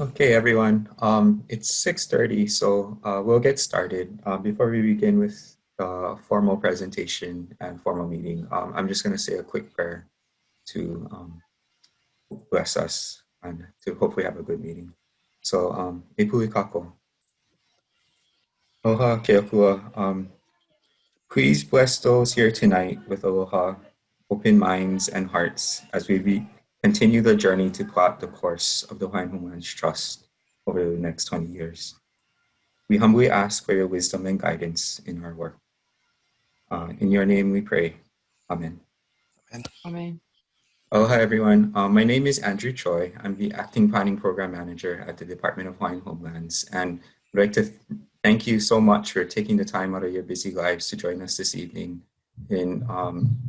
Okay, everyone. It's 6:30, so we'll get started. Before we begin with the formal presentation and formal meeting, I'm just going to say a quick prayer to bless us and to hopefully have a good meeting. So, Ipui Kako. Aloha Keakua. Please bless those here tonight with aloha, open minds and hearts as we continue the journey to plot the course of the Hawaiian Homelands Trust over the next 20 years. We humbly ask for your wisdom and guidance in our work. In your name we pray. Amen. Amen. Aloha, everyone. My name is Andrew Choi. I'm the Acting Planning Program Manager at the Department of Hawaiian Homelands. And I'd like to thank you so much for taking the time out of your busy lives to join us this evening in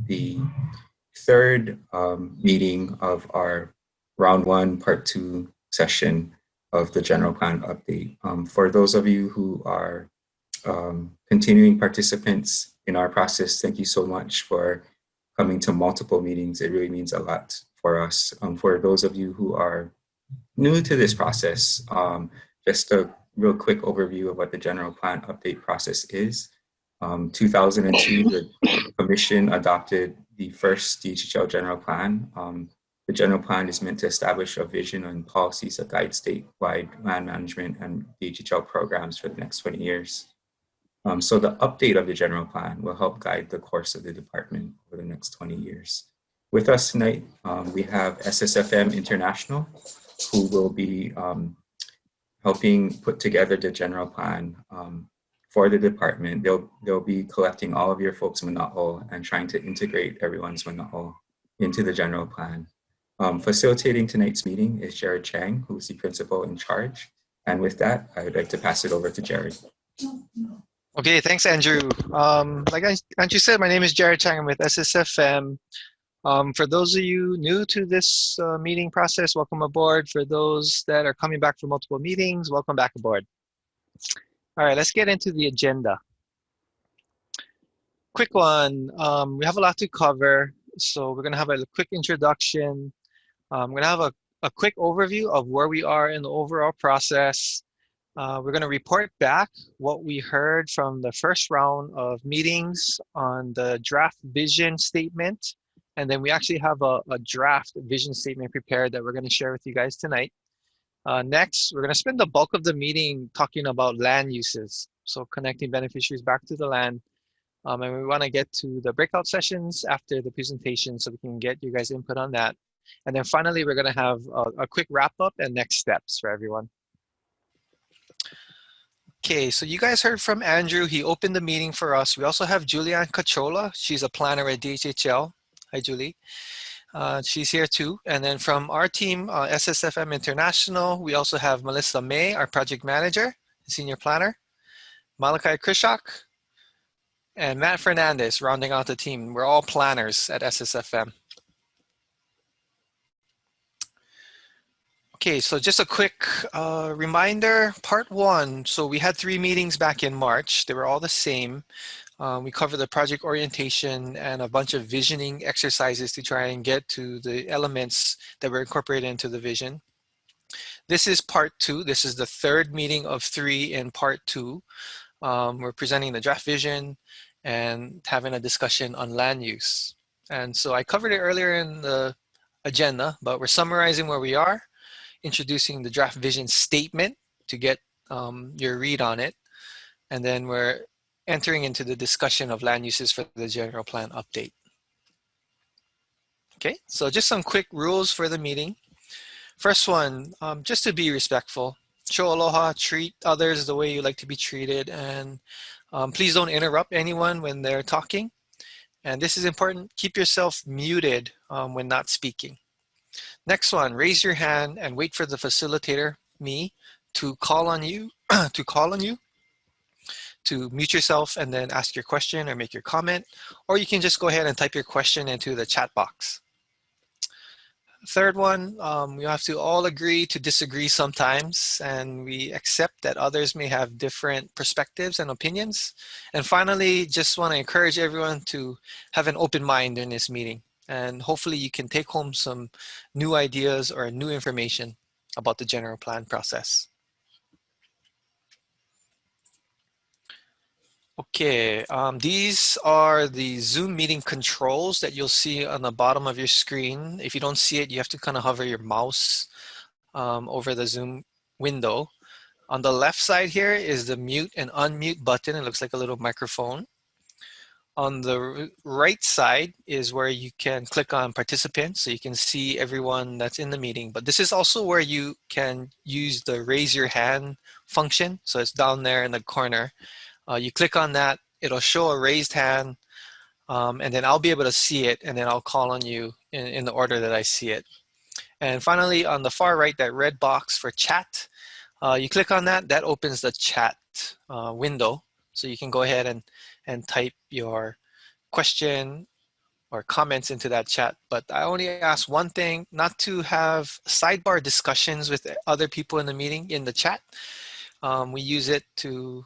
the third meeting of our round one, part two session of the general plan update. For those of you who are continuing participants in our process, thank you so much for coming to multiple meetings. It really means a lot for us. For those of you who are new to this process, just a real quick overview of what the general plan update process is. 2002, the Commission adopted the first DHHL general plan. The general plan is meant to establish a vision and policies that guide statewide land management and DHHL programs for the next 20 years. So the update of the general plan will help guide the course of the department over the next 20 years. With us tonight, we have SSFM International, who will be helping put together the general plan for the department. They'll be collecting all of your folks' mana'o and trying to integrate everyone's mana'o into the general plan. Facilitating tonight's meeting is Jared Chang, who is the principal in charge. And with that, I would like to pass it over to Jared. Okay, thanks, Andrew. Like Andrew said, my name is Jared Chang. I'm with SSFM. For those of you new to this meeting process, welcome aboard. For those that are coming back from multiple meetings, welcome back aboard. All right, let's get into the agenda. Quick one. We have a lot to cover, so we're going to have a quick introduction. I'm going to have a quick overview of where we are in the overall process. We're going to report back what we heard from the first round of meetings on the draft vision statement. And then we actually have a draft vision statement prepared that we're going to share with you guys tonight. Next, we're going to spend the bulk of the meeting talking about land uses. So connecting beneficiaries back to the land. And we want to get to the breakout sessions after the presentation so we can get you guys input on that. And then finally, we're going to have a quick wrap up and next steps for everyone. Okay, so you guys heard from Andrew. He opened the meeting for us. We also have Julianne Cachola. She's a planner at DHHL. Hi, Julie. She's here too. And then from our team, SSFM International, we also have Melissa May, our project manager, senior planner, Malachi Krishak, and Matt Fernandez rounding out the team. We're all planners at SSFM. Okay, so just a quick reminder, part one. So we had 3 meetings back in March. They were all the same. We covered the project orientation and a bunch of visioning exercises to try and get to the elements that were incorporated into the vision. This is part 2. This is the 3rd meeting of 3 in part 2. We're presenting the draft vision and having a discussion on land use. And so I covered it earlier in the agenda, but we're summarizing where we are, introducing the draft vision statement to get your read on it. And then we're entering into the discussion of land uses for the general plan update. Okay, so just some quick rules for the meeting. First one, just to be respectful. Show aloha, treat others the way you like to be treated, and please don't interrupt anyone when they're talking. And this is important, keep yourself muted when not speaking. Next one, raise your hand and wait for the facilitator, me, to call on you, to mute yourself and then ask your question or make your comment, or you can just go ahead and type your question into the chat box. Third one, we have to all agree to disagree sometimes, and we accept that others may have different perspectives and opinions. And finally, just want to encourage everyone to have an open mind in this meeting. And hopefully you can take home some new ideas or new information about the general plan process. Okay, these are the Zoom meeting controls that you'll see on the bottom of your screen. If you don't see it, you have to kind of hover your mouse over the Zoom window. On the left side here is the mute and unmute button. It looks like a little microphone. On the right side is where you can click on participants, so you can see everyone that's in the meeting. But this is also where you can use the raise your hand function. So it's down there in the corner. You click on that, it'll show a raised hand, and then I'll be able to see it, and then I'll call on you in the order that I see it. And finally, on the far right, that red box for chat, you click on that, that opens the chat window. So you can go ahead and type your question or comments into that chat. But I only ask one thing, not to have sidebar discussions with other people in the meeting in the chat. We use it to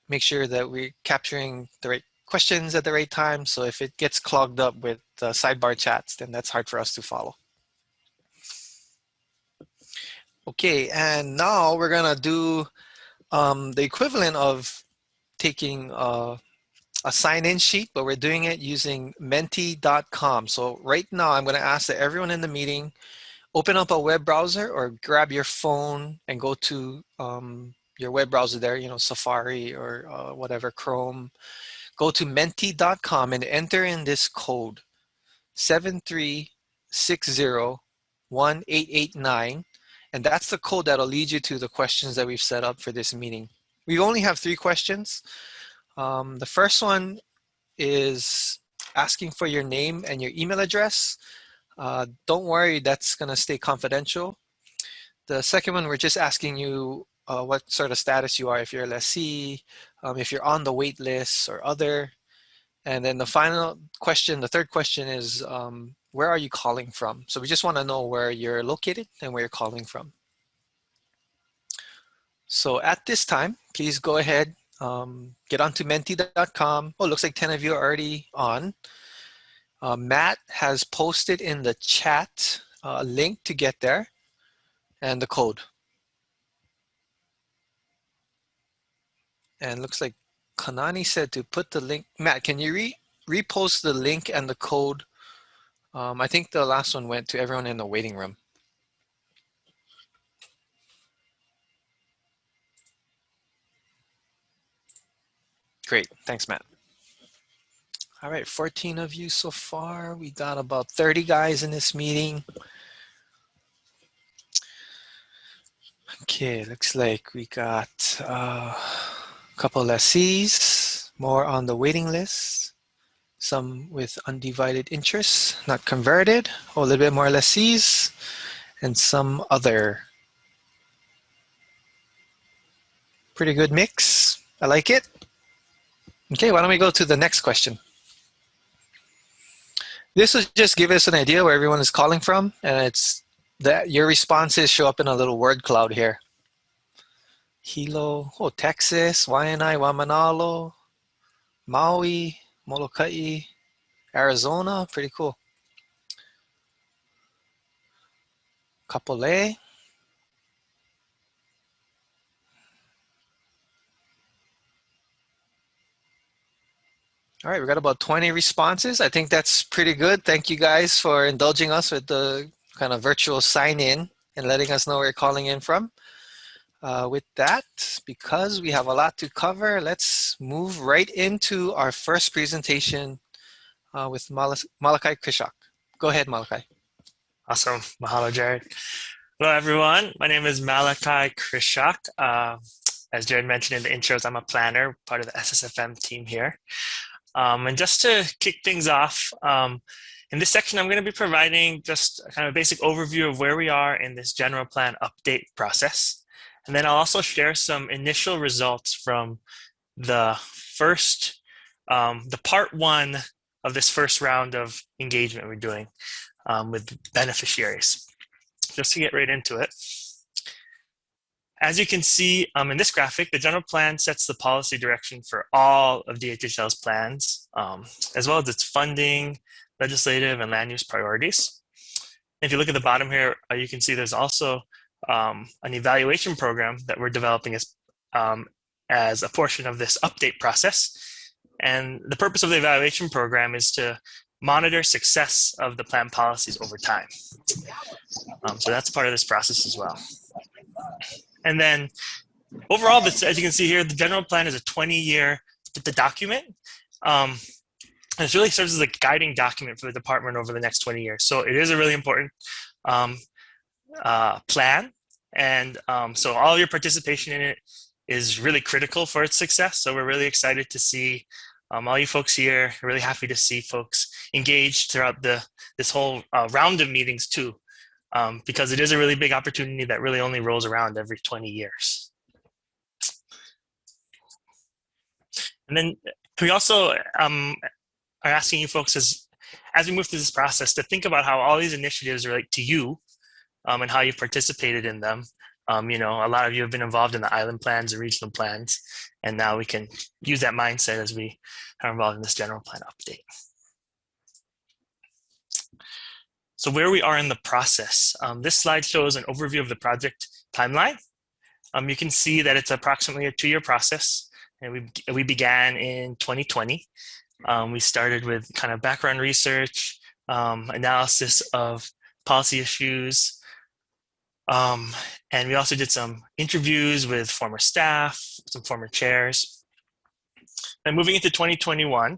make sure that we're capturing the right questions at the right time. So if it gets clogged up with sidebar chats, then that's hard for us to follow. Okay, and now we're gonna do the equivalent of taking a sign-in sheet, but we're doing it using menti.com. So right now I'm gonna ask that everyone in the meeting open up a web browser or grab your phone and go to your web browser there, you know, Safari or whatever, Chrome. Go to menti.com and enter in this code 736018889, and that's the code that'll lead you to the questions that we've set up for this meeting. We only have 3 questions. The first one is asking for your name and your email address. Don't worry, that's gonna stay confidential. The second one, we're just asking you what sort of status you are, if you're a lessee, if you're on the wait list or other. And then the final question, the third question is, where are you calling from? So we just want to know where you're located and where you're calling from. So at this time, please go ahead, get onto menti.com. Oh, looks like 10 of you are already on. Matt has posted in the chat a link to get there and the code. And looks like Kanani said to put the link. Matt, can you repost the link and the code? I think the last one went to everyone in the waiting room. Great, thanks, Matt. All right, 14 of you so far. We got about 30 guys in this meeting. Okay, looks like we got a couple lessees, more on the waiting list, some with undivided interests, not converted, a little bit more lessees, and some other. Pretty good mix. I like it. Okay, why don't we go to the next question? This will just give us an idea where everyone is calling from, and it's that your responses show up in a little word cloud here. Hilo, oh, Texas, Waianae, Wamanalo, Maui, Molokai, Arizona, pretty cool. Kapolei. All right, we got about 20 responses. I think that's pretty good. Thank you guys for indulging us with the kind of virtual sign in and letting us know where you're calling in from. With that, because we have a lot to cover, let's move right into our first presentation with Malachi Krishak. Go ahead, Malachi. Awesome. Mahalo, Jared. Hello, everyone. My name is Malachi Krishak. As Jared mentioned in the intros, I'm a planner, part of the SSFM team here. And just to kick things off, in this section, I'm going to be providing just a kind of basic overview of where we are in this general plan update process. And then I'll also share some initial results from the first, the part 1 of this first round of engagement we're doing with beneficiaries. Just to get right into it. As you can see in this graphic, the general plan sets the policy direction for all of DHHL's plans, as well as its funding, legislative, and land use priorities. If you look at the bottom here, you can see there's also an evaluation program that we're developing as a portion of this update process. And the purpose of the evaluation program is to monitor success of the plan policies over time. So that's part of this process as well. And then overall, this, as you can see here, the general plan is a 20-year document. And it really serves as a guiding document for the department over the next 20 years. So it is a really important plan. And so all your participation in it is really critical for its success. So we're really excited to see all you folks here. Really happy to see folks engaged throughout this whole round of meetings too, because it is a really big opportunity that really only rolls around every 20 years. And then we also are asking you folks as we move through this process to think about how all these initiatives relate to you and how you've participated in them. You know, a lot of you have been involved in the island plans and regional plans, and now we can use that mindset as we are involved in this general plan update. So where we are in the process, this slide shows an overview of the project timeline. You can see that it's approximately a 2-year process, and we began in 2020. We started with kind of background research, analysis of policy issues, and we also did some interviews with former staff, some former chairs. And moving into 2021,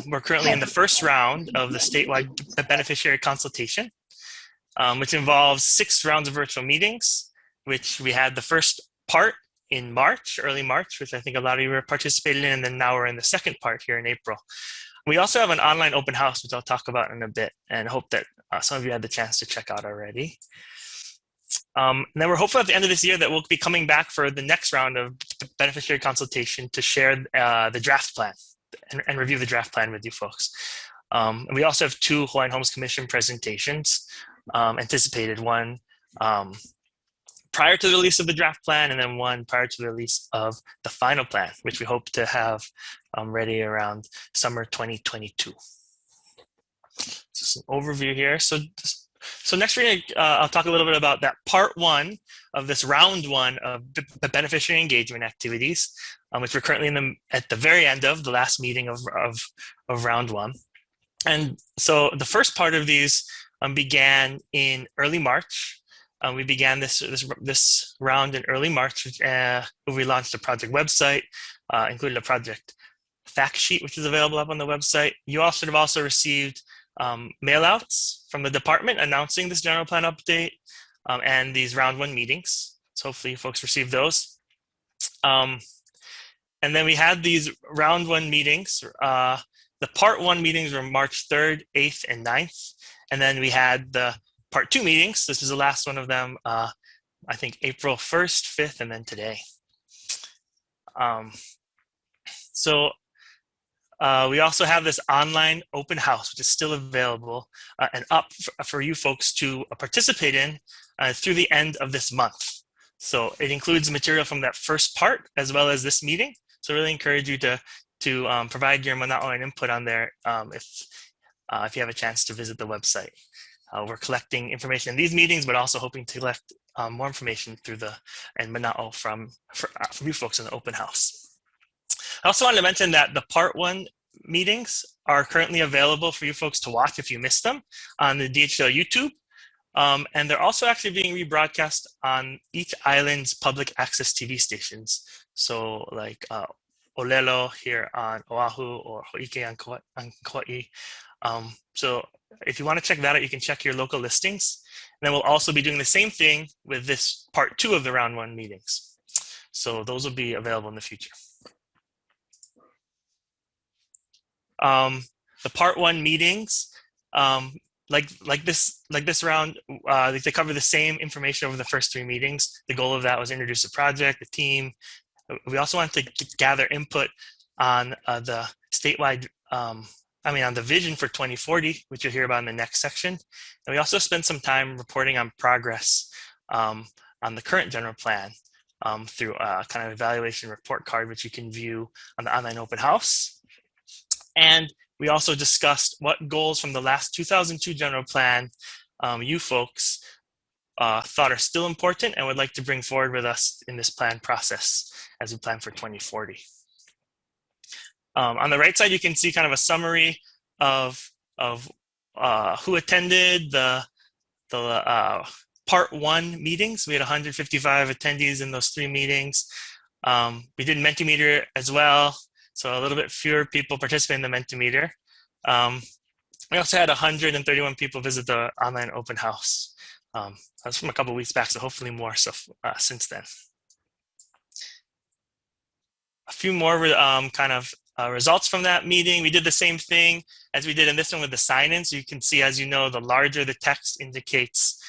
we're currently in the first round of the statewide beneficiary consultation, which involves 6 rounds of virtual meetings, which we had the first part in March, early March, which I think a lot of you were participated in, and then now we're in the second part here in April. We also have an online open house, which I'll talk about in a bit, and hope that some of you had the chance to check out already. And then we're hopeful at the end of this year that we'll be coming back for the next round of beneficiary consultation to share the draft plan and review the draft plan with you folks. And we also have 2 Hawaiian Homes Commission presentations anticipated, one prior to the release of the draft plan, and then one prior to the release of the final plan, which we hope to have ready around summer 2022. So some overview here. So next I'll talk a little bit about that part 1 of this round 1 of the beneficiary engagement activities, which we're currently at the very end of the last meeting of round 1. And so the first part of these began in early March. We began this round in early March. We launched a project website, included a project fact sheet, which is available up on the website. You all should have also received mailouts from the department announcing this general plan update and these round 1 meetings. So hopefully you folks received those. And then we had these round 1 meetings. The part 1 meetings were March 3rd, 8th, and 9th. And then we had the part 2 meetings. This is the last one of them, I think April 1st, 5th, and then today. We also have this online open house, which is still available and up for you folks to participate in through the end of this month. So it includes material from that first part as well as this meeting. So really encourage you to provide your mana'o and input on there if you have a chance to visit the website. We're collecting information in these meetings, but also hoping to collect more information through and mana'o from you folks in the open house. I also wanted to mention that the part 1 meetings are currently available for you folks to watch if you missed them on the DHHL YouTube. And they're also actually being rebroadcast on each island's public access TV stations. So like Olelo here on Oahu or Ho'ike on Kauai. So if you want to check that out, you can check your local listings. And then we'll also be doing the same thing with this part 2 of the round 1 meetings. So those will be available in the future. The part 1 meetings, like this round, they cover the same information over the first 3 meetings. The goal of that was to introduce the project, the team. We also wanted to gather input on the statewide, on the vision for 2040, which you'll hear about in the next section. And we also spent some time reporting on progress on the current general plan through a kind of evaluation report card, which you can view on the online open house. And we also discussed what goals from the last 2002 general plan you folks thought are still important and would like to bring forward with us in this plan process as we plan for 2040. On the right side, you can see kind of a summary of who attended the part 1 meetings. We had 155 attendees in those 3 meetings. We did Mentimeter as well, so a little bit fewer people participate in the Mentimeter. We also had 131 people visit the online open house. That's from a couple of weeks back, so hopefully more so since then. A few more kind of results from that meeting. We did the same thing as we did in this one with the sign-in. So you can see, as you know, the larger the text indicates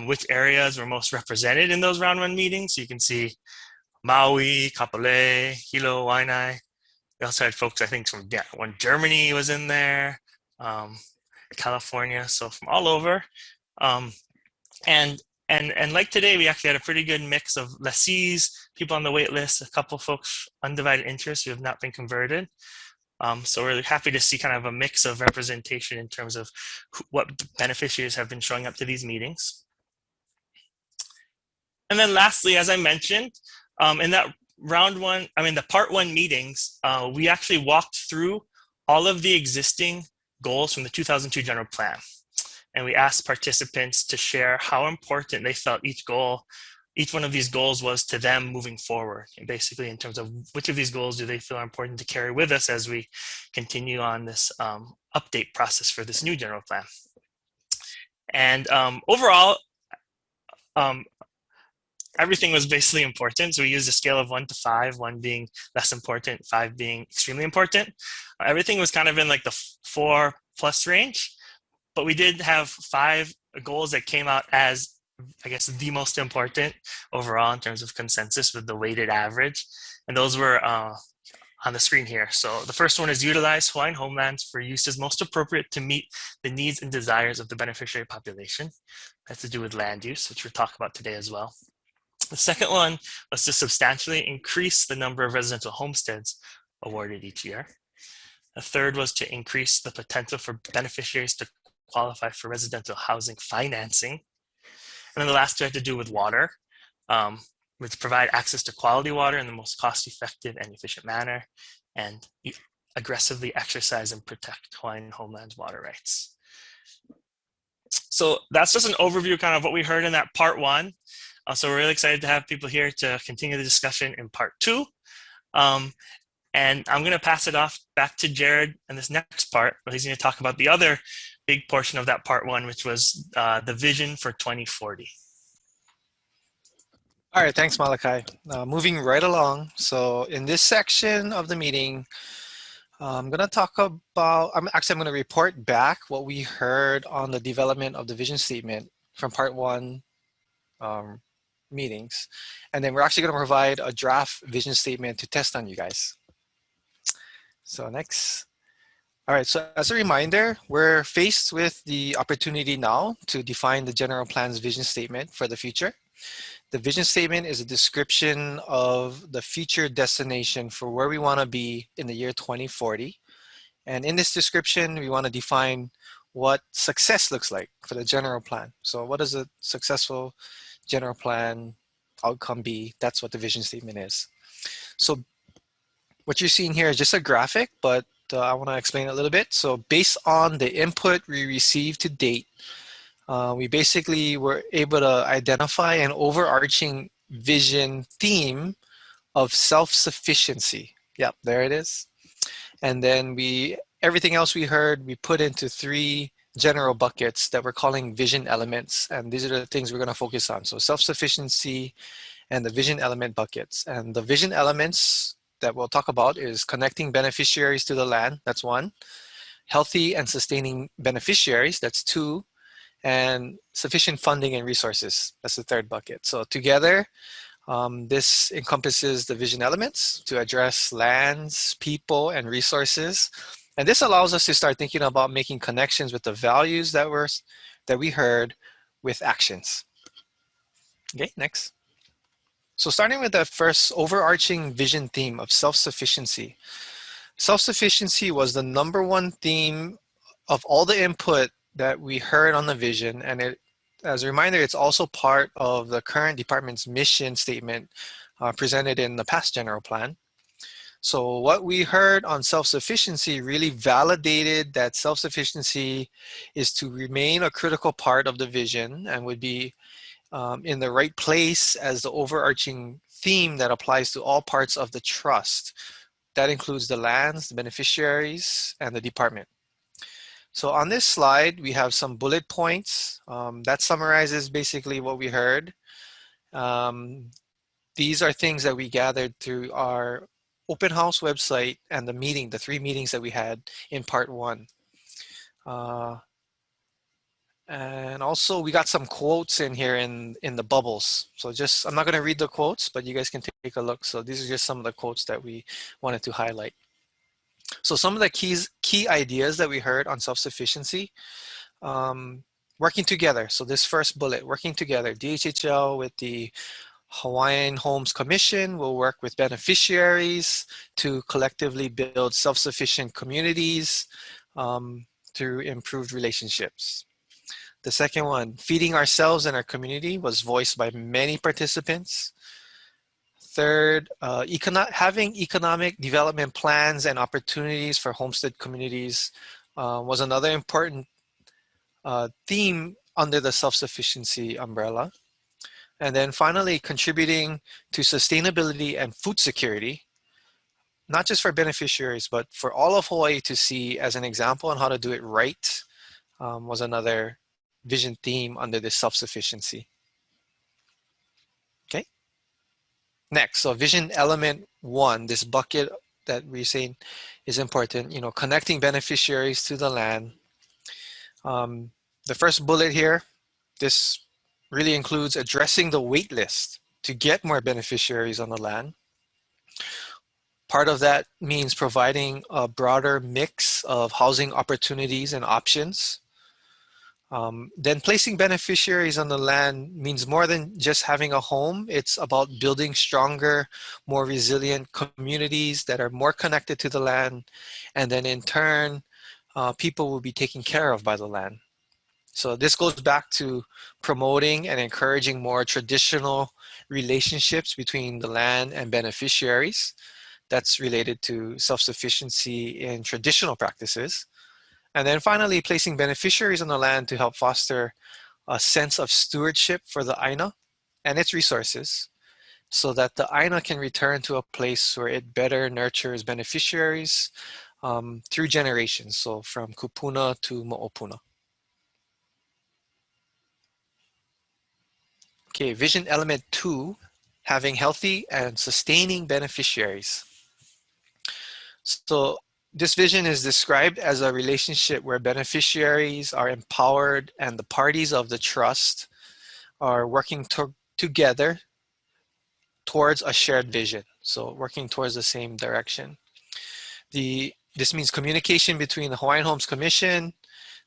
which areas were most represented in those round 1 meetings. So you can see Maui, Kapolei, Hilo, Waianae. We also had folks, I think, from Germany was in there, California, so from all over. And like today, we actually had a pretty good mix of lessees, people on the wait list, a couple folks, undivided interest who have not been converted. So we're really happy to see kind of a mix of representation in terms of what beneficiaries have been showing up to these meetings. And then lastly, as I mentioned, in that the part 1 meetings, we actually walked through all of the existing goals from the 2002 general plan. And we asked participants to share how important they felt each one of these goals was to them moving forward. And basically in terms of which of these goals do they feel are important to carry with us as we continue on this update process for this new general plan. And overall, everything was basically important. So we used a scale of 1 to 5, 1 being less important, 5 being extremely important. Everything was kind of in like the 4+ range. But we did have 5 goals that came out as, I guess, the most important overall in terms of consensus with the weighted average. And those were on the screen here. So the first one is utilize Hawaiian homelands for uses most appropriate to meet the needs and desires of the beneficiary population. That has to do with land use, which we'll talk about today as well. The second one was to substantially increase the number of residential homesteads awarded each year. The third was to increase the potential for beneficiaries to qualify for residential housing financing. And then the last two had to do with water, which provide access to quality water in the most cost-effective and efficient manner, and aggressively exercise and protect Hawaiian homeland's water rights. So that's just an overview kind of what we heard in that part 1. So we're really excited to have people here to continue the discussion in part 2. And I'm going to pass it off back to Jared in this next part, where he's going to talk about the other big portion of that part 1, which was the vision for 2040. All right, thanks, Malachi. Moving right along. So in this section of the meeting, I'm going to talk about, I'm going to report back what we heard on the development of the vision statement from part 1 meetings. And then we're actually going to provide a draft vision statement to test on you guys. So next. All right, so as a reminder, we're faced with the opportunity now to define the general plan's vision statement for the future. The vision statement is a description of the future destination for where we want to be in the year 2040. And in this description, we want to define what success looks like for the general plan. So what does a successful general plan outcome be? That's what the vision statement is. So what you're seeing here is just a graphic, but I want to explain a little bit. So based on the input we received to date, we basically were able to identify an overarching vision theme of self-sufficiency. Yep, there it is. And then everything else we heard, we put into 3 general buckets that we're calling vision elements. And these are the things we're going to focus on. So self-sufficiency and the vision element buckets. And the vision elements that we'll talk about is connecting beneficiaries to the land. That's 1. Healthy and sustaining beneficiaries. That's 2. And sufficient funding and resources. That's the 3rd bucket. So together, this encompasses the vision elements to address lands, people, and resources. And this allows us to start thinking about making connections with the values that we heard with actions. Okay, next. So starting with the first overarching vision theme of self-sufficiency. Self-sufficiency was the #1 theme of all the input that we heard on the vision, and it as a reminder, it's also part of the current department's mission statement presented in the past general plan. So what we heard on self-sufficiency really validated that self-sufficiency is to remain a critical part of the vision and would be in the right place as the overarching theme that applies to all parts of the trust. That includes the lands, the beneficiaries, and the department. So on this slide, we have some bullet points that summarizes basically what we heard. These are things that we gathered through our open house website and the 3 meetings that we had in part 1. And also we got some quotes in here in the bubbles. So I'm not gonna read the quotes, but you guys can take a look. So these are just some of the quotes that we wanted to highlight. So some of the key ideas that we heard on self-sufficiency, working together. So this first bullet, working together, DHHL with the Hawaiian Homes Commission will work with beneficiaries to collectively build self-sufficient communities through improved relationships. The second one, feeding ourselves and our community, was voiced by many participants. Third, having economic development plans and opportunities for homestead communities was another important theme under the self-sufficiency umbrella. And then finally, contributing to sustainability and food security, not just for beneficiaries, but for all of Hawaii to see as an example on how to do it right, was another vision theme under this self-sufficiency. Okay. Next, so vision element 1, this bucket that we're saying is important, connecting beneficiaries to the land. The first bullet here, this really includes addressing the wait list to get more beneficiaries on the land. Part of that means providing a broader mix of housing opportunities and options. Then placing beneficiaries on the land means more than just having a home. It's about building stronger, more resilient communities that are more connected to the land. And then in turn, people will be taken care of by the land. So this goes back to promoting and encouraging more traditional relationships between the land and beneficiaries. That's related to self-sufficiency in traditional practices. And then finally, placing beneficiaries on the land to help foster a sense of stewardship for the Aina and its resources so that the Aina can return to a place where it better nurtures beneficiaries through generations. So from kupuna to mo'opuna. Okay, vision element 2, having healthy and sustaining beneficiaries. So this vision is described as a relationship where beneficiaries are empowered and the parties of the trust are working together towards a shared vision. So working towards the same direction. This means communication between the Hawaiian Homes Commission,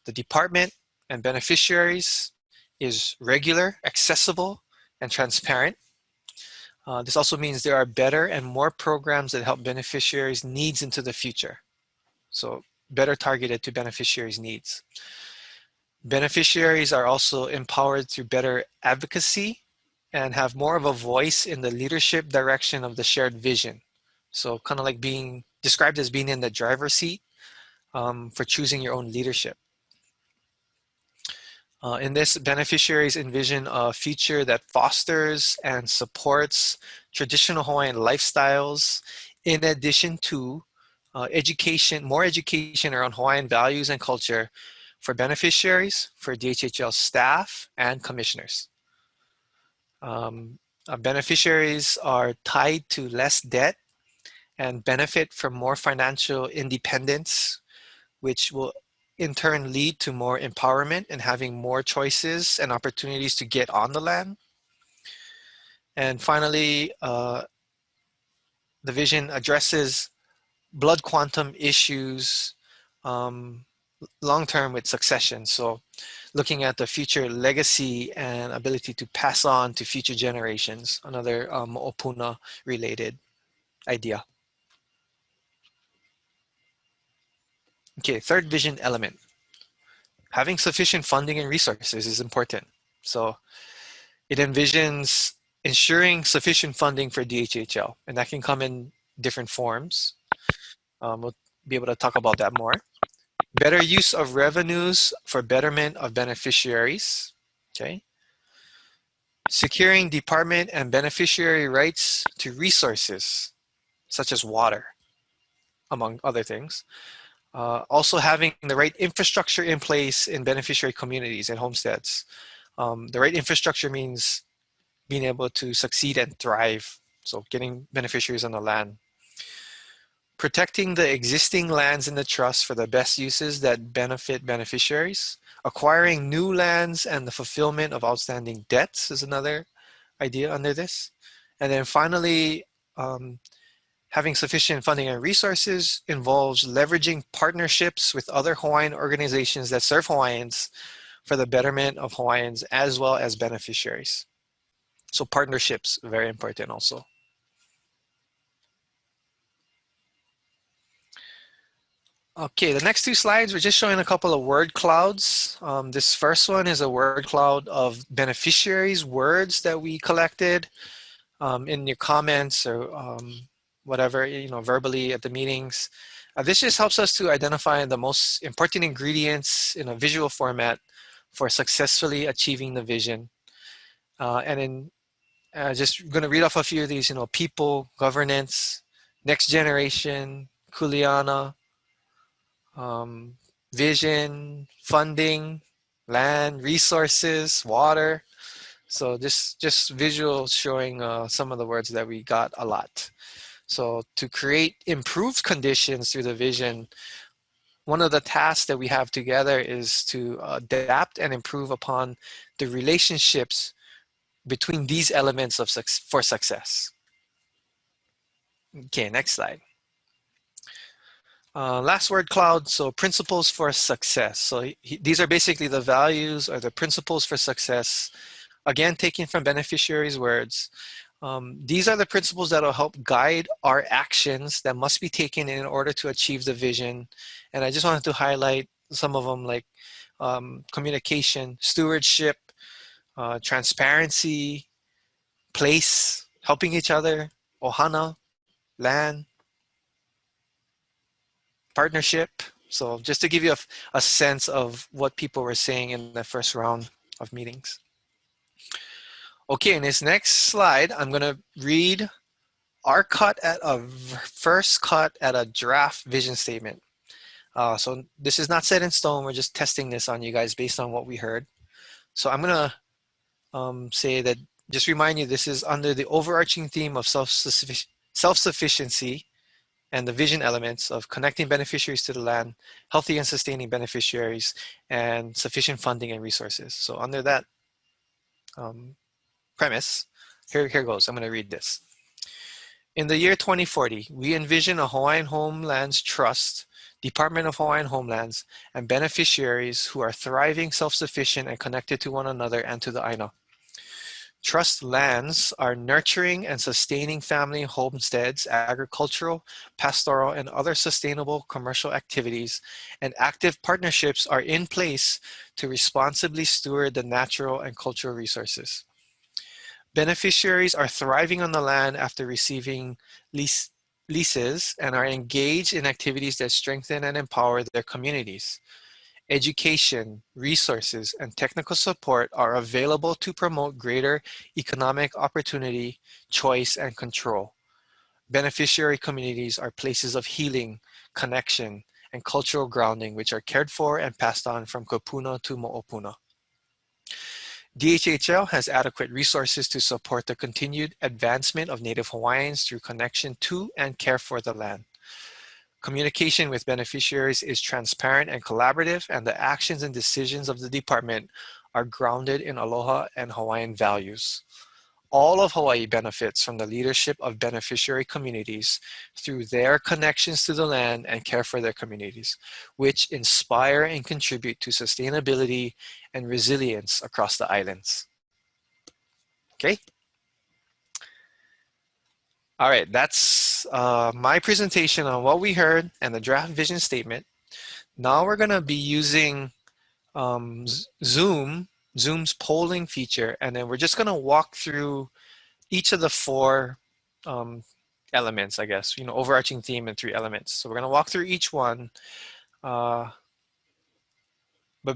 the department, and beneficiaries is regular, accessible, and transparent. This also means there are better and more programs that help beneficiaries' needs into the future. So better targeted to beneficiaries' needs. Beneficiaries are also empowered through better advocacy and have more of a voice in the leadership direction of the shared vision. So kind of like being described as being in the driver's seat for choosing your own leadership. In this, beneficiaries envision a future that fosters and supports traditional Hawaiian lifestyles in addition to more education around Hawaiian values and culture for beneficiaries, for DHHL staff, and commissioners. Beneficiaries are tied to less debt and benefit from more financial independence, which will in turn lead to more empowerment and having more choices and opportunities to get on the land. And finally, the vision addresses blood quantum issues long-term with succession. So looking at the future legacy and ability to pass on to future generations, another mo'opuna related idea. Okay, third vision element. Having sufficient funding and resources is important. So it envisions ensuring sufficient funding for DHHL, and that can come in different forms. We'll be able to talk about that more. Better use of revenues for betterment of beneficiaries. Okay. Securing department and beneficiary rights to resources, such as water, among other things. Also having the right infrastructure in place in beneficiary communities and homesteads. The right infrastructure means being able to succeed and thrive. So getting beneficiaries on the land. Protecting the existing lands in the trust for the best uses that benefit beneficiaries. Acquiring new lands and the fulfillment of outstanding debts is another idea under this. And then finally, having sufficient funding and resources involves leveraging partnerships with other Hawaiian organizations that serve Hawaiians for the betterment of Hawaiians as well as beneficiaries. So partnerships, very important also. Okay, the next two slides, we're just showing a couple of word clouds. This first one is a word cloud of beneficiaries, words that we collected in your comments or whatever, verbally at the meetings. This just helps us to identify the most important ingredients in a visual format for successfully achieving the vision. And then just going to read off a few of these, people, governance, next generation, kuleana, vision, funding, land, resources, water. So just visuals showing some of the words that we got a lot. So to create improved conditions through the vision, one of the tasks that we have together is to adapt and improve upon the relationships between these elements of for success. Okay, next slide. Last word cloud, so principles for success. So these are basically the values or the principles for success, again, taken from beneficiaries' words. These are the principles that will help guide our actions that must be taken in order to achieve the vision. And I just wanted to highlight some of them, like communication, stewardship, transparency, place, helping each other, ohana, land, partnership. So just to give you a sense of what people were saying in the first round of meetings. Okay, in this next slide, I'm going to read our first cut at a draft vision statement. So this is not set in stone. We're just testing this on you guys based on what we heard. So I'm going to say that, just remind you, this is under the overarching theme of self-sufficiency and the vision elements of connecting beneficiaries to the land, healthy and sustaining beneficiaries, and sufficient funding and resources. So under that premise, here goes. I'm going to read this. In the year 2040, we envision a Hawaiian Homelands Trust, Department of Hawaiian Homelands, and beneficiaries who are thriving, self-sufficient, and connected to one another and to the Aina. Trust lands are nurturing and sustaining family homesteads, agricultural, pastoral, and other sustainable commercial activities, and active partnerships are in place to responsibly steward the natural and cultural resources. Beneficiaries are thriving on the land after receiving leases and are engaged in activities that strengthen and empower their communities. Education, resources, and technical support are available to promote greater economic opportunity, choice, and control. Beneficiary communities are places of healing, connection, and cultural grounding, which are cared for and passed on from kopuna to mo'opuna. DHHL has adequate resources to support the continued advancement of Native Hawaiians through connection to and care for the land. Communication with beneficiaries is transparent and collaborative, and the actions and decisions of the department are grounded in aloha and Hawaiian values. All of Hawaii benefits from the leadership of beneficiary communities through their connections to the land and care for their communities, which inspire and contribute to sustainability and resilience across the islands. Okay? All right, that's my presentation on what we heard and the draft vision statement. Now we're gonna be using Zoom Zoom's polling feature, and then we're just going to walk through each of the four elements, I guess, overarching theme and 3 elements. So we're going to walk through each one. But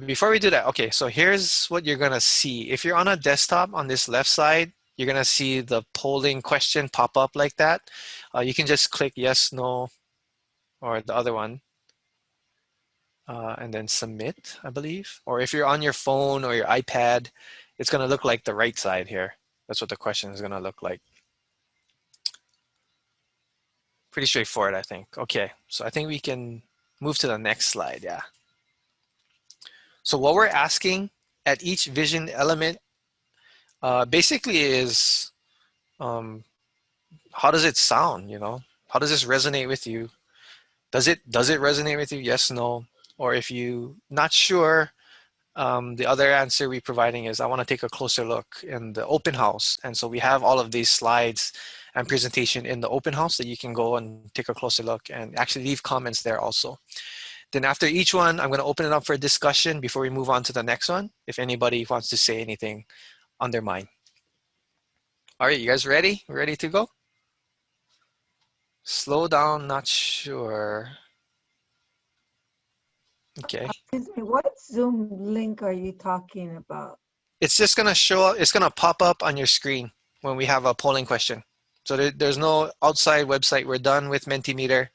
before we do that, okay, so here's what you're going to see. If you're on a desktop on this left side, you're going to see the polling question pop up like that. You can just click yes, no, or the other one. And then submit, I believe. Or if you're on your phone or your iPad, it's going to look like the right side here. That's what the question is going to look like. Pretty straightforward, I think. Okay, so I think we can move to the next slide, yeah. So what we're asking at each vision element basically is, how does it sound, How does this resonate with you? Does it resonate with you? Yes, no. Or if you're not sure, the other answer we're providing is, I want to take a closer look in the open house. And so we have all of these slides and presentation in the open house that you can go and take a closer look and actually leave comments there also. Then after each one, I'm going to open it up for a discussion before we move on to the next one, if anybody wants to say anything on their mind. All right, you guys ready? Ready to go? Slow down, not sure. Okay. Excuse me, what Zoom link are you talking about? It's just going to show up, it's going to pop up on your screen when we have a polling question. So there's no outside website. We're done with Mentimeter.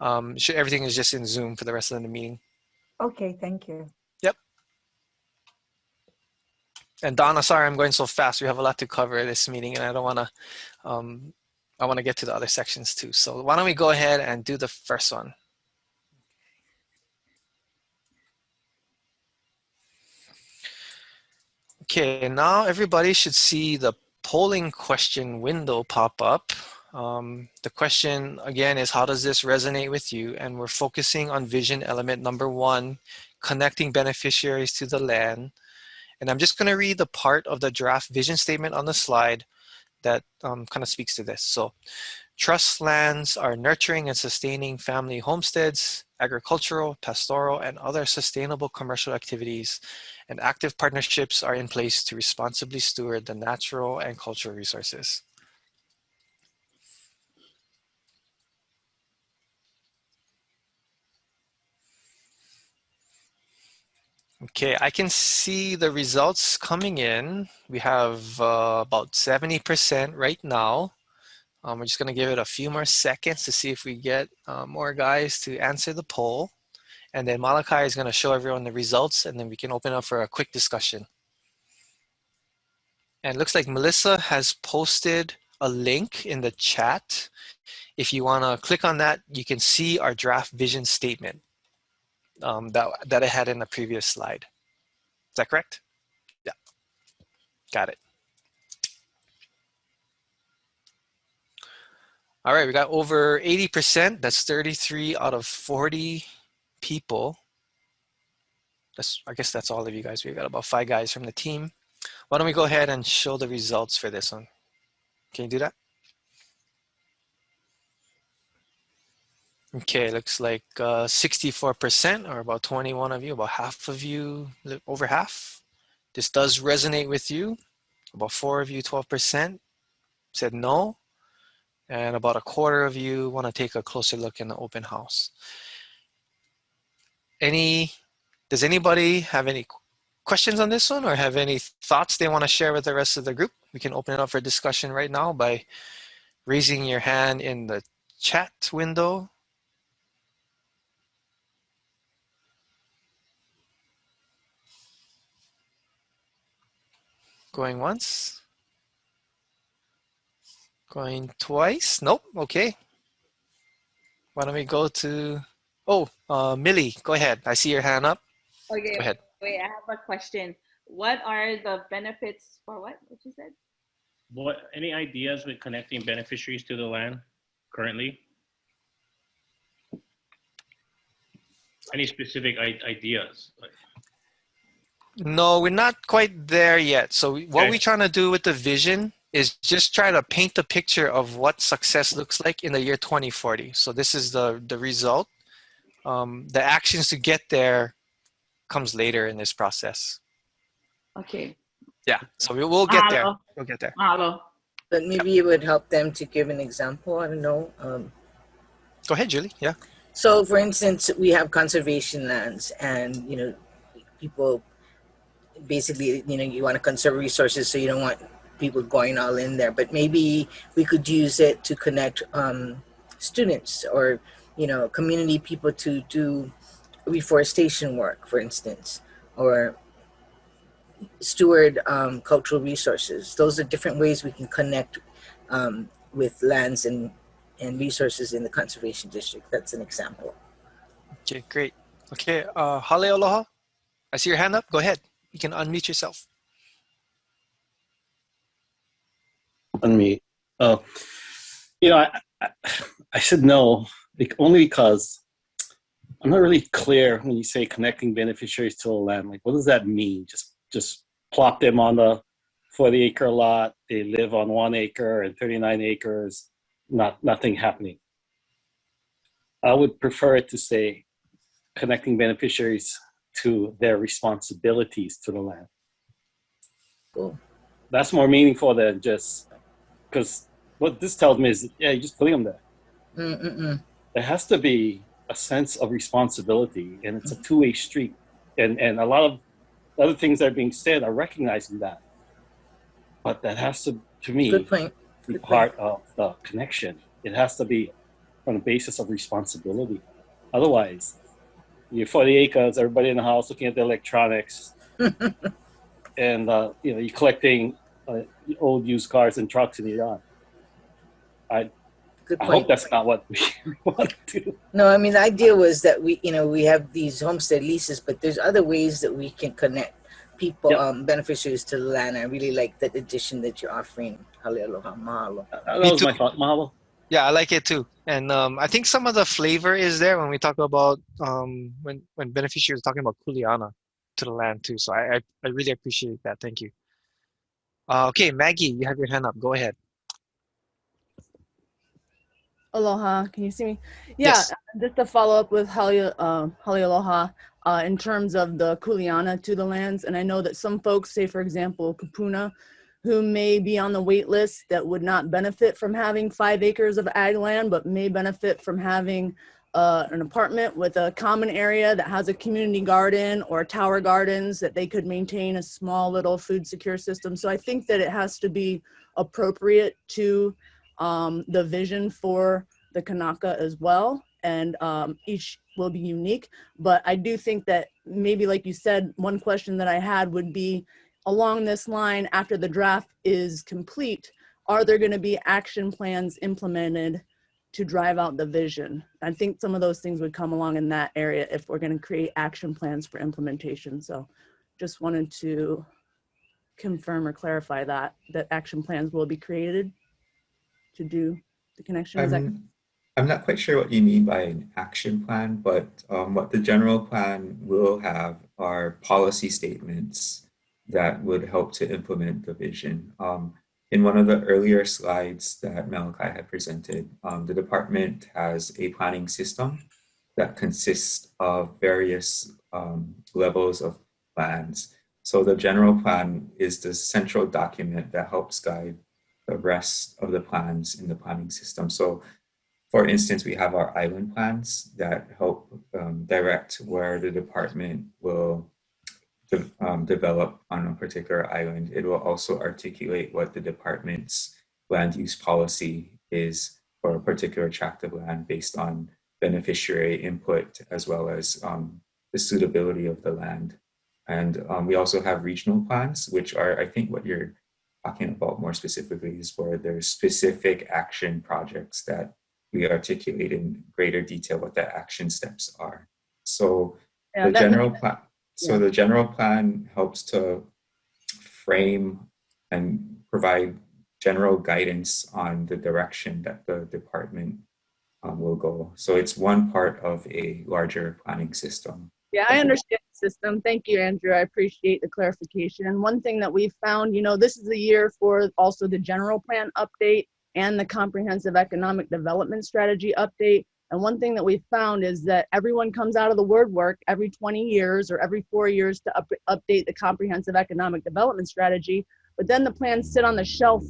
Everything is just in Zoom for the rest of the meeting. Okay, thank you. Yep. And Donna, sorry I'm going so fast. We have a lot to cover this meeting, and I don't want to, I want to get to the other sections too. So why don't we go ahead and do the first one. Okay, now everybody should see the polling question window pop up. The question again is, how does this resonate with you? And we're focusing on vision element number 1, connecting beneficiaries to the land. And I'm just going to read the part of the draft vision statement on the slide that kind of speaks to this. So, trust lands are nurturing and sustaining family homesteads, agricultural, pastoral, and other sustainable commercial activities, and active partnerships are in place to responsibly steward the natural and cultural resources. Okay, I can see the results coming in. We have about 70% right now. We're just going to give it a few more seconds to see if we get more guys to answer the poll. And then Malachi is going to show everyone the results, and then we can open up for a quick discussion. And it looks like Melissa has posted a link in the chat. If you want to click on that, you can see our draft vision statement that I had in the previous slide. Is that correct? Yeah, got it. All right, we got over 80%. That's 33 out of 40 people. I guess that's all of you guys. We got about 5 guys from the team. Why don't we go ahead and show the results for this one? Can you do that? Okay, looks like 64%, or about 21 of you, about half of you, over half. This does resonate with you. About 4 of you, 12%, said no. And about a quarter of you want to take a closer look in the open house. Does anybody have any questions on this one, or have any thoughts they want to share with the rest of the group? We can open it up for discussion right now by raising your hand in the chat window. Going once. Going twice. Nope. Okay. Why don't we go to, Millie, go ahead. I see your hand up. Okay, go ahead. Wait, I have a question. What are the benefits for what you said? Any ideas with connecting beneficiaries to the land currently? Any specific ideas? No, we're not quite there yet. So what we're trying to do with the vision is just try to paint the picture of what success looks like in the year 2040. So this is the result. The actions to get there comes later in this process. Okay. Yeah, so we'll get there. Mahalo. We'll get there. Mahalo. But maybe it would help them to give an example. I don't know. Go ahead, Julie. Yeah. So, for instance, we have conservation lands, and people basically, you want to conserve resources, so you don't want people going all in there. But maybe we could use it to connect students or community people to do reforestation work, for instance, or steward cultural resources. Those are different ways we can connect with lands and resources in the conservation district. That's an example. Okay, great. Okay, Hale Aloha. I see your hand up. Go ahead. You can unmute yourself. Unmute. Oh, I said no, only because I'm not really clear when you say connecting beneficiaries to the land. Like, what does that mean? Just plop them on the 40-acre lot. They live on 1 acre and 39 acres. Nothing happening. I would prefer it to say connecting beneficiaries to their responsibilities to the land. Cool. That's more meaningful than just, because what this tells me is, yeah, you just put them there. There has to be a sense of responsibility, and it's a two-way street. And a lot of other things that are being said are recognizing that. But that has to me, Good point. be part of the connection. It has to be on a basis of responsibility. Otherwise, you're 40 acres, everybody in the house looking at the electronics, and you're collecting old used cars and trucks in your yard. I hope that's not what we want to do. No, I mean, the idea was that we have these homestead leases, but there's other ways that we can connect people, beneficiaries to the land. I really like that addition that you're offering. Halealoha, mahalo. That was my thought, mahalo. Yeah, I like it too. And I think some of the flavor is there when we talk about when beneficiaries are talking about kuleana to the land too. So I really appreciate that. Thank you. Okay, Maggie, you have your hand up. Go ahead. Aloha, can you see me? Yeah, Yes. just to follow up with Halealoha in terms of the kuleana to the lands. And I know that some folks, say for example, Kupuna, who may be on the wait list that would not benefit from having 5 acres of ag land, but may benefit from having an apartment with a common area that has a community garden or tower gardens that they could maintain a small little food secure system. So I think that it has to be appropriate to the vision for the Kanaka as well. And each will be unique. But I do think that maybe, like you said, one question that I had would be, along this line, after the draft is complete, are there going to be action plans implemented to drive out the vision? I think some of those things would come along in that area if we're going to create action plans for implementation. So just wanted to confirm or clarify that action plans will be created to do the connection. I'm not quite sure what you mean by an action plan, but what the general plan will have are policy statements that would help to implement the vision. In one of the earlier slides that Malachi had presented, the department has a planning system that consists of various levels of plans. So the general plan is the central document that helps guide the rest of the plans in the planning system. So for instance, we have our island plans that help direct where the department will develop on a particular island. It will also articulate what the department's land use policy is for a particular tract of land based on beneficiary input, as well as the suitability of the land. And we also have regional plans, which are, I think what you're talking about more specifically is where there's specific action projects that we articulate in greater detail what the action steps are. So the general plan. So the general plan helps to frame and provide general guidance on the direction that the department will go. So it's one part of a larger planning system. Yeah, I understand the system. Thank you, Andrew. I appreciate the clarification. And one thing that we've found, this is the year for also the general plan update and the comprehensive economic development strategy update. And one thing that we found is that everyone comes out of the word work every 20 years or every 4 years to update the comprehensive economic development strategy, but then the plans sit on the shelf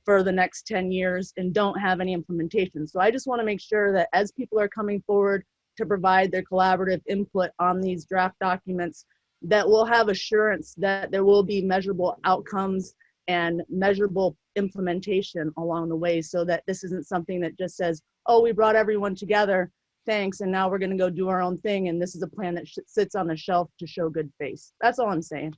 for the next 10 years and don't have any implementation. So I just want to make sure that as people are coming forward to provide their collaborative input on these draft documents, that we'll have assurance that there will be measurable outcomes and measurable implementation along the way, so that this isn't something that just says, oh, we brought everyone together, thanks, and now we're going to go do our own thing, and this is a plan that sits on the shelf to show good face. That's all I'm saying.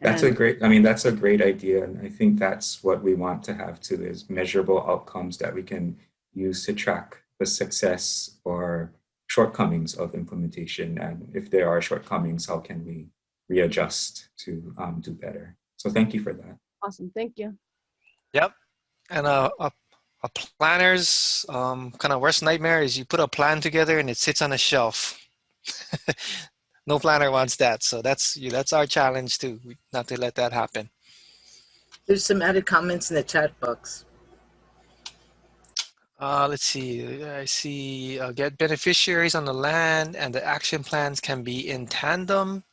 That's a great idea. And I think that's what we want to have too, is measurable outcomes that we can use to track the success or shortcomings of implementation. And if there are shortcomings, how can we readjust to do better? So thank you for that. Awesome, thank you. Yep. And a planner's kind of worst nightmare is you put a plan together and it sits on a shelf. No planner wants that. So that's our challenge too, not to let that happen. There's some added comments in the chat box. Let's see. I see get beneficiaries on the land and the action plans can be in tandem.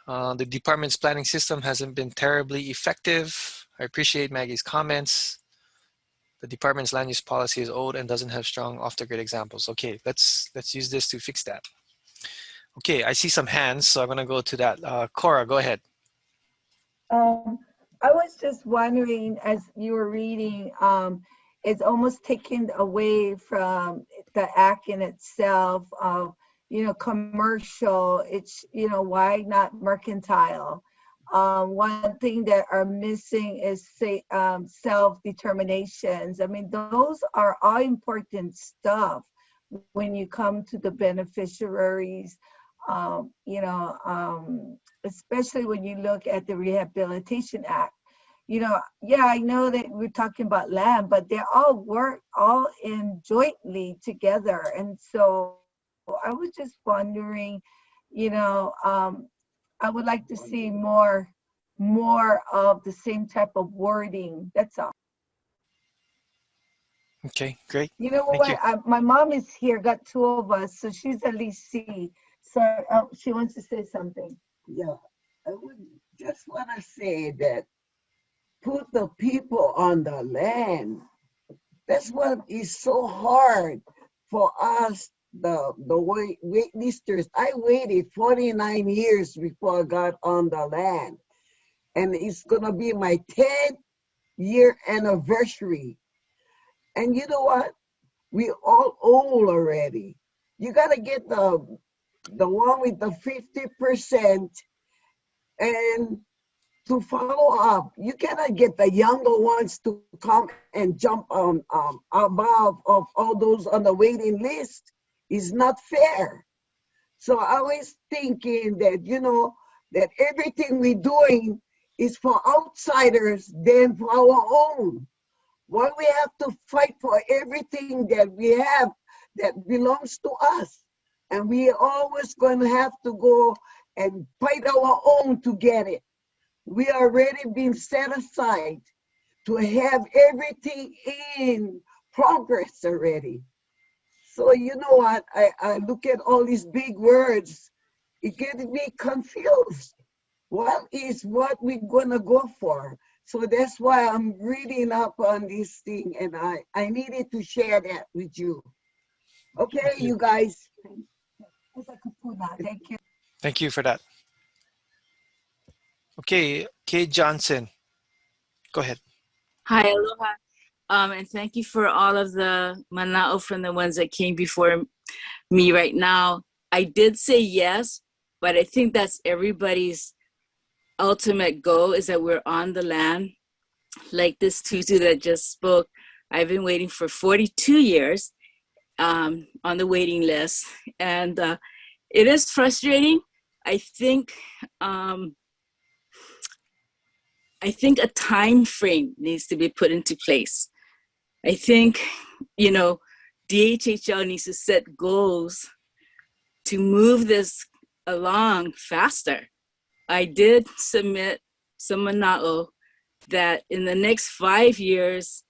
The department's planning system hasn't been terribly effective. I appreciate Maggie's comments. The department's land use policy is old and doesn't have strong off-the-grid examples. Okay, let's use this to fix that. Okay, I see some hands, so I'm gonna go to that. Cora, go ahead. I was just wondering, as you were reading, it's almost taken away from the act in itself of, commercial. It's, why not mercantile? One thing that are missing is self-determinations. I mean, those are all important stuff when you come to the beneficiaries, especially when you look at the Rehabilitation Act. I know that we're talking about land, but they all work all in jointly together. And so I was just wondering, I would like to see more of the same type of wording. That's all. Okay, great. You know Thank what? you. My mom is here, got two of us, so she's at least C. So she wants to say something. Yeah, I would just want to say that put the people on the land. That's what is so hard for us, the waitlisters. I waited 49 years before I got on the land. And it's gonna be my 10th year anniversary. And you know what? We all old already. You gotta get the one with the 50%, and to follow up, you cannot get the younger ones to come and jump on above of all those on the waiting list. It's not fair. So I was thinking that, that everything we're doing is for outsiders than for our own. Why we have to fight for everything that we have that belongs to us? And we are always going to have to go and fight our own to get it. We already been set aside to have everything in progress already. So you know what, I look at all these big words, it gets me confused. What is what we're gonna go for? So that's why I'm reading up on this thing, and I needed to share that with you. Okay, you guys. Thank you. Thank you for that. Okay, Kate Johnson, go ahead. Hi, aloha. And thank you for all of the mana'o from the ones that came before me right now. I did say yes, but I think that's everybody's ultimate goal, is that we're on the land. Like this Tuesday that just spoke, I've been waiting for 42 years on the waiting list. And it is frustrating. I think a time frame needs to be put into place. I think, DHHL needs to set goals to move this along faster. I did submit some mana'o that in the next 5 years,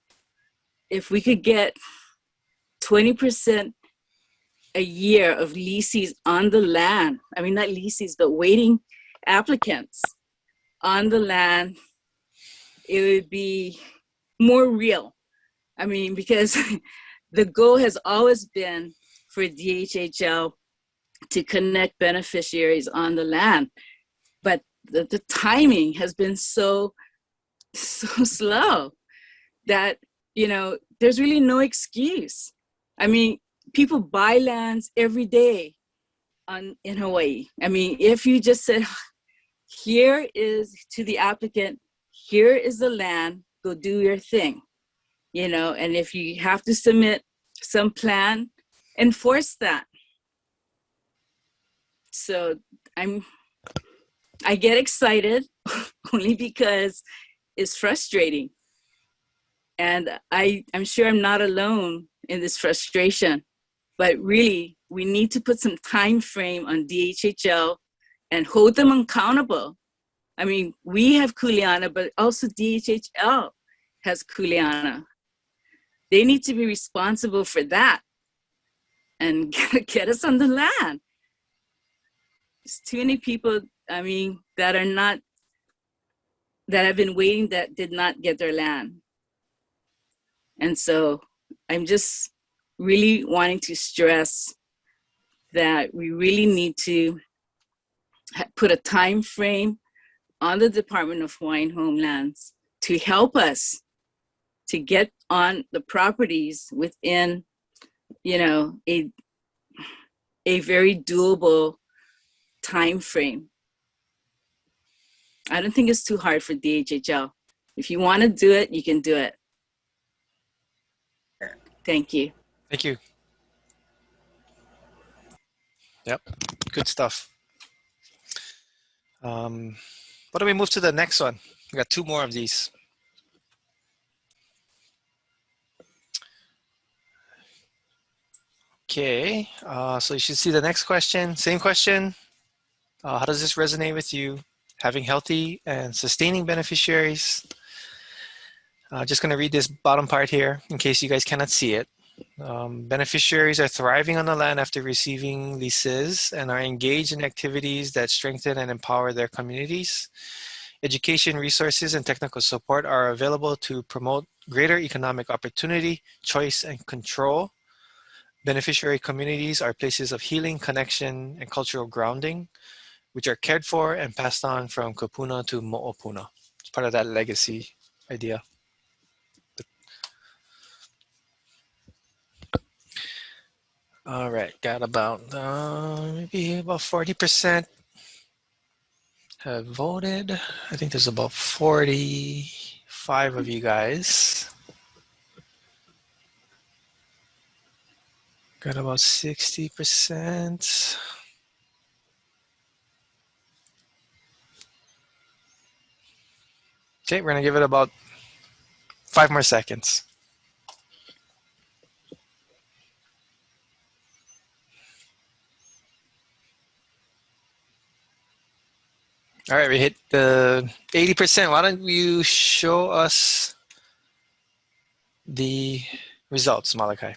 if we could get 20% a year of leases on the land. I mean, not leases, but waiting applicants on the land, it would be more real. I mean, because the goal has always been for DHHL to connect beneficiaries on the land, but the timing has been so slow that, you know, there's really no excuse. I mean, people buy lands every day in Hawaii. I mean, if you just said, here is to the applicant, here is the land, go do your thing, you know, and if you have to submit some plan, enforce that. So I get excited only because it's frustrating. And I'm sure I'm not alone in this frustration, but really we need to put some time frame on DHHL and hold them accountable. I mean, we have Kuleana, but also DHHL has Kuleana. They need to be responsible for that and get us on the land. There's too many people, I mean, that have been waiting that did not get their land. And so I'm just really wanting to stress that we really need to put a time frame on the Department of Hawaiian Homelands to help us to get on the properties within, you know, a very doable time frame. I don't think it's too hard for DHHL. If you want to do it, you can do it. Thank you. Thank you. Yep, good stuff. Why don't we move to the next one? We got two more of these. Okay, so you should see the next question. Same question. How does this resonate with you? Having healthy and sustaining beneficiaries. Just going to read this bottom part here in case you guys cannot see it. Beneficiaries are thriving on the land after receiving leases and are engaged in activities that strengthen and empower their communities. Education resources and technical support are available to promote greater economic opportunity, choice, and control. Beneficiary communities are places of healing, connection, and cultural grounding, which are cared for and passed on from kupuna to mo'opuna. It's part of that legacy idea. All right, got about maybe about 40% have voted. I think there's about 45 of you guys. Got about 60%. Okay, we're gonna give it about 5 more seconds. All right, we hit the 80%. Why don't you show us the results, Malachi?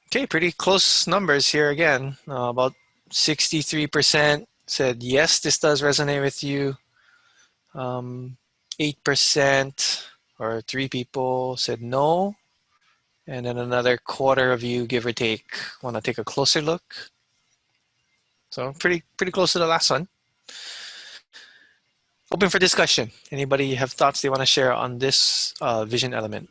Okay, pretty close numbers here again. About 63% said, yes, this does resonate with you. 8% or 3 people said no. And then another quarter of you, give or take, want to take a closer look. So pretty close to the last one. Open for discussion. Anybody have thoughts they want to share on this vision element?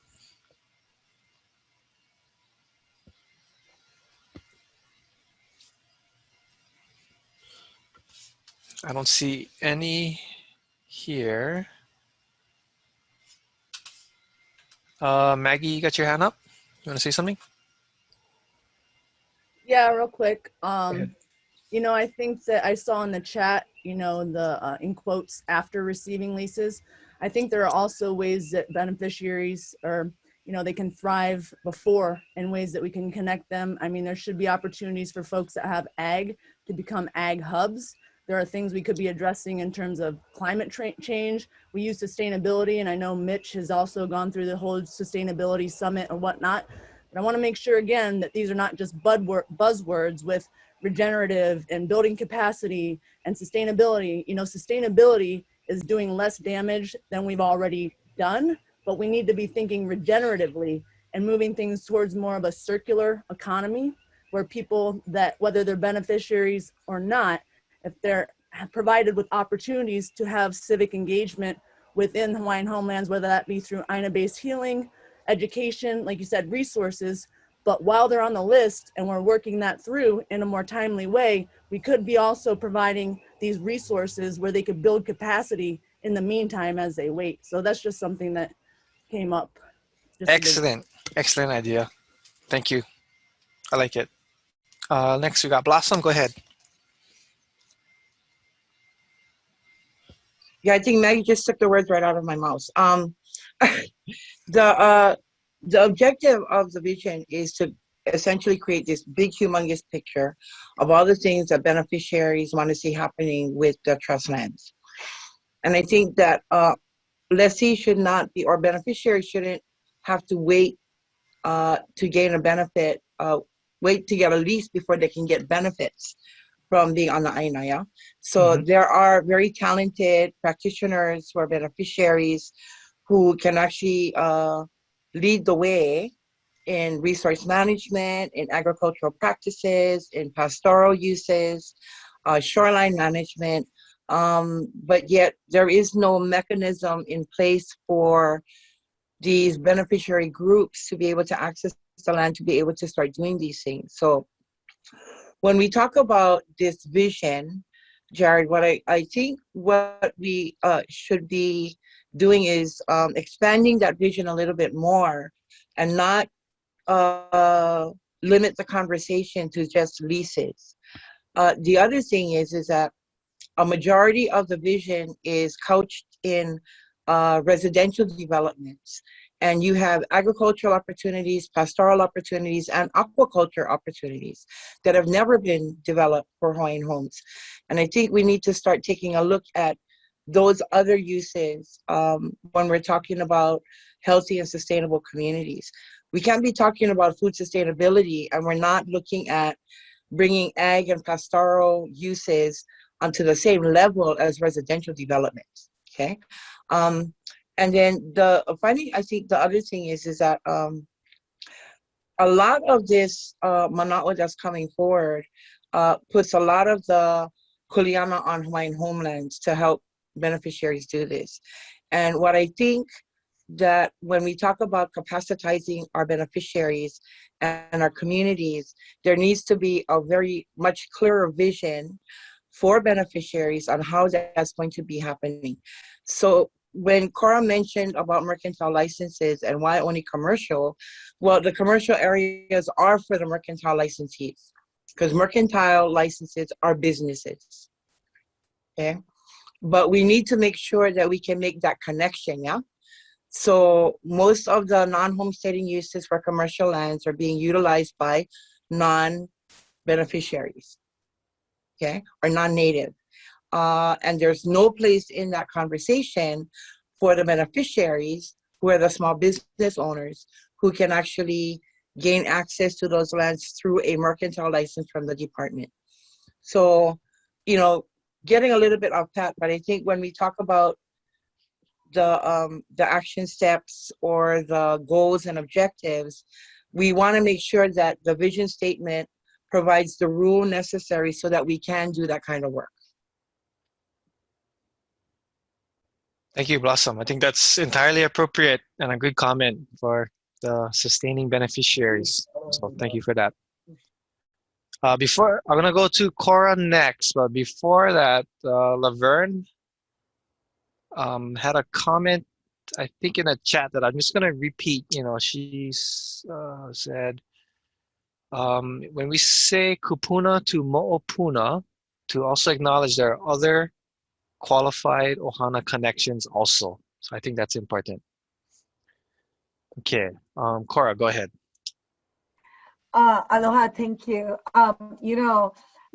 I don't see any here. Maggie, you got your hand up? You want to say something? Yeah, real quick. You know, I think that I saw in the chat, you know, the in quotes, after receiving leases. I think there are also ways that beneficiaries are, you know, they can thrive before, in ways that we can connect them. I mean, there should be opportunities for folks that have ag to become ag hubs There are things we could be addressing in terms of climate change. We use sustainability, and I know Mitch has also gone through the whole sustainability summit or whatnot. But I want to make sure, again, that these are not just buzzwords with regenerative and building capacity and sustainability. You know, sustainability is doing less damage than we've already done, but we need to be thinking regeneratively and moving things towards more of a circular economy where people that, whether they're beneficiaries or not, if they're provided with opportunities to have civic engagement within Hawaiian homelands, whether that be through INA-based healing, education, like you said, resources, but while they're on the list and we're working that through in a more timely way, we could be also providing these resources where they could build capacity in the meantime as they wait. So that's just something that came up. Excellent. Excellent idea. Thank you. I like it. Next, we got Blossom. Go ahead. Yeah, I think Maggie just took the words right out of my mouth. The objective of the vision is to essentially create this big, humongous picture of all the things that beneficiaries want to see happening with the trust lands. And I think that lessee should not be, or beneficiaries shouldn't have to wait to gain a benefit, wait to get a lease before they can get benefits from being on the Ainaya. So there are very talented practitioners who are beneficiaries who can actually lead the way in resource management, in agricultural practices, in pastoral uses, shoreline management. But yet there is no mechanism in place for these beneficiary groups to be able to access the land, to be able to start doing these things. So when we talk about this vision, Jared, what I think what we should be doing is expanding that vision a little bit more and not limit the conversation to just leases. The other thing is that a majority of the vision is couched in residential developments. And you have agricultural opportunities, pastoral opportunities, and aquaculture opportunities that have never been developed for Hawaiian homes. And I think we need to start taking a look at those other uses when we're talking about healthy and sustainable communities. We can't be talking about food sustainability and we're not looking at bringing ag and pastoral uses onto the same level as residential developments, okay? And then I think the other thing is that a lot of this mana'o that's coming forward puts a lot of the kuleana on Hawaiian homelands to help beneficiaries do this. And what I think that when we talk about capacitizing our beneficiaries and our communities, there needs to be a very much clearer vision for beneficiaries on how that's going to be happening. So when Cora mentioned about mercantile licenses and why only commercial, well, the commercial areas are for the mercantile licensees because mercantile licenses are businesses, okay? But we need to make sure that we can make that connection, yeah? So most of the non-homesteading uses for commercial lands are being utilized by non-beneficiaries, okay, or non-native. And there's no place in that conversation for the beneficiaries, who are the small business owners, who can actually gain access to those lands through a mercantile license from the department. So, you know, getting a little bit off that, but I think when we talk about the action steps or the goals and objectives, we want to make sure that the vision statement provides the rule necessary so that we can do that kind of work. Thank you, Blossom. I think that's entirely appropriate and a good comment for the sustaining beneficiaries. So thank you for that. Before, I'm gonna go to Cora next, but before that, Laverne had a comment, I think in a chat that I'm just gonna repeat. You know, she said, when we say kupuna to mo'opuna, to also acknowledge there are other qualified ohana connections also. So I think that's important. Okay, Cora, go ahead. Aloha, thank you. You know,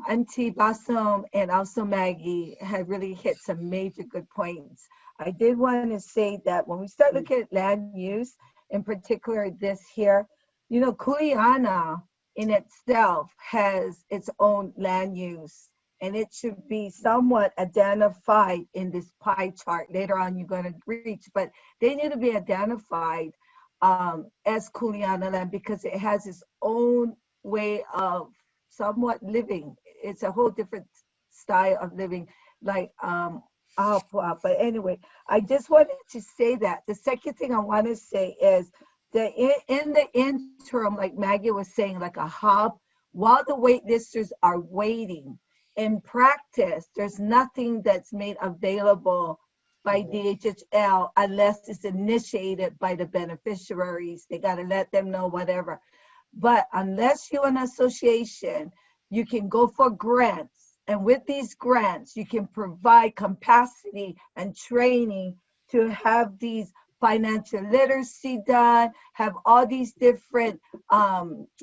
Auntie Bassam and also Maggie had really hit some major good points. I did want to say that when we start looking at land use, in particular this here, you know, Kuleana in itself has its own land use, and it should be somewhat identified in this pie chart. Later on, you're going to reach, but they need to be identified as Kuleana land because it has its own way of somewhat living. It's a whole different style of living, like but anyway, I just wanted to say that. The second thing I want to say is that in the interim, like Maggie was saying, like a hub, while the waitlisters are waiting, in practice, there's nothing that's made available by DHHL unless it's initiated by the beneficiaries. They got to let them know whatever. But unless you're an association, you can go for grants. And with these grants, you can provide capacity and training to have these financial literacy done, have all these different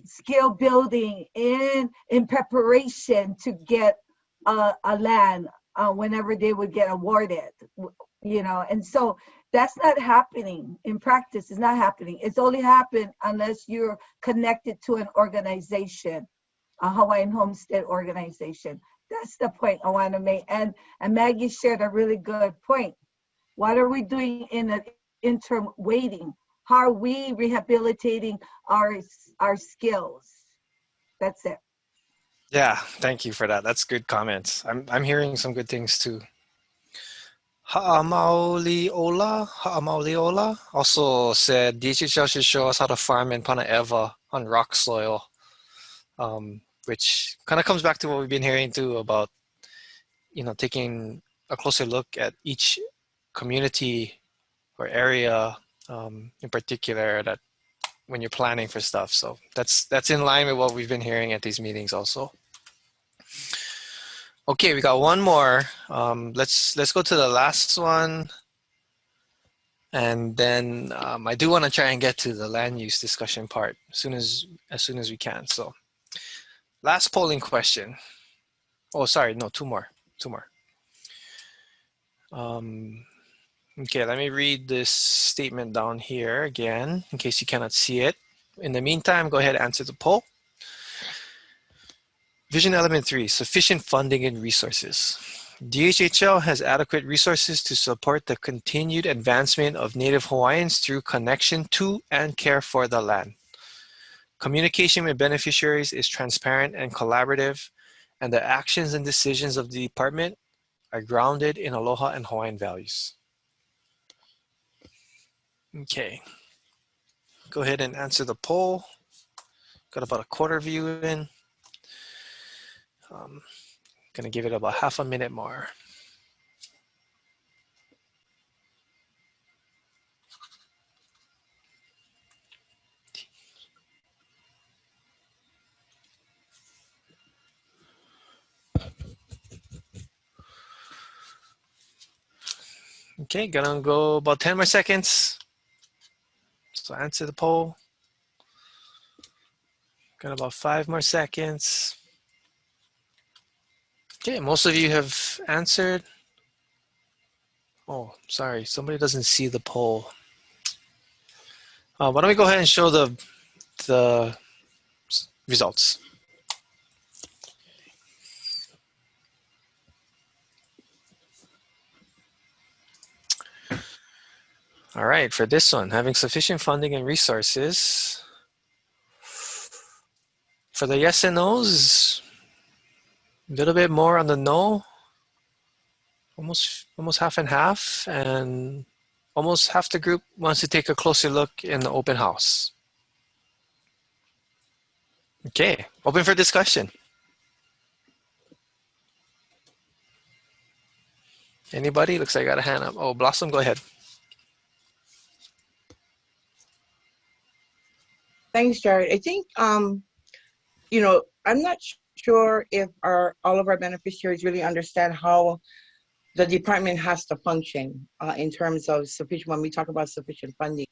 skill building in preparation to get a land whenever they would get awarded, you know. And so that's not happening in practice. It's not happening. It's only happened unless you're connected to an organization, a Hawaiian Homestead organization. That's the point I want to make. And Maggie shared a really good point. What are we doing in the interim waiting? How are we rehabilitating our skills? That's it. Yeah, thank you for that. That's good comments. I'm hearing some good things too. Ha'amaoliola also said DHHL should show us how to farm in Panaeva on rock soil, which kind of comes back to what we've been hearing too about, you know, taking a closer look at each community or area in particular that when you're planning for stuff. So that's in line with what we've been hearing at these meetings also. Okay, we got one more. Let's go to the last one. And then I do want to try and get to the land use discussion part as soon as we can. So last polling question. Oh, sorry, no, two more. Okay, let me read this statement down here again in case you cannot see it. In the meantime, go ahead and answer the poll. Vision element 3, sufficient funding and resources. DHHL has adequate resources to support the continued advancement of Native Hawaiians through connection to and care for the land. Communication with beneficiaries is transparent and collaborative, and the actions and decisions of the department are grounded in aloha and Hawaiian values. Okay, go ahead and answer the poll. Got about a quarter of you in. Gonna give it about half a minute more. Okay, gonna go about 10 more seconds. So answer the poll. Got about 5 more seconds. Okay, most of you have answered. Oh, sorry, somebody doesn't see the poll. Why don't we go ahead and show the results. All right, for this one, having sufficient funding and resources. For the yes and no's, a little bit more on the no. Almost half and half, and almost half the group wants to take a closer look in the open house. Okay, open for discussion. Anybody? Looks like I got a hand up. Oh, Blossom, go ahead. Thanks, Jared. I think, you know, I'm not sure if all of our beneficiaries really understand how the department has to function in terms of sufficient, when we talk about sufficient funding.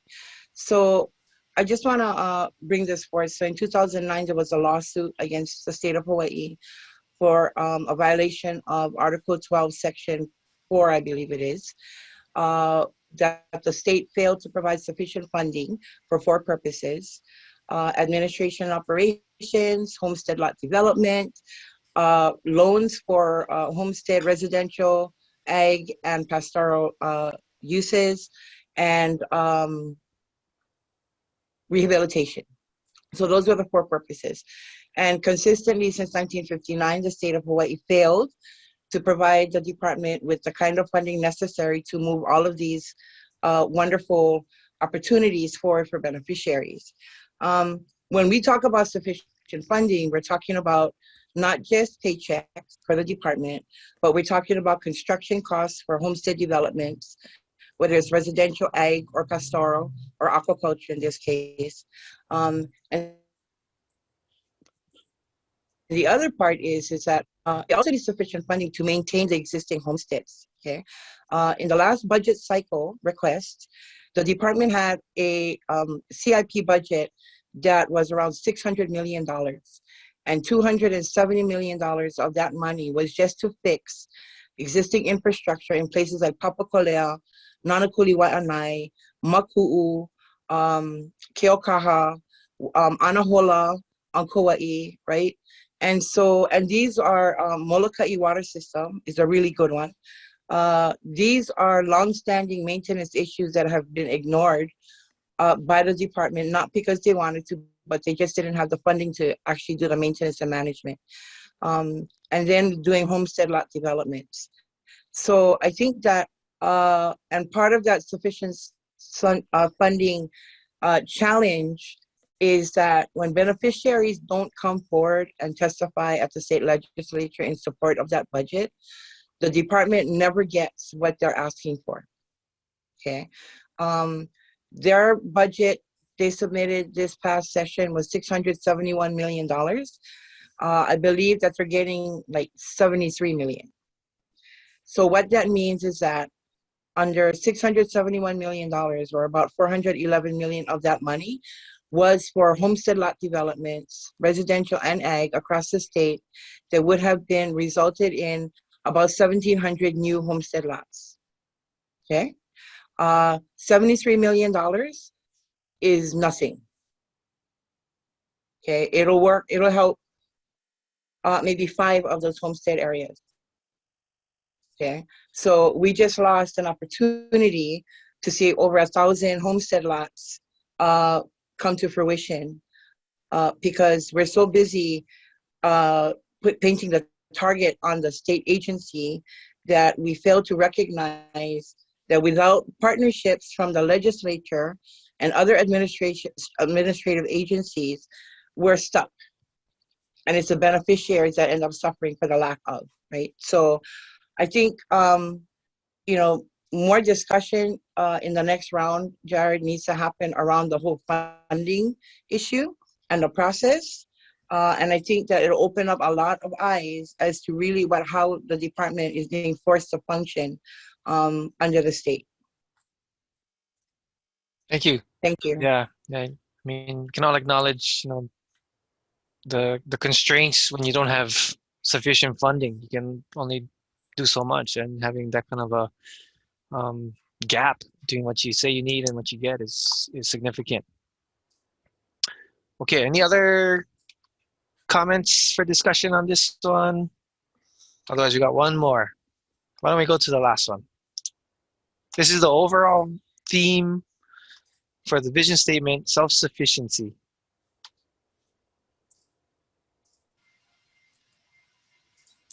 So I just want to bring this forward. So in 2009, there was a lawsuit against the state of Hawaii for a violation of Article 12, Section 4, I believe it is, that the state failed to provide sufficient funding for 4 purposes: administration and operations, homestead lot development, loans for homestead, residential, ag, and pastoral uses, and rehabilitation. So those were the 4 purposes. And consistently since 1959, the state of Hawaii failed to provide the department with the kind of funding necessary to move all of these wonderful opportunities forward for beneficiaries. When we talk about sufficient funding, we're talking about not just paychecks for the department, but we're talking about construction costs for homestead developments, whether it's residential, ag, or pastoral, or aquaculture in this case. And the other part is that it also needs sufficient funding to maintain the existing homesteads, okay? In the last budget cycle request, the department had a CIP budget that was around $600 million. And $270 million of that money was just to fix existing infrastructure in places like Papakolea, Nanakuli Waianae, Maku'u, Keokaha, Anahola, Ankauai, right? And so, and these are Molokai water system is a really good one. These are longstanding maintenance issues that have been ignored by the department, not because they wanted to, but they just didn't have the funding to actually do the maintenance and management. And then doing homestead lot developments. So I think that, and part of that sufficient funding challenge is that when beneficiaries don't come forward and testify at the state legislature in support of that budget, the department never gets what they're asking for, okay? Their budget they submitted this past session was $671 million. I believe that they're getting like 73 million. So what that means is that under $671 million, or about 411 million of that money, was for homestead lot developments, residential and ag across the state that would have been resulted in about 1,700 new homestead lots, okay? $73 million is nothing, okay? It'll work, it'll help maybe 5 of those homestead areas, okay? So we just lost an opportunity to see over 1,000 homestead lots come to fruition because we're so busy painting the target on the state agency that we fail to recognize that without partnerships from the legislature and other administrative agencies, we're stuck. And it's the beneficiaries that end up suffering for the lack of, right? So I think, you know, more discussion in the next round, Jared, needs to happen around the whole funding issue and the process. And I think that it'll open up a lot of eyes as to really how the department is being forced to function under the state. Thank you. Thank you. Yeah, I mean, we can all acknowledge, you know, the constraints when you don't have sufficient funding. You can only do so much, and having that kind of a gap between what you say you need and what you get is significant. Okay, any other comments for discussion on this one? Otherwise, we got one more. Why don't we go to the last one? This is the overall theme for the vision statement, self-sufficiency.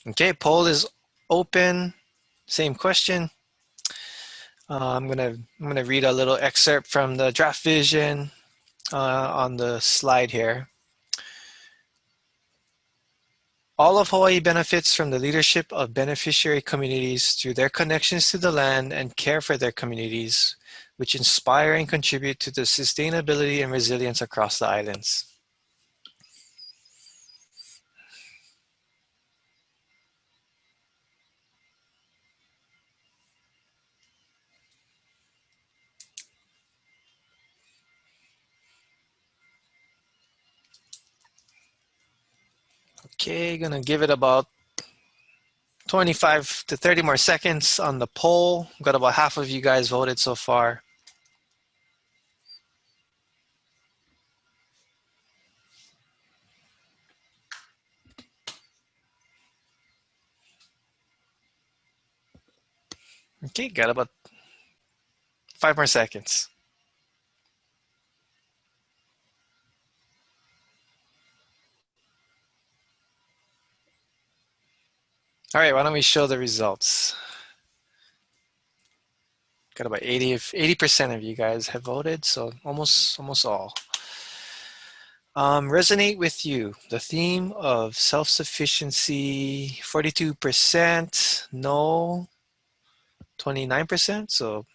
Okay, poll is open. Same question. I'm gonna read a little excerpt from the draft vision on the slide here. All of Hawaii benefits from the leadership of beneficiary communities through their connections to the land and care for their communities, which inspire and contribute to the sustainability and resilience across the islands. Okay, gonna give it about 25 to 30 more seconds on the poll. Got about half of you guys voted so far. Okay, got about 5 more seconds. All right, why don't we show the results? Got about 80% of you guys have voted, so almost all. Resonate with you. The theme of self-sufficiency, 42%, no, 29%, so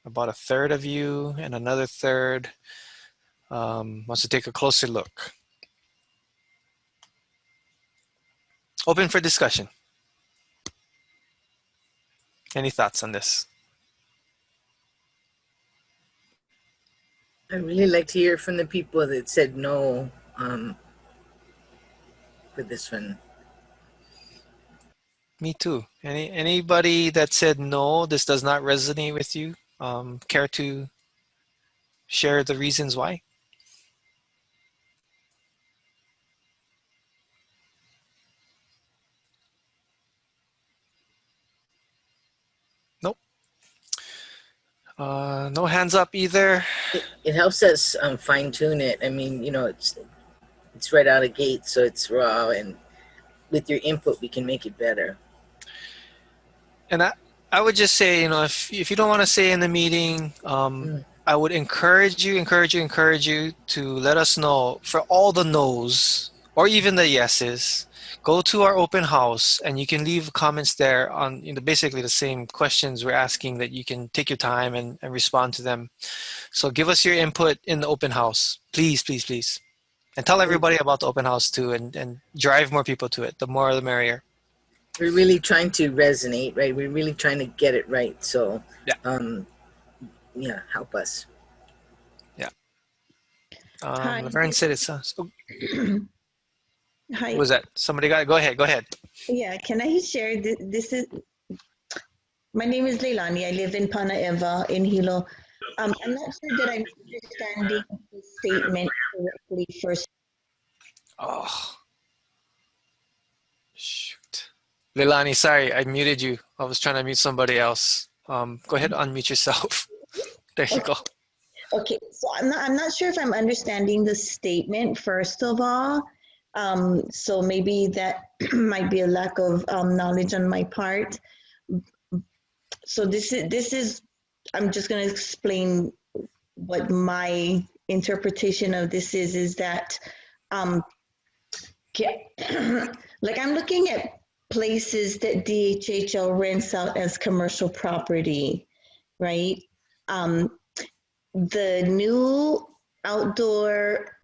about a third of you, and another third wants to take a closer look. Open for discussion. Any thoughts on this? I really like to hear from the people that said no for this one. Me too. Anybody that said no, this does not resonate with you? Care to share the reasons why? Nope. No hands up either. It helps us fine tune it. I mean, you know, it's right out of gate, so it's raw, and with your input, we can make it better. And I would just say, you know, if you don't want to say in the meeting, I would encourage you to let us know for all the no's or even the yeses. Go to our open house and you can leave comments there on, you know, basically the same questions we're asking, that you can take your time and respond to them. So give us your input in the open house, please, please, please. And tell everybody about the open house too, and drive more people to it. The more the merrier. We're really trying to resonate, right? We're really trying to get it right. So, yeah, help us. Yeah. Hi. Laverne said it's Hi. Who was that? Somebody got it? Go ahead. Yeah, can I share this? My name is Leilani. I live in Panaeva in Hilo. I'm not sure that I'm understanding the statement correctly first. Oh, shoot. Leilani, sorry, I muted you. I was trying to mute somebody else. Go ahead, unmute yourself. There you go. Okay, so I'm not sure if I'm understanding the statement first of all. So maybe that might be a lack of knowledge on my part. So this is I'm just going to explain what my interpretation of this is that like I'm looking at places that DHHL rents out as commercial property, right? The new outdoor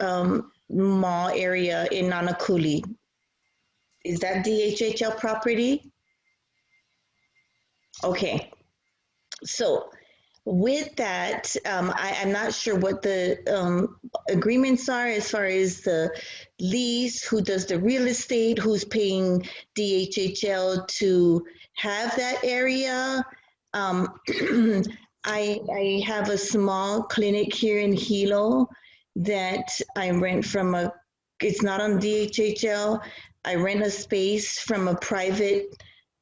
mall area in Nanakuli, is that DHHL property? Okay, so with that, I'm not sure what the agreements are as far as the lease, who does the real estate, who's paying DHHL to have that area. I have a small clinic here in Hilo that I rent from it's not on DHHL. I rent a space from a private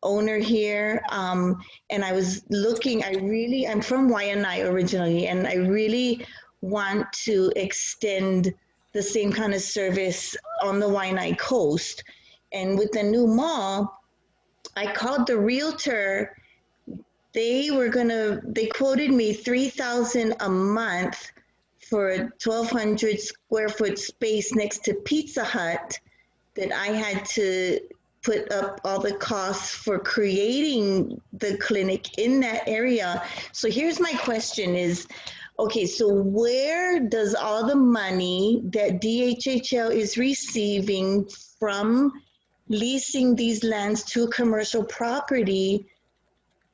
owner here. And I was looking, I'm from Waianae originally, and I really want to extend the same kind of service on the Waianae coast. And with the new mall, I called the realtor. They quoted me $3,000 a month for a 1,200 square foot space next to Pizza Hut that I had to put up all the costs for creating the clinic in that area. So here's my question is, okay, so where does all the money that DHHL is receiving from leasing these lands to commercial property,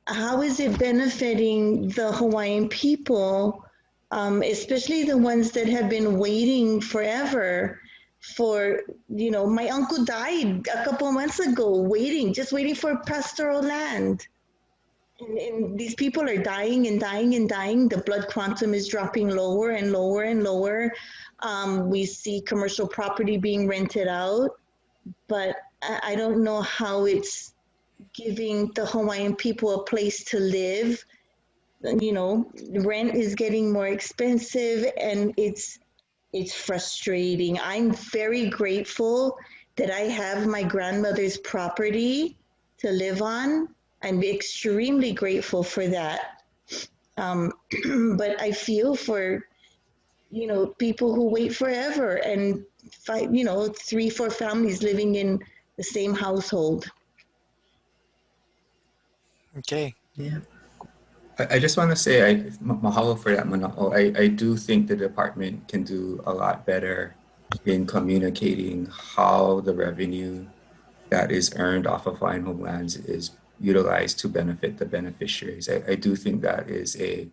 how is it benefiting the Hawaiian people, especially the ones that have been waiting forever? for, my uncle died a couple months ago, just waiting for pastoral land. And these people are dying and dying and dying. The blood quantum is dropping lower and lower and lower. We see commercial property being rented out, but I don't know how it's giving the Hawaiian people a place to live. Rent is getting more expensive, and it's frustrating. I'm very grateful that I have my grandmother's property to live on. I'm extremely grateful for that. But I feel for, people who wait forever and five, 3, 4 families living in the same household. Okay. Yeah. I just want to say, mahalo for that, Manao. I do think the department can do a lot better in communicating how the revenue that is earned off of Hawaiian homelands is utilized to benefit the beneficiaries. I do think that is a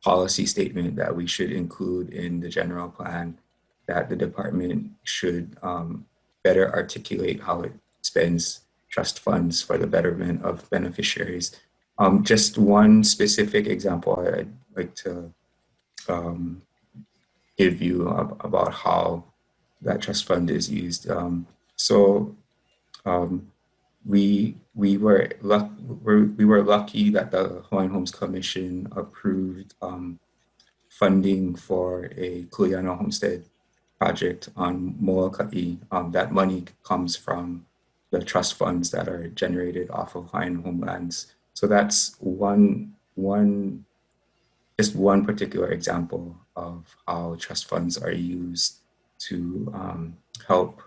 policy statement that we should include in the general plan, that the department should better articulate how it spends trust funds for the betterment of beneficiaries. Just one specific example I'd like to give you about how that trust fund is used. We were lucky that the Hawaiian Homes Commission approved funding for a Kuleana homestead project on Molokai. That money comes from the trust funds that are generated off of Hawaiian homelands. So that's just one particular example of how trust funds are used to help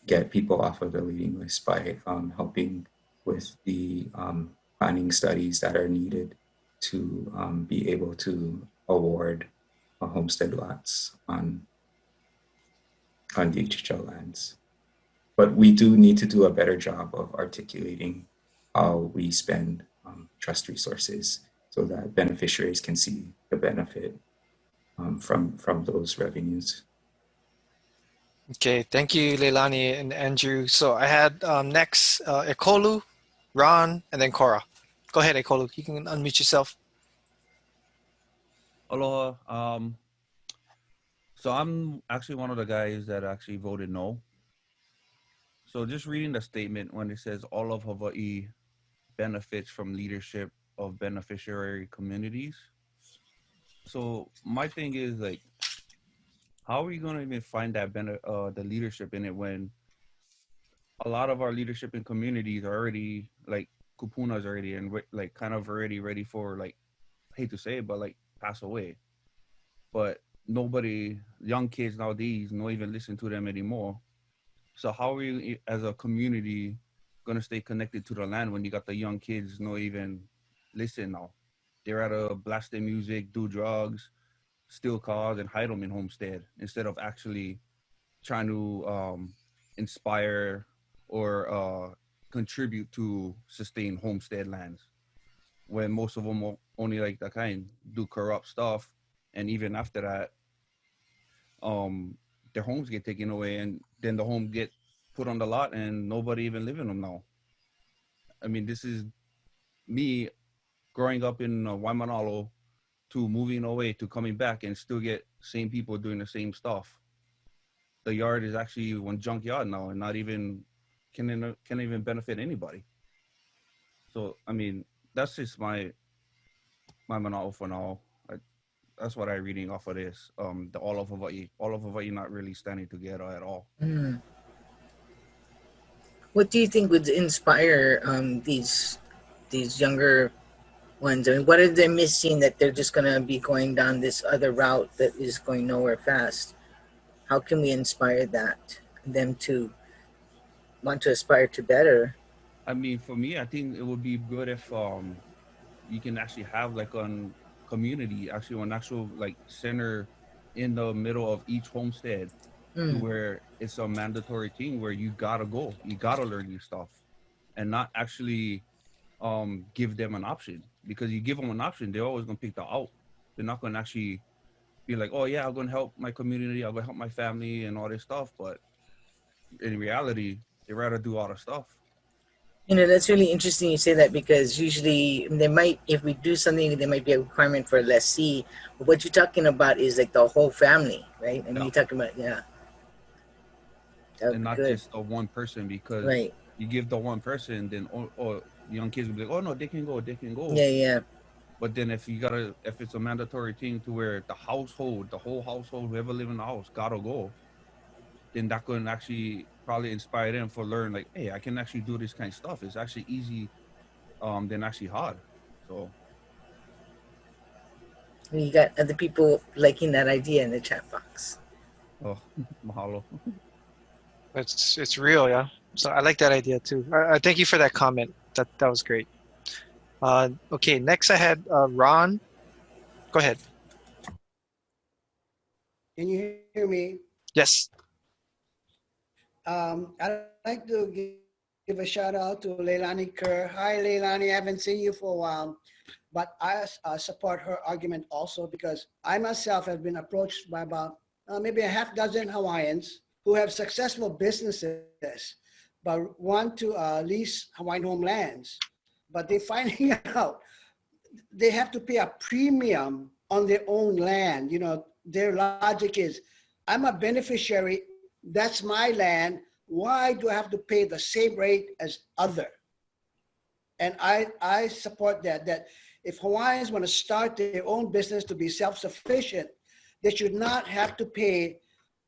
get people off of the waiting list by helping with the planning studies that are needed to be able to award homestead lots on DHHL lands. But we do need to do a better job of articulating how we spend trust resources so that beneficiaries can see the benefit from those revenues. Okay, thank you, Leilani and Andrew. So I had next Ekolu, Ron, and then Cora. Go ahead, Ekolu. You can unmute yourself. Aloha. So I'm actually one of the guys that actually voted no. So just reading the statement when it says all of Hawaii benefits from leadership of beneficiary communities. So my thing is, like, how are we going to even find that the leadership in it when a lot of our leadership in communities are already, like, kupunas already and like kind of already ready for, like, I hate to say it, but like pass away. But nobody, young kids nowadays, don't even listen to them anymore. So how are you as a community gonna stay connected to the land when you got the young kids not even listen now? They're at a blast their music, do drugs, steal cars, and hide them in homestead instead of actually trying to inspire or contribute to sustain homestead lands. When most of them only like that kind do corrupt stuff, and even after that, their homes get taken away, and then the home get put on the lot, and nobody even live in them now. I mean, this is me growing up in Waimanalo to moving away to coming back and still get same people doing the same stuff. The yard is actually one junkyard now, and not even can even benefit anybody. So I mean, that's just my Manalo for now. That's what I'm reading off of this. The all of Hawaii not really standing together at all. Mm. What do you think would inspire these younger ones? I mean, what are they missing that they're just gonna be going down this other route that is going nowhere fast? How can we inspire them to want to aspire to better? I mean, for me, I think it would be good if you can actually have like a community, actually an actual like center in the middle of each homestead, to where it's a mandatory thing where you gotta go, you gotta learn new stuff, and not actually give them an option, because you give them an option, they're always gonna pick the out. They're not gonna actually be like, oh yeah, I'm going to help my community, I'm going to help my family and all this stuff. But in reality, they rather do all the stuff. You know, that's really interesting you say that, because usually there might, if we do something, there might be a requirement for a lessee. But what you're talking about is like the whole family, right? I mean, you're talking about, yeah. That would And be not good. just the one person, because Right. you give the one person, then young kids will be like, oh no, they can go. Yeah, yeah. But then if it's a mandatory thing to where the household, the whole household, whoever live in the house, gotta go, then that could actually probably inspire them for learn like, hey, I can actually do this kind of stuff. It's actually easy, than actually hard. So You got other people liking that idea in the chat box. oh, mahalo. It's real, yeah. So I like that idea too. I thank you for that comment. That was great. Okay, next I had Ron. Go ahead. Can you hear me? Yes. I'd like to give a shout out to Leilani Kerr. Hi, Leilani. I haven't seen you for a while, but I support her argument also, because I myself have been approached by about maybe a half dozen Hawaiians who have successful businesses, but want to lease Hawaiian homelands. But they're finding out they have to pay a premium on their own land. You know, their logic is, I'm a beneficiary, that's my land, why do I have to pay the same rate as other? And I support that if Hawaiians want to start their own business to be self-sufficient, they should not have to pay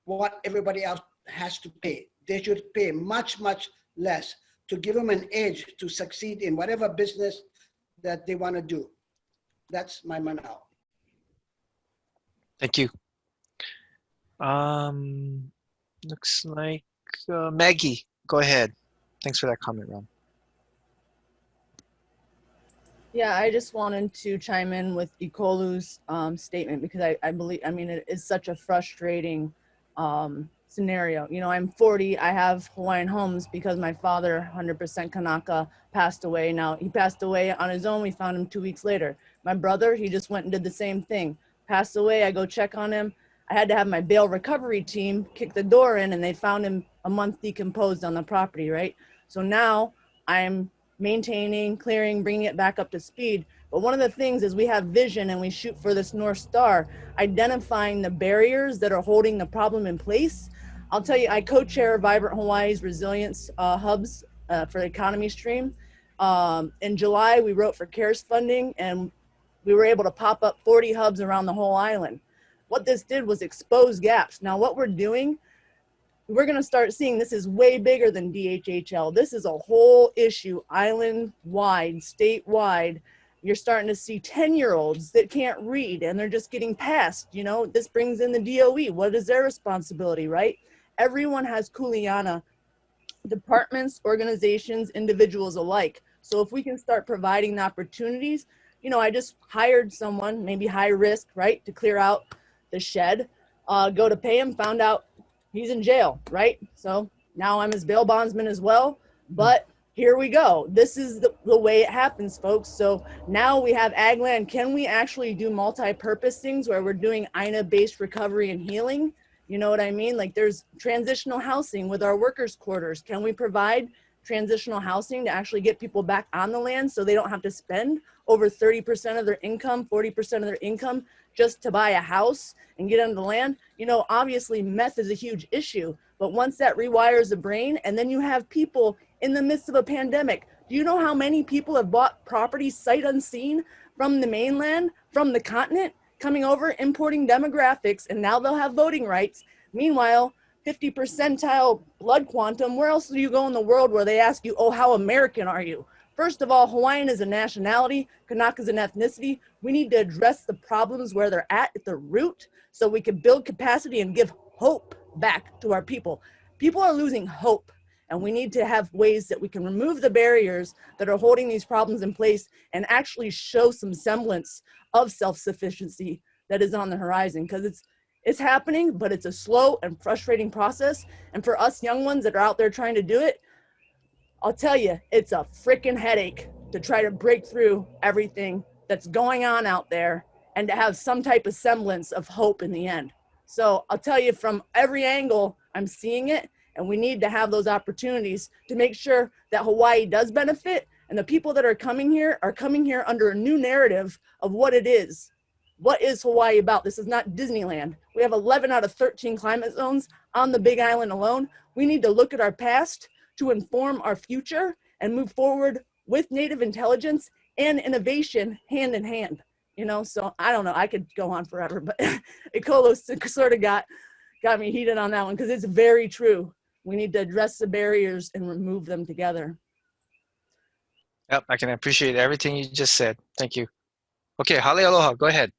what everybody else has to pay. They should pay much, much less to give them an edge to succeed in whatever business that they want to do. That's my manao. Thank you. Looks like Maggie. Go ahead. Thanks for that comment, Ron. Yeah, I just wanted to chime in with Ikolu's statement, because I believe, I mean, it is such a frustrating scenario. You know, I'm 40, I have Hawaiian homes because my father, 100% Kanaka, passed away. Now, he passed away on his own. We found him 2 weeks later. My brother, he just went and did the same thing. Passed away, I go check on him. I had to have my bail recovery team kick the door in, and they found him a month decomposed on the property, right? So now I'm maintaining, clearing, bringing it back up to speed. But one of the things is we have vision and we shoot for this North Star, identifying the barriers that are holding the problem in place. I'll tell you, I co-chair Vibrant Hawaii's resilience hubs for the economy stream. In July, we wrote for CARES funding, and we were able to pop up 40 hubs around the whole island. What this did was expose gaps. Now what we're doing, we're going to start seeing this is way bigger than DHHL. This is a whole issue, island-wide, statewide. You're starting to see 10-year-olds that can't read and they're just getting passed. You know, this brings in the DOE. What is their responsibility, right? Everyone has kuleana, departments, organizations, individuals alike. So if we can start providing the opportunities, you know, I just hired someone, maybe high risk, right, to clear out the shed, go to pay him, found out he's in jail, right? So now I'm his bail bondsman as well, but here we go. This is the way it happens, folks. So now we have ag land. Can we actually do multi-purpose things where we're doing INA-based recovery and healing? You know what I mean? Like there's transitional housing with our workers' quarters. Can we provide transitional housing to actually get people back on the land so they don't have to spend over 30% of their income, 40% of their income just to buy a house and get on the land? You know, obviously meth is a huge issue, but once that rewires the brain, and then you have people in the midst of a pandemic, do you know how many people have bought property sight unseen from the mainland, from the continent, coming over, importing demographics, and now they'll have voting rights? Meanwhile, 50 percentile blood quantum, where else do you go in the world where they ask you, oh, how American are you? First of all, Hawaiian is a nationality, Kanaka is an ethnicity. We need to address the problems where they're at the root so we can build capacity and give hope back to our people. People are losing hope, and we need to have ways that we can remove the barriers that are holding these problems in place and actually show some semblance of self-sufficiency that is on the horizon, because it's happening, but it's a slow and frustrating process. And for us young ones that are out there trying to do it, I'll tell you, it's a freaking headache to try to break through everything that's going on out there and to have some type of semblance of hope in the end. So I'll tell you, from every angle, I'm seeing it, and we need to have those opportunities to make sure that Hawaii does benefit, and the people that are coming here under a new narrative of what it is. What is Hawaii about? This is not Disneyland. We have 11 out of 13 climate zones on the Big Island alone. We need to look at our past to inform our future and move forward with native intelligence and innovation hand in hand. You know, so I don't know, I could go on forever, but Ikolo sort of got me heated on that one because it's very true. We need to address the barriers and remove them together. Yep, I can appreciate everything you just said. Thank you. Okay, Hale Aloha, go ahead.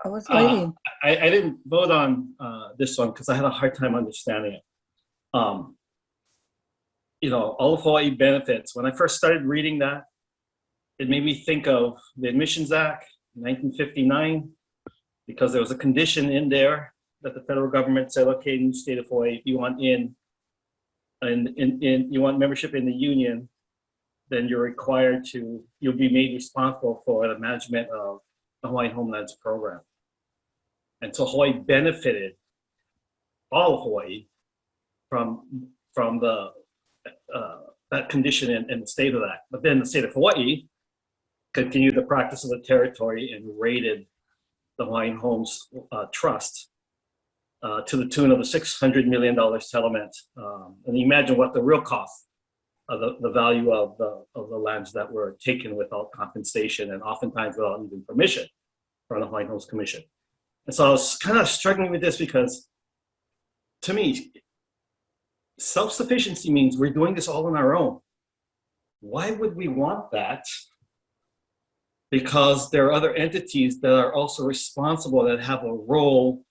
I was waiting. I didn't vote on this one because I had a hard time understanding it. You know, all of Hawaii benefits. When I first started reading that, it made me think of the Admissions Act, 1959, because there was a condition in there that the federal government said, okay, in the state of Hawaii, if you want you want membership in the union, then you'll be made responsible for the management of the Hawaiian Homelands Program. And so Hawaii benefited, all of Hawaii, from that condition and the state of that. But then the state of Hawaii continued the practice of the territory and raided the Hawaiian Homes Trust to the tune of a $600 million settlement. And imagine what the real cost of the value of the lands that were taken without compensation and oftentimes without even permission from the Hawaiian Homes Commission. And so I was kind of struggling with this because, to me, self-sufficiency means we're doing this all on our own. Why would we want that? Because there are other entities that are also responsible, that have a role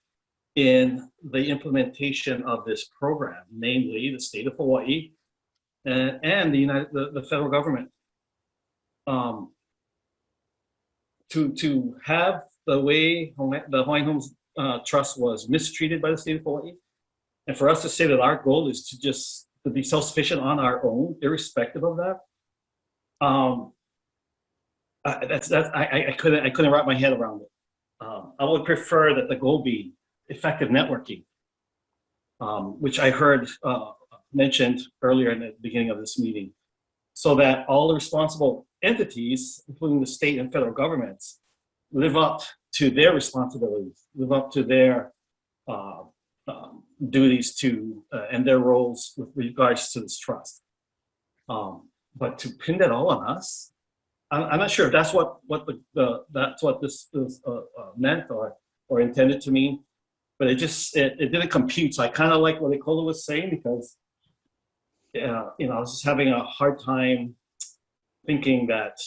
in the implementation of this program, namely the state of Hawaii and the federal government. To have the way the Hawaiian Homes Trust was mistreated by the state of Hawaii, and for us to say that our goal is to be self-sufficient on our own, irrespective of that, I couldn't wrap my head around it. I would prefer that the goal be effective networking, which I heard mentioned earlier in the beginning of this meeting, so that all the responsible entities, including the state and federal governments, live up to their responsibilities, live up to their duties and their roles with regards to this trust. But to pin that all on us, I'm not sure if that's what this is meant or intended to mean, but it didn't compute. So I kind of like what Nicola was saying, because I was just having a hard time thinking that,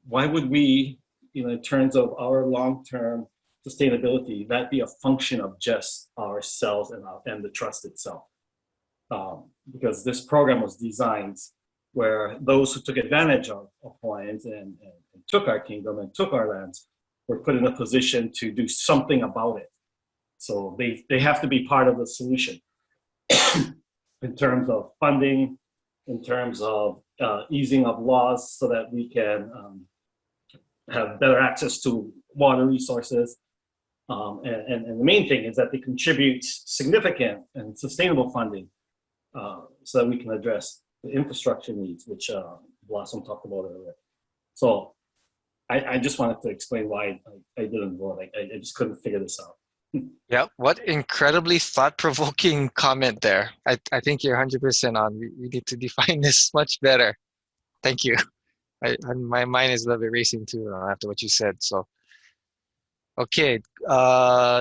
why would we, in terms of our long-term sustainability, that be a function of just ourselves and the trust itself? Because this program was designed where those who took advantage of Hawaiians and took our kingdom and took our lands were put in a position to do something about it. So they have to be part of the solution in terms of funding, in terms of easing of laws so that we can have better access to water resources. And the main thing is that they contribute significant and sustainable funding so that we can address the infrastructure needs, which Blossom talked about earlier. So I just wanted to explain why I didn't vote. I just couldn't figure this out. Yeah, what incredibly thought-provoking comment there. I think you're 100% on. We need to define this much better. Thank you. My mind is a little bit racing too after what you said. So, okay.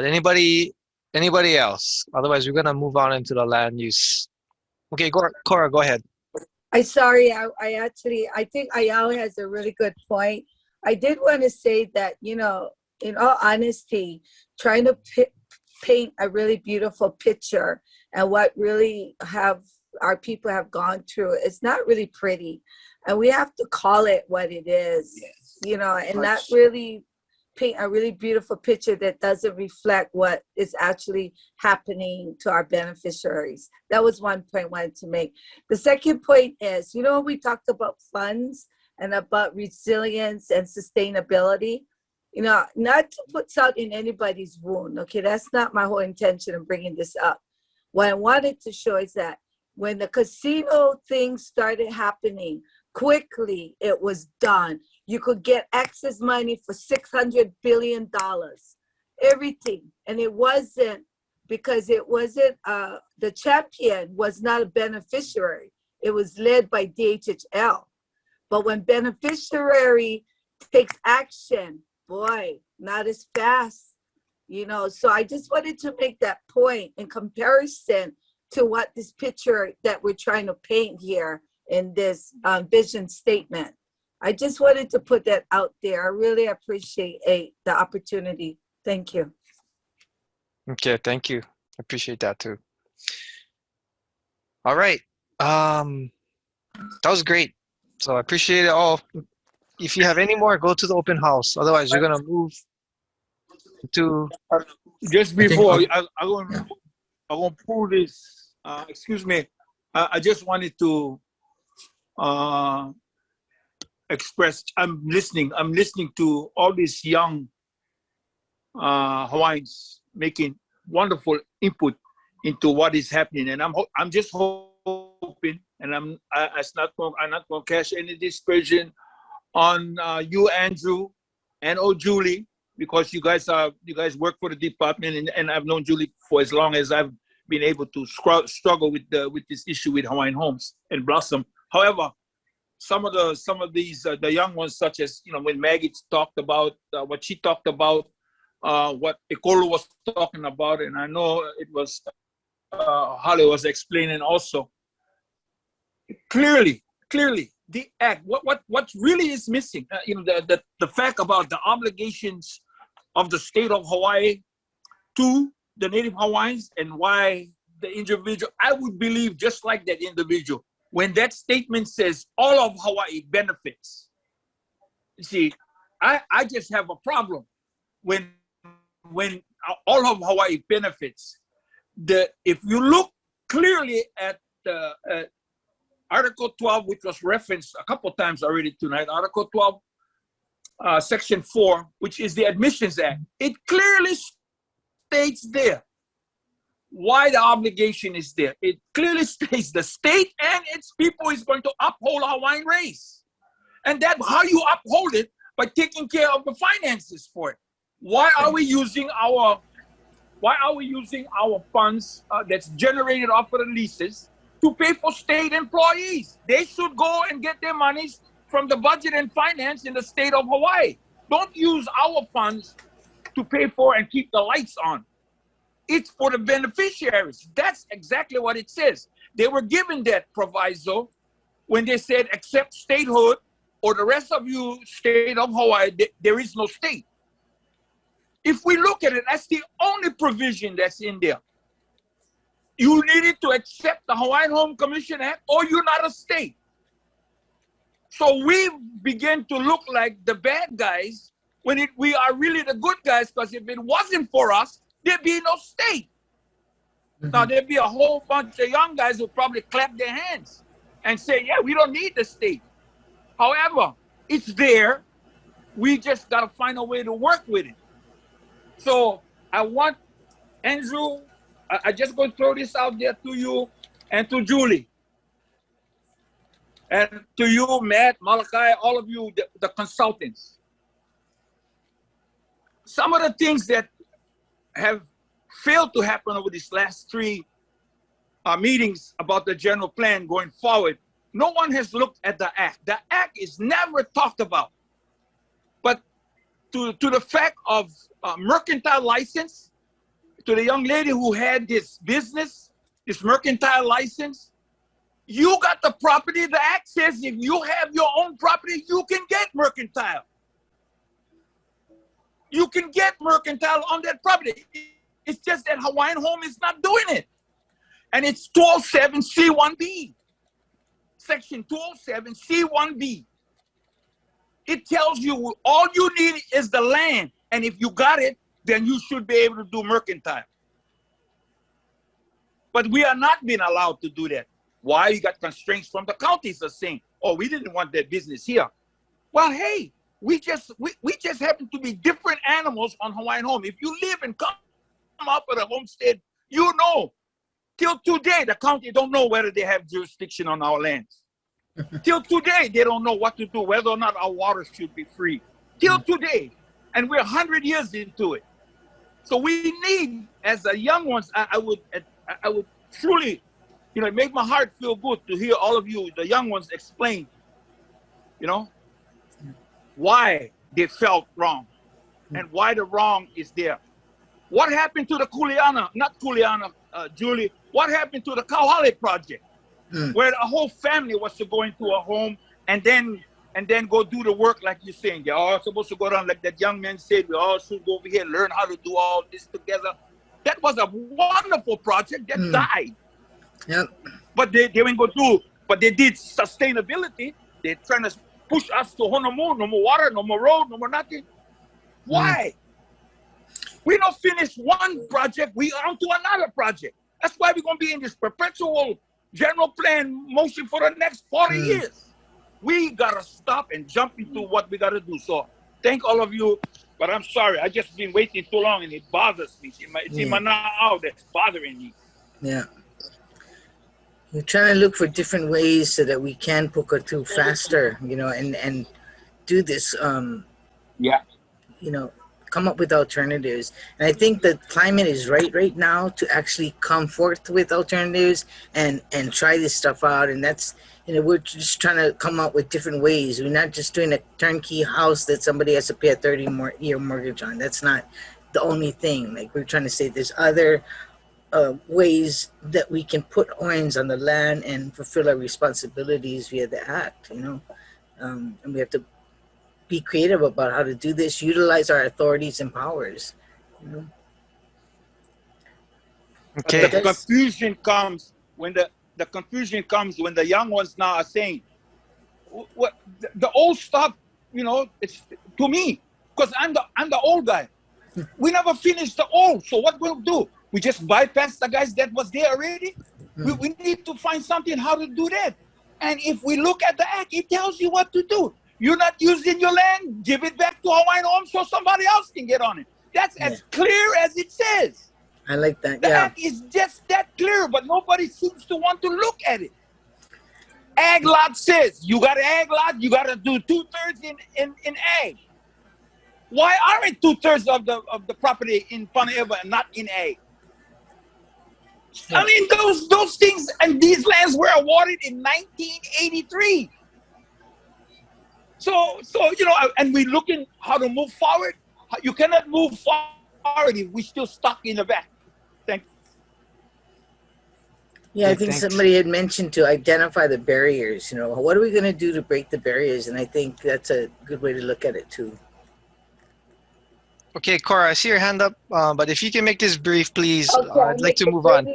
Anybody else? Otherwise, we're gonna move on into the land use. Okay, Cora, go ahead. I think Ayala has a really good point. I did want to say that, in all honesty, trying to paint a really beautiful picture and what really our people have gone through, it's not really pretty. And we have to call it what it is, and not really paint a really beautiful picture that doesn't reflect what is actually happening to our beneficiaries. That was one point I wanted to make. The second point is, we talked about funds, and about resilience and sustainability. You know, not to put salt in anybody's wound, okay? That's not my whole intention of bringing this up. What I wanted to show is that when the casino thing started happening, quickly it was done. You could get access money for $600 billion, everything. And it wasn't because it wasn't, the champion was not a beneficiary. It was led by DHHL. But when beneficiary takes action, boy, not as fast, you know. So I just wanted to make that point in comparison to what this picture that we're trying to paint here in this vision statement. I just wanted to put that out there. I really appreciate the opportunity. Thank you. Okay, thank you. I appreciate that too. All right. That was great. So I appreciate it all. If you have any more, go to the open house. Otherwise, you're gonna move to. Just I think, before I'm gonna pull this. Excuse me. I just wanted to express. I'm listening to all these young Hawaiians making wonderful input into what is happening, and I'm just hoping, and I'm not going to cash any dispersion on you, Andrew, and Julie, because you guys work for the department, and I've known Julie for as long as I've been able to struggle with this issue with Hawaiian Homes and Blossom. However, some of these the young ones, such as, you know, when Maggie talked about what she talked about, what Ekolo was talking about, and I know it was Holly was explaining also. Clearly, the act. What really is missing? You know, the fact about the obligations of the state of Hawaii to the Native Hawaiians, and why the individual. I would believe just like that individual when that statement says all of Hawaii benefits. See, I just have a problem when all of Hawaii benefits. If you look clearly at Article 12, which was referenced a couple times already tonight, Article 12, Section 4, which is the Admissions Act, it clearly states there why the obligation is there. It clearly states the state and its people is going to uphold Hawaiian race. And that's how you uphold it, by taking care of the finances for it. Why are we using our funds that's generated off of the leases to pay for state employees? They should go and get their monies from the budget and finance in the state of Hawaii. Don't use our funds to pay for and keep the lights on. It's for the beneficiaries. That's exactly what it says. They were given that proviso when they said, except statehood or the rest of you state of Hawaii, there is no state. If we look at it, that's the only provision that's in there. You needed to accept the Hawaiian Home Commission Act, or you're not a state. So we begin to look like the bad guys when we are really the good guys, because if it wasn't for us, there'd be no state. Now, there'd be a whole bunch of young guys who probably clap their hands and say, yeah, we don't need the state. However, it's there. We just got to find a way to work with it. So I want, Andrew, I just going to throw this out there to you and to Julie. And to you, Matt, Malachi, all of you, the consultants. Some of the things that have failed to happen over these last three meetings about the general plan going forward, no one has looked at the act. The act is never talked about. But to the fact of mercantile license, to the young lady who had this business, this mercantile license, you got the property. The act says if you have your own property, you can get mercantile. You can get mercantile on that property. It's just that Hawaiian Home is not doing it. And it's 207 C1B. Section 207 C1B. It tells you all you need is the land. And if you got it, then you should be able to do mercantile. But we are not being allowed to do that. Why? You got constraints from the counties are saying, oh, we didn't want that business here. Well, hey, we just happen to be different animals on Hawaiian Home. If you live and come up with a homestead, you know, till today, the county don't know whether they have jurisdiction on our lands. Till today, they don't know what to do, whether or not our waters should be free. Till today. And we're 100 years into it. So we need, as the young ones, I would truly, you know, it make my heart feel good to hear all of you, the young ones, explain, you know, why they felt wrong and why the wrong is there. What happened to the Kuleana, not Kuleana, Julie, what happened to the Kauhale project, where the whole family was to go into a home and then go do the work like you're saying. They're all supposed to go down, like that young man said, we all should go over here and learn how to do all this together. That was a wonderful project that died. Yep. But they didn't go through, but they did sustainability. They're trying to push us to no more water, no more road, no more nothing. Why? We don't finish one project, we on to another project. That's why we're going to be in this perpetual general plan motion for the next 40 years. We got to stop and jump into what we got to do. So thank all of you, but I'm sorry. I just been waiting too long and it bothers me. It's in my now that's bothering me. Yeah. We're trying to look for different ways so that we can puka through faster, you know, and do this, you know, come up with alternatives. And I think the climate is right now to actually come forth with alternatives and try this stuff out. And that's, you know, we're just trying to come up with different ways. We're not just doing a turnkey house that somebody has to pay a 30-year mortgage on. That's not the only thing. Like, we're trying to say there's other ways that we can put Hawaiians on the land and fulfill our responsibilities via the act, you know. And we have to be creative about how to do this, utilize our authorities and powers, you know. Okay. The confusion comes when the young ones now are saying, "What the old stuff?" You know, it's to me because I'm the old guy. We never finished the old, so what we'll do? We just bypass the guys that was there already. We need to find something how to do that. And if we look at the act, it tells you what to do. You're not using your land, give it back to Hawaiian Home so somebody else can get on it. That's as clear as it says. I like that. The act is just that clear, but nobody seems to want to look at it. Ag lot says you got an ag lot, you got to do 2/3 in ag. Why aren't 2/3 of the property in Paneva and not in ag? I mean, those things and these lands were awarded in 1983. So you know, and we're looking how to move forward. You cannot move forward if we're still stuck in the back. Thank you. Yeah, I think somebody had mentioned to identify the barriers. You know, what are we going to do to break the barriers? And I think that's a good way to look at it too. Okay, Cora, I see your hand up, but if you can make this brief, please. Okay, I'd like to move on.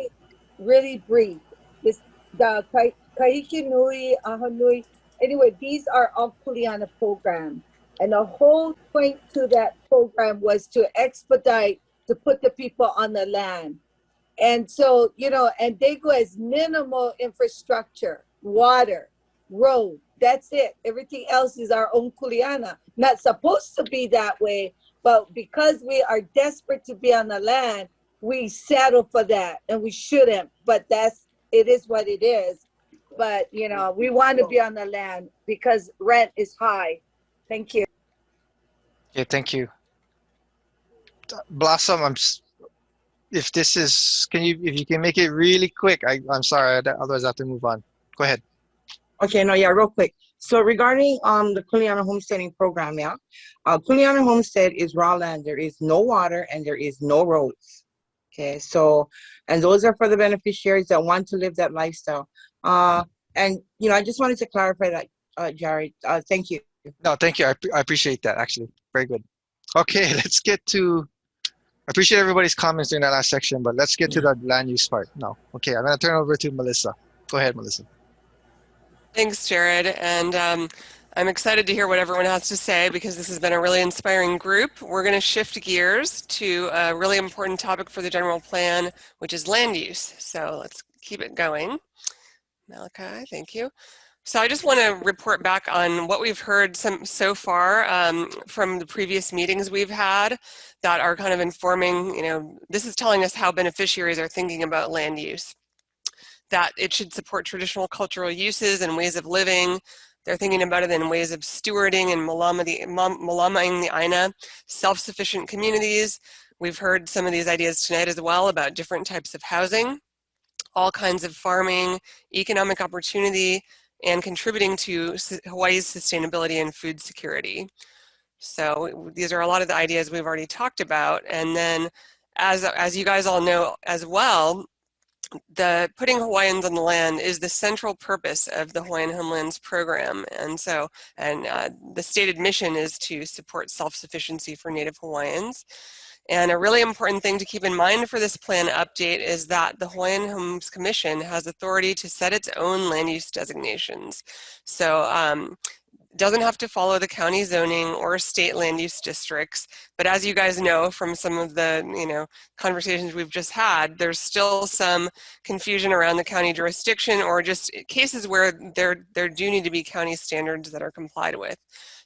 Really brief. The Kahiki Nui, Ahanui. Anyway, these are all Kuleana program. And the whole point to that program was to expedite, to put the people on the land. And so, you know, and they go as minimal infrastructure, water, road, that's it. Everything else is our own Kuleana. Not supposed to be that way, but because we are desperate to be on the land, we settle for that, and we shouldn't, but it is what it is. But, you know, we want to be on the land because rent is high. Thank you. Okay, thank you. Blossom, if you can make it really quick, I'm sorry, otherwise I have to move on. Go ahead. Okay, no, yeah, real quick. So regarding the Kuleana homesteading program, Kuleana homestead is raw land. There is no water and there is no roads. Okay, so, and those are for the beneficiaries that want to live that lifestyle. And, you know, I just wanted to clarify that, Jared. Thank you. No, thank you. I appreciate that, actually. Very good. Okay, let's get to, I appreciate everybody's comments during that last section, but let's get to the land use part now. Okay, I'm going to turn over to Melissa. Go ahead, Melissa. Thanks, Jared. And I'm excited to hear what everyone has to say because this has been a really inspiring group. We're going to shift gears to a really important topic for the general plan, which is land use. So let's keep it going. Malachi, thank you. So I just want to report back on what we've heard so far from the previous meetings we've had that are kind of informing, this is telling us how beneficiaries are thinking about land use. That it should support traditional cultural uses and ways of living. They're thinking about it in ways of stewarding and malamaing the Aina, self-sufficient communities. We've heard some of these ideas tonight as well about different types of housing, all kinds of farming, economic opportunity, and contributing to Hawaii's sustainability and food security. So these are a lot of the ideas we've already talked about. And then as you guys all know as well, the putting Hawaiians on the land is the central purpose of the Hawaiian Homelands program. And so, the stated mission is to support self-sufficiency for Native Hawaiians. And a really important thing to keep in mind for this plan update is that the Hawaiian Homes Commission has authority to set its own land use designations. So doesn't have to follow the county zoning or state land use districts, but as you guys know from some of the conversations we've just had, there's still some confusion around the county jurisdiction or just cases where there do need to be county standards that are complied with.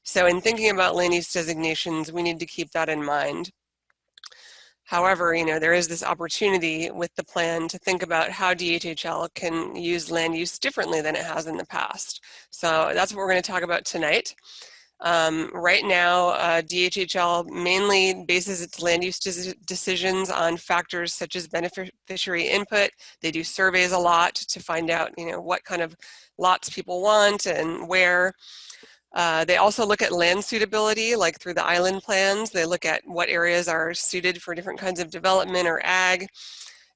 So in thinking about land use designations, we need to keep that in mind. However, there is this opportunity with the plan to think about how DHHL can use land use differently than it has in the past. So that's what we're going to talk about tonight. Right now, DHHL mainly bases its land use decisions on factors such as beneficiary input. They do surveys a lot to find out, what kind of lots people want and where. They also look at land suitability, like through the island plans. They look at what areas are suited for different kinds of development or ag.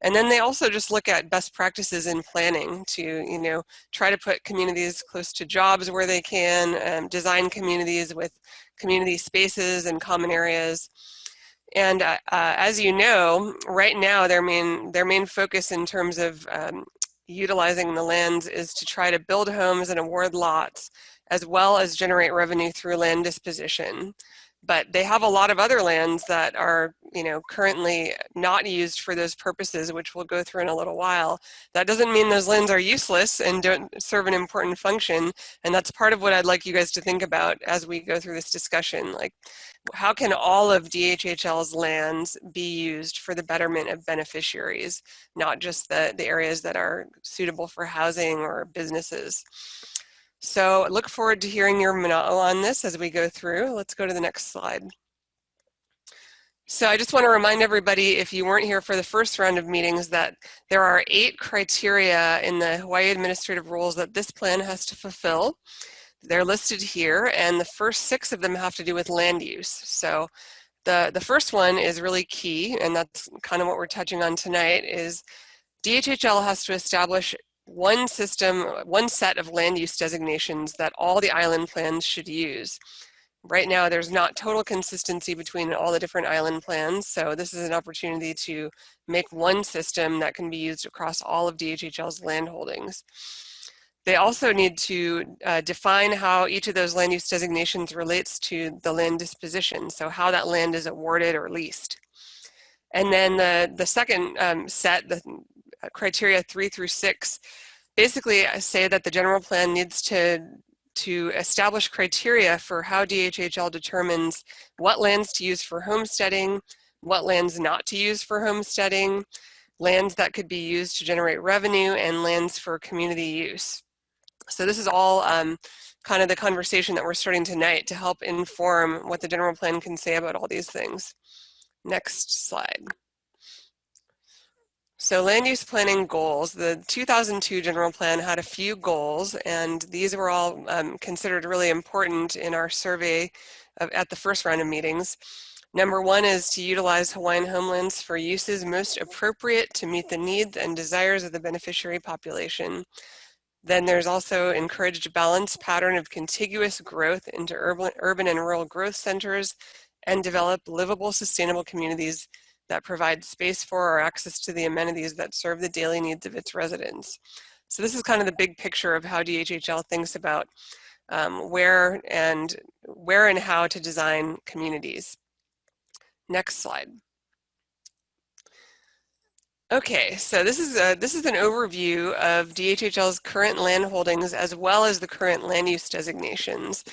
And then they also just look at best practices in planning to, try to put communities close to jobs where they can, design communities with community spaces and common areas. And as you know, right now their main focus in terms of utilizing the lands is to try to build homes and award lots, as well as generate revenue through land disposition. But they have a lot of other lands that are, currently not used for those purposes, which we'll go through in a little while. That doesn't mean those lands are useless and don't serve an important function. And that's part of what I'd like you guys to think about as we go through this discussion. Like, how can all of DHHL's lands be used for the betterment of beneficiaries, not just the areas that are suitable for housing or businesses? So look forward to hearing your mana'o on this as we go through. Let's go to the next slide. So I just want to remind everybody, if you weren't here for the first round of meetings, that there are 8 criteria in the Hawaii Administrative Rules that this plan has to fulfill. They're listed here, and the first 6 of them have to do with land use. So the first one is really key, and that's kind of what we're touching on tonight, is DHHL has to establish one set of land use designations that all the island plans should use. Right now, there's not total consistency between all the different island plans, so this is an opportunity to make one system that can be used across all of DHHL's land holdings. They also need to define how each of those land use designations relates to the land disposition, so how that land is awarded or leased. And then the second set, the criteria 3 through 6, basically say that the general plan needs to establish criteria for how DHHL determines what lands to use for homesteading, what lands not to use for homesteading, lands that could be used to generate revenue, and lands for community use. So this is all kind of the conversation that we're starting tonight to help inform what the general plan can say about all these things. Next slide. So land use planning goals. The 2002 general plan had a few goals, and these were all considered really important in our survey at the first round of meetings. Number 1 is to utilize Hawaiian homelands for uses most appropriate to meet the needs and desires of the beneficiary population. Then there's also encouraged a balanced pattern of contiguous growth into urban and rural growth centers, and develop livable, sustainable communities that provide space for or access to the amenities that serve the daily needs of its residents. So this is kind of the big picture of how DHHL thinks about where and how to design communities. Next slide. Okay, so this is an overview of DHHL's current land holdings as well as the current land use designations.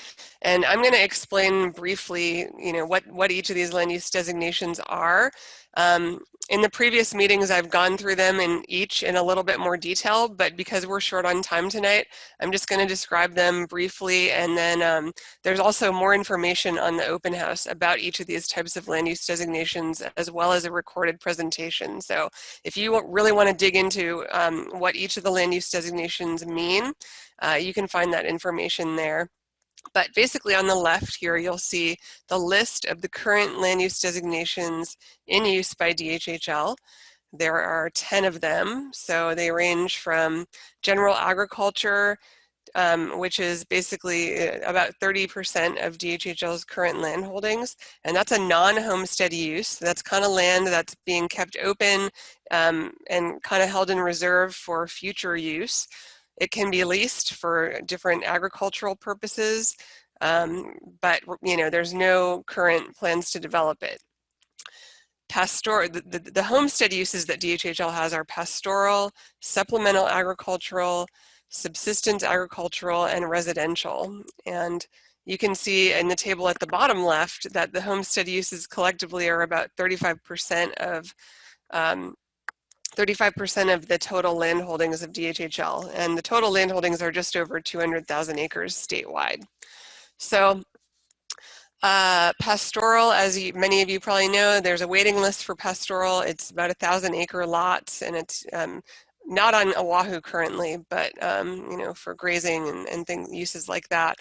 And I'm going to explain briefly, what each of these land use designations are. In the previous meetings, I've gone through them in a little bit more detail, but because we're short on time tonight, I'm just going to describe them briefly. And then there's also more information on the open house about each of these types of land use designations, as well as a recorded presentation. So if you really want to dig into what each of the land use designations mean, you can find that information there. But basically on the left here, you'll see the list of the current land use designations in use by DHHL. There are 10 of them, so they range from general agriculture, which is basically about 30% of DHHL's current land holdings, and that's a non-homestead use. That's kind of land that's being kept open and kind of held in reserve for future use. It can be leased for different agricultural purposes, but there's no current plans to develop it. The homestead uses that DHHL has are pastoral, supplemental agricultural, subsistence agricultural, and residential. And you can see in the table at the bottom left that the homestead uses collectively are about 35% of 35% of the total land holdings of DHHL, and the total land holdings are just over 200,000 acres statewide. So pastoral, as many of you probably know, there's a waiting list for pastoral. It's about 1,000-acre lots, and it's not on Oahu currently, but for grazing and uses like that.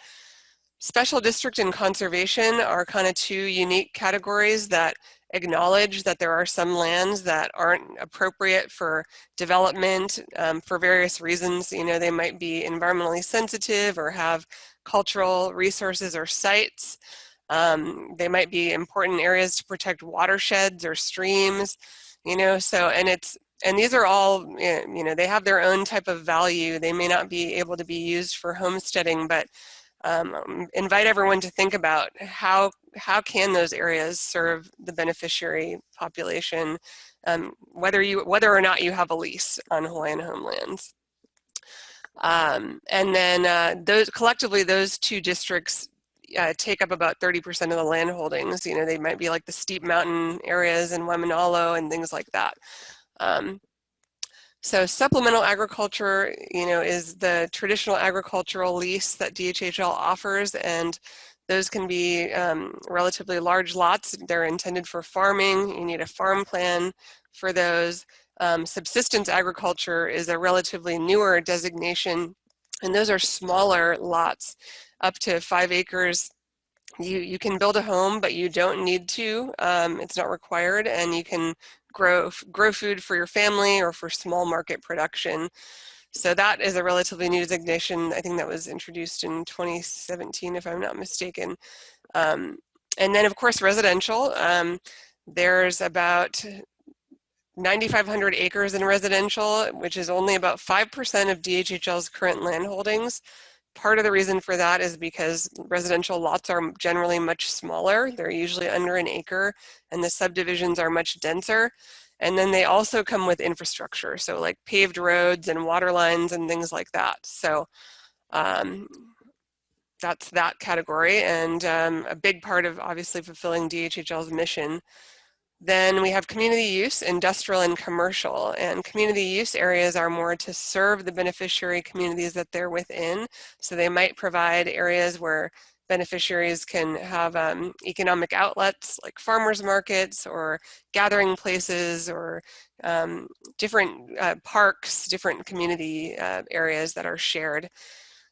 Special district and conservation are kind of two unique categories that acknowledge that there are some lands that aren't appropriate for development for various reasons. They might be environmentally sensitive or have cultural resources or sites. They might be important areas to protect watersheds or streams, and these are all, they have their own type of value. They may not be able to be used for homesteading, but invite everyone to think about how can those areas serve the beneficiary population, whether or not you have a lease on Hawaiian homelands. And then collectively, those two districts take up about 30% of the land holdings. They might be like the steep mountain areas in Waimanalo and things like that. So supplemental agriculture, is the traditional agricultural lease that DHHL offers, and those can be relatively large lots. They're intended for farming. You need a farm plan for those. Subsistence agriculture is a relatively newer designation, and those are smaller lots, up to 5 acres. You can build a home, but you don't need to. It's not required, and you can grow food for your family or for small market production. So that is a relatively new designation. I think that was introduced in 2017, if I'm not mistaken. And then, of course, residential. There's about 9,500 acres in residential, which is only about 5% of DHHL's current land holdings. Part of the reason for that is because residential lots are generally much smaller. They're usually under an acre, and the subdivisions are much denser. And then they also come with infrastructure, so like paved roads and water lines and things like that. So that's that category, and a big part of obviously fulfilling DHHL's mission. Then we have community use, industrial, and commercial. And community use areas are more to serve the beneficiary communities that they're within. So they might provide areas where beneficiaries can have economic outlets like farmers markets or gathering places or different parks, different community areas that are shared.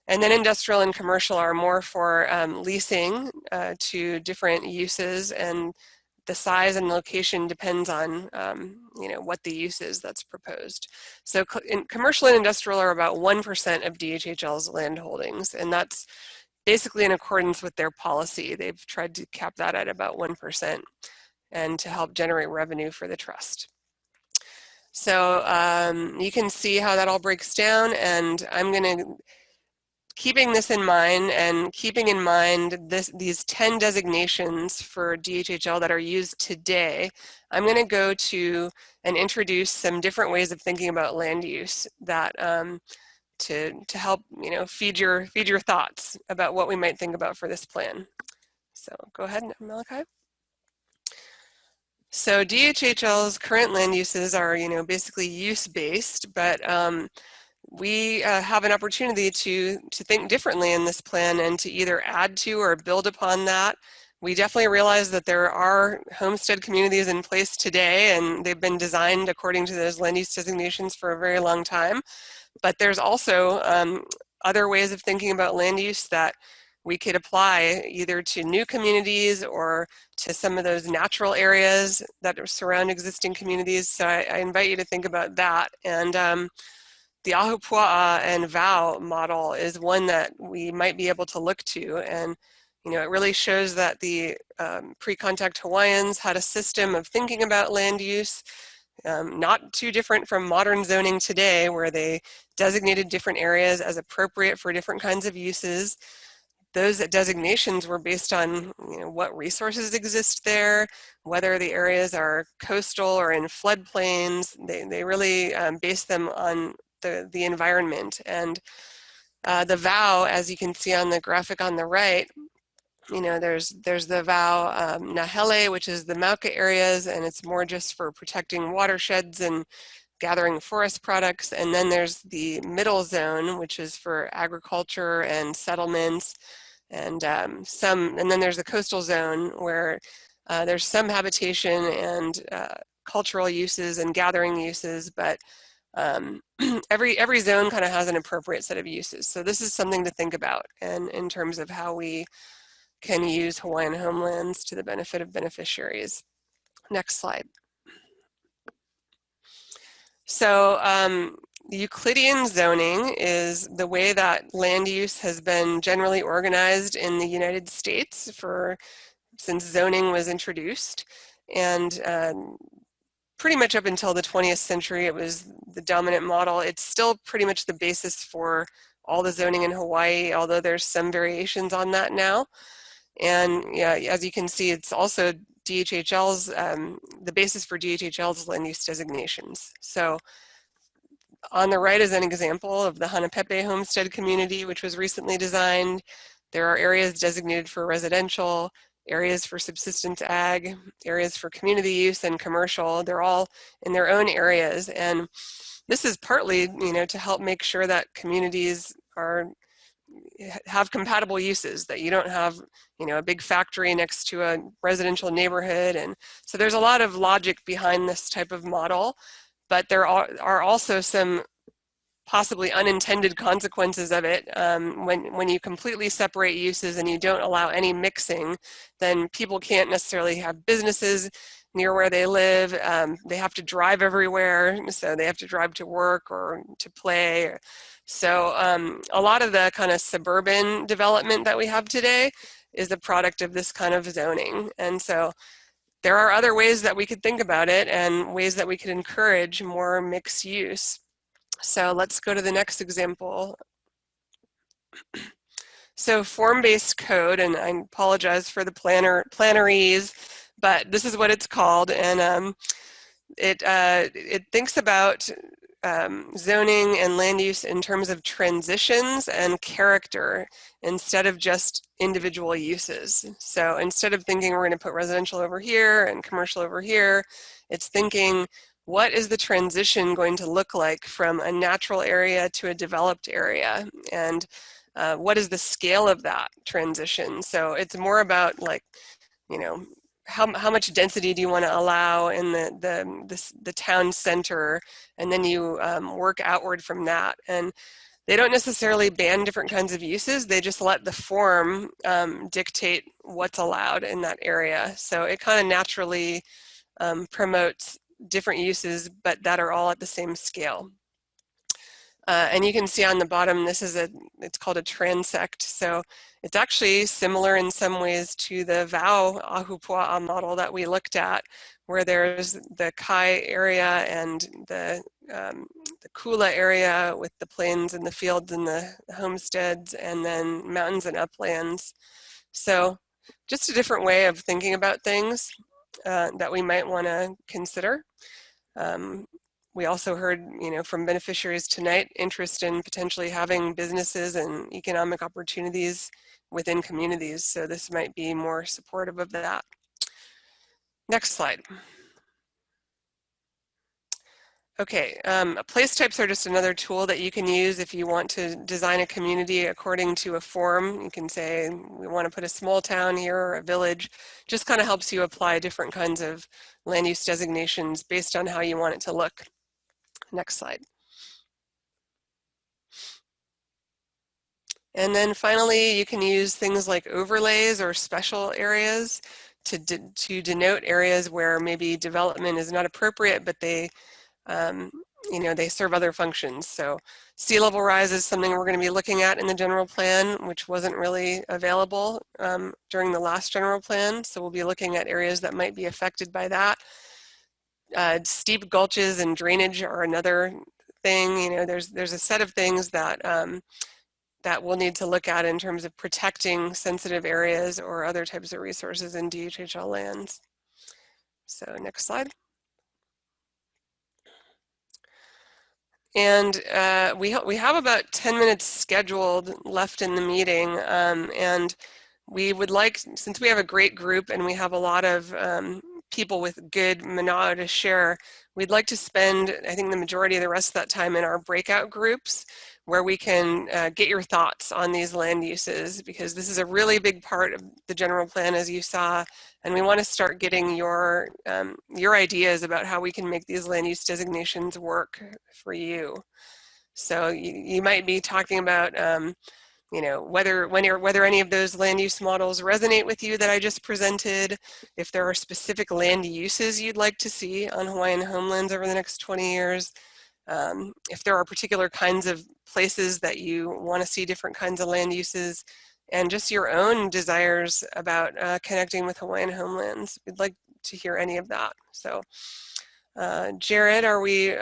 And then industrial and commercial are more for leasing to different uses, and the size and location depends on what the use is that's proposed. So commercial and industrial are about 1% of DHHL's land holdings, and that's basically in accordance with their policy. They've tried to cap that at about 1% and to help generate revenue for the trust. So you can see how that all breaks down, and I'm going to keeping this in mind and keeping in mind these 10 designations for DHHL that are used today, I'm going to go to and introduce some different ways of thinking about land use that to help feed your thoughts about what we might think about for this plan. So go ahead, Malachi. So DHHL's current land uses are basically use-based, but we have an opportunity to think differently in this plan and to either add to or build upon that. We definitely realize that there are homestead communities in place today, and they've been designed according to those land use designations for a very long time. But there's also other ways of thinking about land use that we could apply either to new communities or to some of those natural areas that surround existing communities. So I invite you to think about that. And the Ahupua'a and VOW model is one that we might be able to look to. And it really shows that the pre-contact Hawaiians had a system of thinking about land use, not too different from modern zoning today, where they designated different areas as appropriate for different kinds of uses. Those designations were based on what resources exist there, whether the areas are coastal or in floodplains. They really base them on the environment. And the VOW, as you can see on the graphic on the right, there's the VOW Nahele, which is the Mauka areas, and it's more just for protecting watersheds and gathering forest products. And then there's the middle zone, which is for agriculture and settlements, and then there's the coastal zone where there's some habitation and cultural uses and gathering uses, but every zone kind of has an appropriate set of uses. So this is something to think about, and in terms of how we can use Hawaiian homelands to the benefit of beneficiaries. Next slide. So Euclidean zoning is the way that land use has been generally organized in the United States since zoning was introduced. And pretty much up until the 20th century, it was the dominant model. It's still pretty much the basis for all the zoning in Hawaii, although there's some variations on that now. And yeah, as you can see, it's also DHHL's, the basis for DHHL's land use designations. So on the right is an example of the Hanapepe homestead community, which was recently designed. There are areas designated for residential, areas for subsistence ag, areas for community use and commercial. They're all in their own areas. And this is partly, to help make sure that communities have compatible uses, that you don't have, a big factory next to a residential neighborhood. And so there's a lot of logic behind this type of model, but there are also some possibly unintended consequences of it. When you completely separate uses and you don't allow any mixing, then people can't necessarily have businesses near where they live. They have to drive everywhere, so they have to drive to work or to play. So a lot of the kind of suburban development that we have today is the product of this kind of zoning. And so there are other ways that we could think about it and ways that we could encourage more mixed use. So let's go to the next example. So form-based code, and I apologize for the plannerese, but this is what it's called. And it thinks about zoning and land use in terms of transitions and character instead of just individual uses. So instead of thinking we're going to put residential over here and commercial over here, it's thinking, what is the transition going to look like from a natural area to a developed area? And what is the scale of that transition? So it's more about, like, how much density do you want to allow in the town center, and then you work outward from that. And they don't necessarily ban different kinds of uses, they just let the form dictate what's allowed in that area. So it kind of naturally promotes different uses, but that are all at the same scale. And you can see on the bottom, it's called a transect. So it's actually similar in some ways to the VAU Ahupua'a model that we looked at, where there's the Kai area and the Kula area with the plains and the fields and the homesteads, and then mountains and uplands. So just a different way of thinking about things that we might want to consider. We also heard, from beneficiaries tonight, interest in potentially having businesses and economic opportunities within communities. So this might be more supportive of that. Next slide. Okay, place types are just another tool that you can use if you want to design a community according to a form. You can say, we want to put a small town here or a village. Just kind of helps you apply different kinds of land use designations based on how you want it to look. Next slide. And then finally, you can use things like overlays or special areas to denote areas where maybe development is not appropriate, but they, they serve other functions. So sea level rise is something we're going to be looking at in the general plan, which wasn't really available during the last general plan. So we'll be looking at areas that might be affected by that. Steep gulches and drainage are another thing. There's a set of things that that we'll need to look at in terms of protecting sensitive areas or other types of resources in DHHL lands. So next slide. And we have about 10 minutes scheduled left in the meeting, and we would like, since we have a great group and we have a lot of people with good mana'o to share, we'd like to spend, I think, the majority of the rest of that time in our breakout groups where we can get your thoughts on these land uses, because this is a really big part of the general plan, as you saw, and we want to start getting your ideas about how we can make these land use designations work for you. So you might be talking about whether any of those land use models resonate with you that I just presented, if there are specific land uses you'd like to see on Hawaiian homelands over the next 20 years, if there are particular kinds of places that you want to see different kinds of land uses, and just your own desires about connecting with Hawaiian homelands. We'd like to hear any of that. So Jared, are we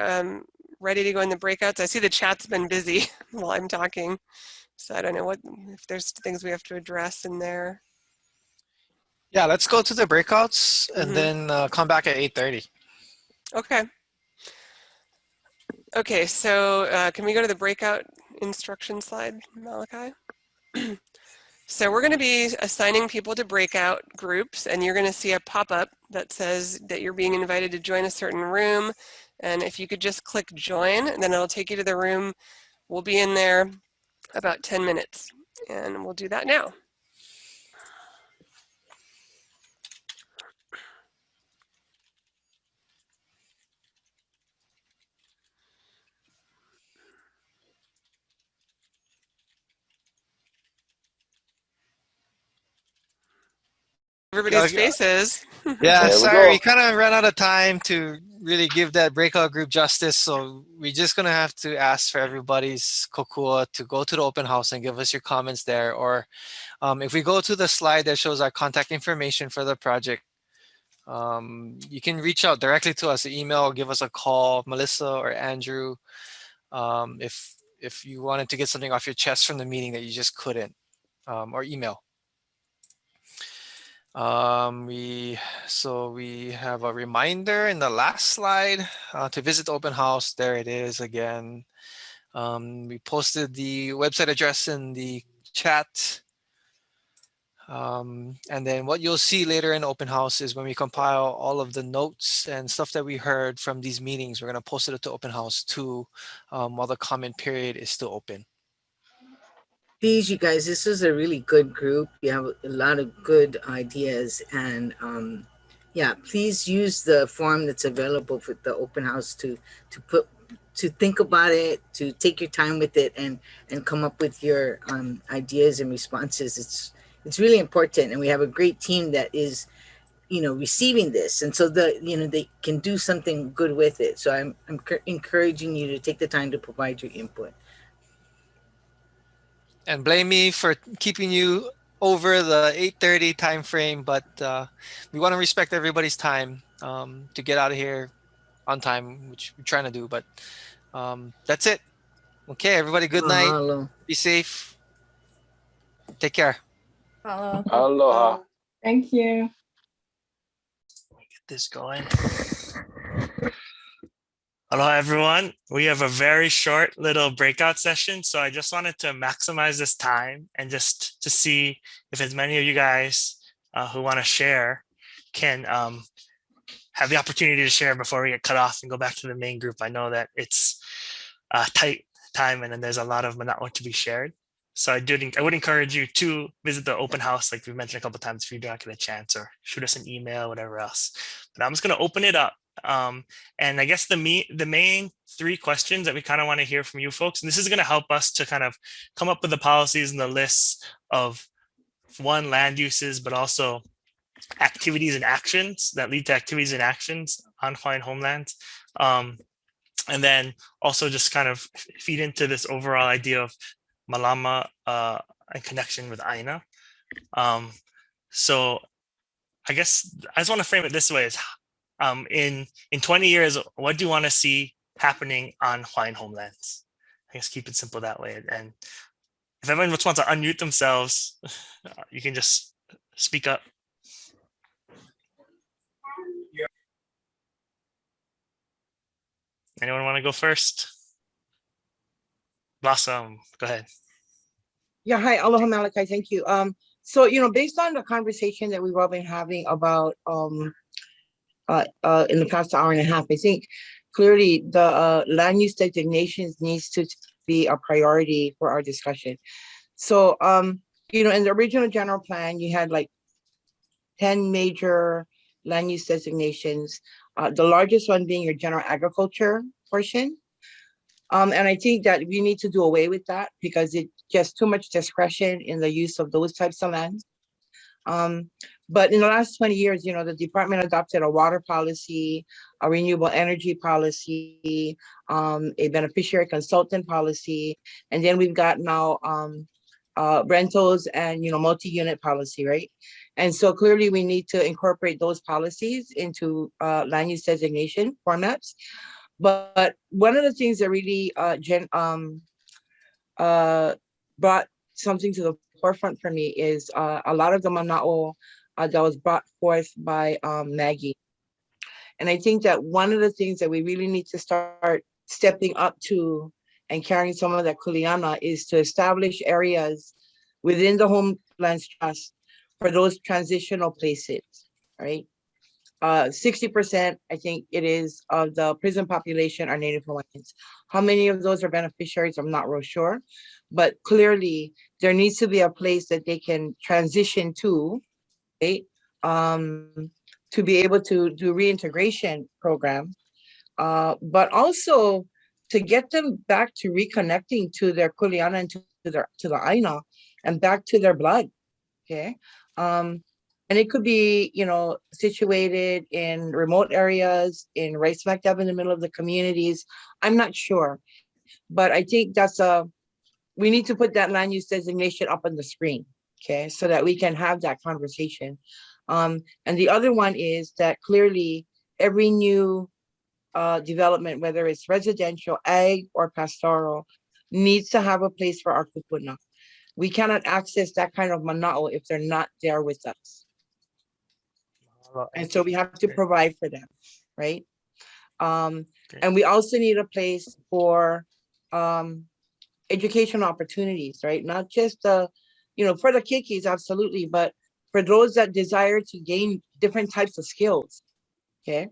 ready to go in the breakouts? I see the chat's been busy while I'm talking. So I don't know if there's things we have to address in there. Yeah, let's go to the breakouts and then come back at 8:30. Okay. Okay, so can we go to the breakout instruction slide, Malachi? So we're going to be assigning people to breakout groups, and you're going to see a pop-up that says that you're being invited to join a certain room. And if you could just click join, then it'll take you to the room. We'll be in there about 10 minutes, and we'll do that now. Everybody's faces. Yeah, sorry, we kind of ran out of time to really give that breakout group justice, so we're just gonna have to ask for everybody's kokua to go to the open house and give us your comments there. Or if we go to the slide that shows our contact information for the project, you can reach out directly to us, email, give us a call, Melissa or Andrew, if you wanted to get something off your chest from the meeting that you just couldn't, or email. We have a reminder in the last slide to visit the open house. There it is again. We posted the website address in the chat. And then what you'll see later in open house is when we compile all of the notes and stuff that we heard from these meetings, we're going to post it to open house too, while the comment period is still open. Please, you guys, this is a really good group. You have a lot of good ideas, and yeah, please use the form that's available for the open house to think about it, to take your time with it, and come up with your ideas and responses. It's really important, and we have a great team that is receiving this, and so they can do something good with it. So I'm encouraging you to take the time to provide your input. And blame me for keeping you over the 8:30 time frame, but we want to respect everybody's time to get out of here on time, which we're trying to do. But that's it. Okay, everybody, good night. Mahalo. Be safe. Take care. Aloha. Thank you. Get this going. Hello, everyone. We have a very short little breakout session. So I just wanted to maximize this time and just to see if as many of you guys who want to share can have the opportunity to share before we get cut off and go back to the main group. I know that it's tight time and then there's a lot of Mana'o to be shared. So I would encourage you to visit the open house, like we mentioned a couple of times, if you do not get a chance, or shoot us an email, whatever else. But I'm just going to open it up. And I guess the main three questions that we kind of want to hear from you folks, and this is going to help us to kind of come up with the policies and the lists of one, land uses, but also activities and actions that lead to activities and actions on Hawaiian homelands. And then also just kind of feed into this overall idea of Malama and connection with Aina. So I guess I just want to frame it this way: is in 20 years, what do you want to see happening on Hawaiian homelands? I guess keep it simple that way. And if everyone just wants to unmute themselves, you can just speak up. Anyone want to go first? Blossom, go ahead. Yeah, hi, aloha Malachi, thank you. So, based on the conversation that we've all been having about in the past hour and a half, I think clearly the land use designations needs to be a priority for our discussion. So, in the original general plan, you had like 10 major land use designations, the largest one being your general agriculture portion. And I think that we need to do away with that because it's just too much discretion in the use of those types of lands. But in the last 20 years, the department adopted a water policy, a renewable energy policy, a beneficiary consultant policy, and then we've got now rentals and multi-unit policy, right? And so clearly we need to incorporate those policies into land use designation formats. But one of the things that really brought something to the forefront for me is a lot of the mana'o that was brought forth by Maggie. And I think that one of the things that we really need to start stepping up to and carrying some of that kuleana is to establish areas within the Homelands Trust for those transitional places, right? 60%, I think it is, of the prison population are Native Hawaiians. How many of those are beneficiaries? I'm not real sure, but clearly there needs to be a place that they can transition to, right? To be able to do reintegration program, but also to get them back to reconnecting to their kuleana and to the aina and back to their blood, okay? And it could be, situated in remote areas, right smack dab in the middle of the communities. I'm not sure, but I think we need to put that land use designation up on the screen, okay, so that we can have that conversation. And the other one is that clearly every new development, whether it's residential, ag, or pastoral, needs to have a place for our kupuna. We cannot access that kind of mana'o if they're not there with us. And so we have to provide for them, right? And we also need a place for educational opportunities, right? Not just for the kikis, absolutely, but for those that desire to gain different types of skills, okay?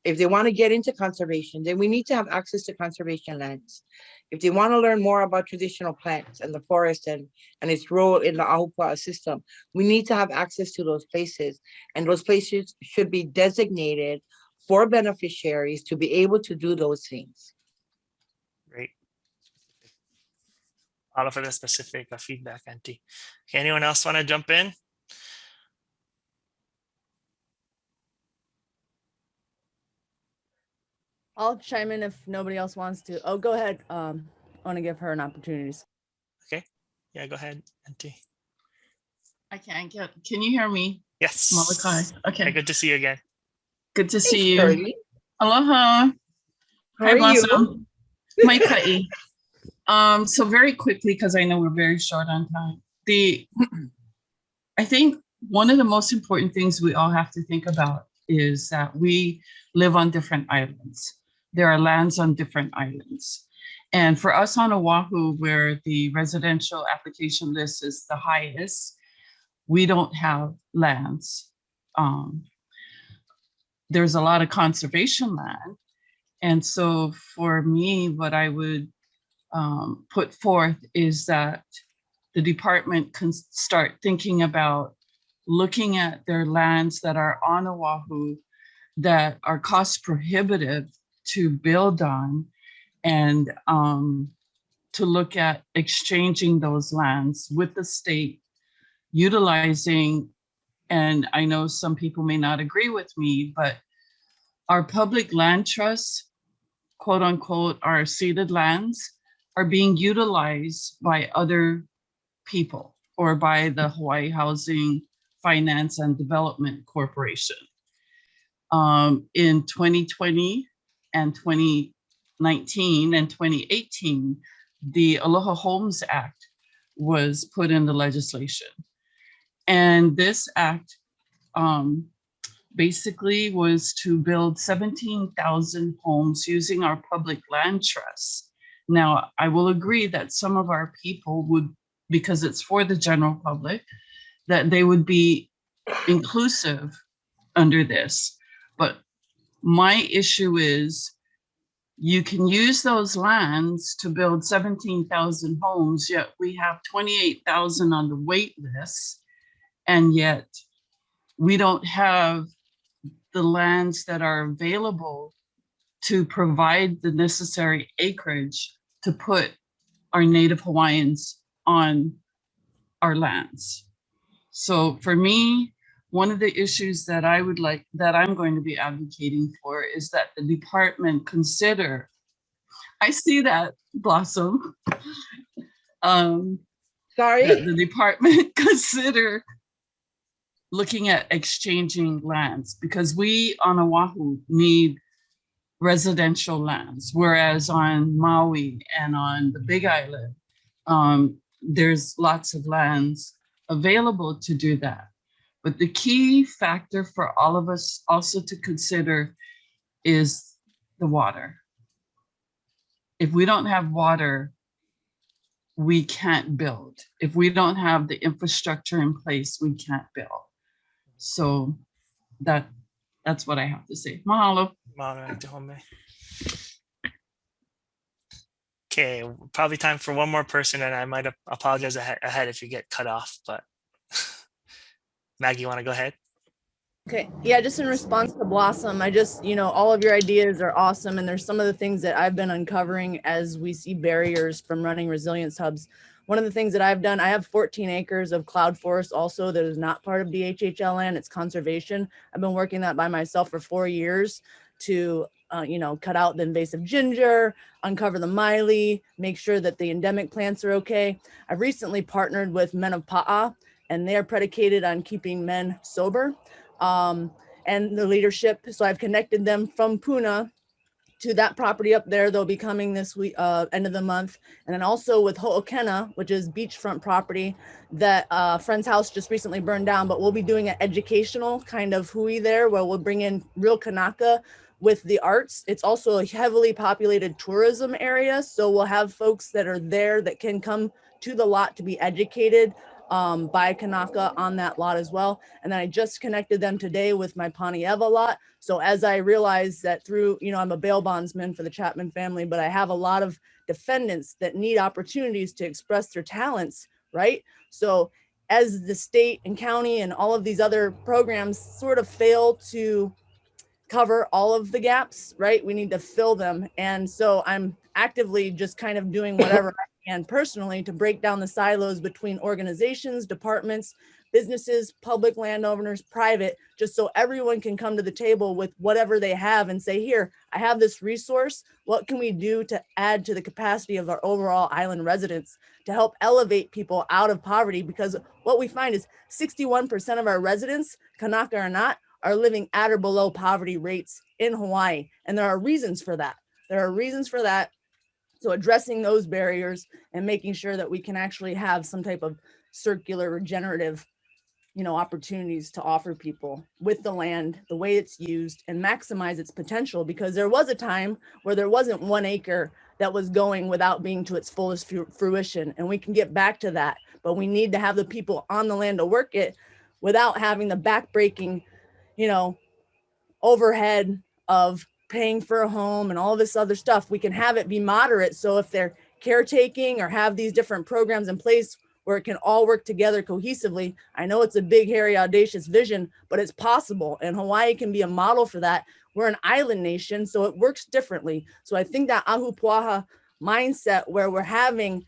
If they want to get into conservation, then we need to have access to conservation lands. If they want to learn more about traditional plants and the forest and its role in the Ahupua'a system, we need to have access to those places. And those places should be designated for beneficiaries to be able to do those things. Great. All for the specific feedback, Auntie. Okay, anyone else want to jump in? I'll chime in if nobody else wants to. Oh, go ahead. I want to give her an opportunity. Okay. Yeah, go ahead, Auntie. I can't get. Can you hear me? Yes. Malachi. Okay. Yeah, good to see you again. Good to see Hey, you. Shirley. Aloha. How Hi, are you? Blossom. My Kai. So very quickly, because I know we're very short on time. I think one of the most important things we all have to think about is that we live on different islands. There are lands on different islands. And for us on Oahu, where the residential application list is the highest, we don't have lands. There's a lot of conservation land. And so for me, what I would put forth is that the department can start thinking about looking at their lands that are on Oahu that are cost prohibitive to build on, and to look at exchanging those lands with the state, utilizing, and I know some people may not agree with me, but our public land trusts, quote unquote, our ceded lands are being utilized by other people or by the Hawaii Housing Finance and Development Corporation. In 2020 and 2019 and 2018, the Aloha Homes Act was put in the legislation. And this act basically was to build 17,000 homes using our public land trusts. Now, I will agree that some of our people would, because it's for the general public, that they would be inclusive under this. But my issue is you can use those lands to build 17,000 homes, yet we have 28,000 on the wait list, and yet we don't have the lands that are available to provide the necessary acreage to put our Native Hawaiians on our lands. So for me, one of the issues that I would like, that I'm going to be advocating for, is that the department consider, I see that, Blossom. Sorry? That the department consider looking at exchanging lands, because we on Oahu need residential lands, whereas on Maui and on the Big Island, there's lots of lands available to do that. But the key factor for all of us also to consider is the water. If we don't have water, we can't build. If we don't have the infrastructure in place, we can't build. So that's what I have to say. Mahalo. Okay, probably time for one more person, and I might apologize ahead if you get cut off, but Maggie, you want to go ahead? Okay, yeah, just in response to Blossom, I just, all of your ideas are awesome. And there's some of the things that I've been uncovering as we see barriers from running resilience hubs. One of the things that I've done, I have 14 acres of cloud forest also that is not part of DHHL land, it's conservation. I've been working that by myself for 4 years to, cut out the invasive ginger, uncover the miley, make sure that the endemic plants are okay. I recently partnered with Men of Pa'a, and they are predicated on keeping men sober. And the leadership. So I've connected them from Puna to that property up there. They'll be coming this week, end of the month. And then also with Ho'okena, which is beachfront property that a friend's house just recently burned down, but we'll be doing an educational kind of hui there where we'll bring in real Kanaka with the arts. It's also a heavily populated tourism area. So we'll have folks that are there that can come to the lot to be educated by Kanaka on that lot as well. And then I just connected them today with my Panieva lot. So as I realized that through, I'm a bail bondsman for the Chapman family, but I have a lot of defendants that need opportunities to express their talents, right? So as the state and county and all of these other programs sort of fail to cover all of the gaps, right? We need to fill them. And so I'm actively just kind of doing whatever I can personally to break down the silos between organizations, departments, businesses, public landowners, private, just so everyone can come to the table with whatever they have and say, here, I have this resource. What can we do to add to the capacity of our overall island residents to help elevate people out of poverty? Because what we find is 61% of our residents, Kanaka or not, are living at or below poverty rates in Hawaii. And there are reasons for that. There are reasons for that. So addressing those barriers and making sure that we can actually have some type of circular regenerative, opportunities to offer people with the land, the way it's used, and maximize its potential. Because there was a time where there wasn't 1 acre that was going without being to its fullest fruition. And we can get back to that, but we need to have the people on the land to work it without having the backbreaking, overhead of paying for a home and all this other stuff. We can have it be moderate. So if they're caretaking or have these different programs in place where it can all work together cohesively, I know it's a big, hairy, audacious vision, but it's possible. And Hawaii can be a model for that. We're an island nation, so it works differently. So I think that ahupua'a mindset where we're having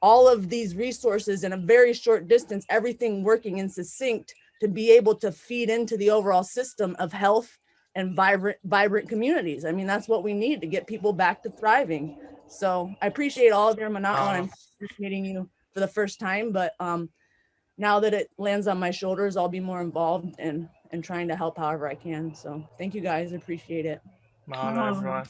all of these resources in a very short distance, everything working in succinct to be able to feed into the overall system of health and vibrant communities. I mean, that's what we need to get people back to thriving. So I appreciate all of your mana'o, and I'm meeting you for the first time, but now that it lands on my shoulders, I'll be more involved and trying to help however I can. So thank you guys, I appreciate it. Mahalo, everyone.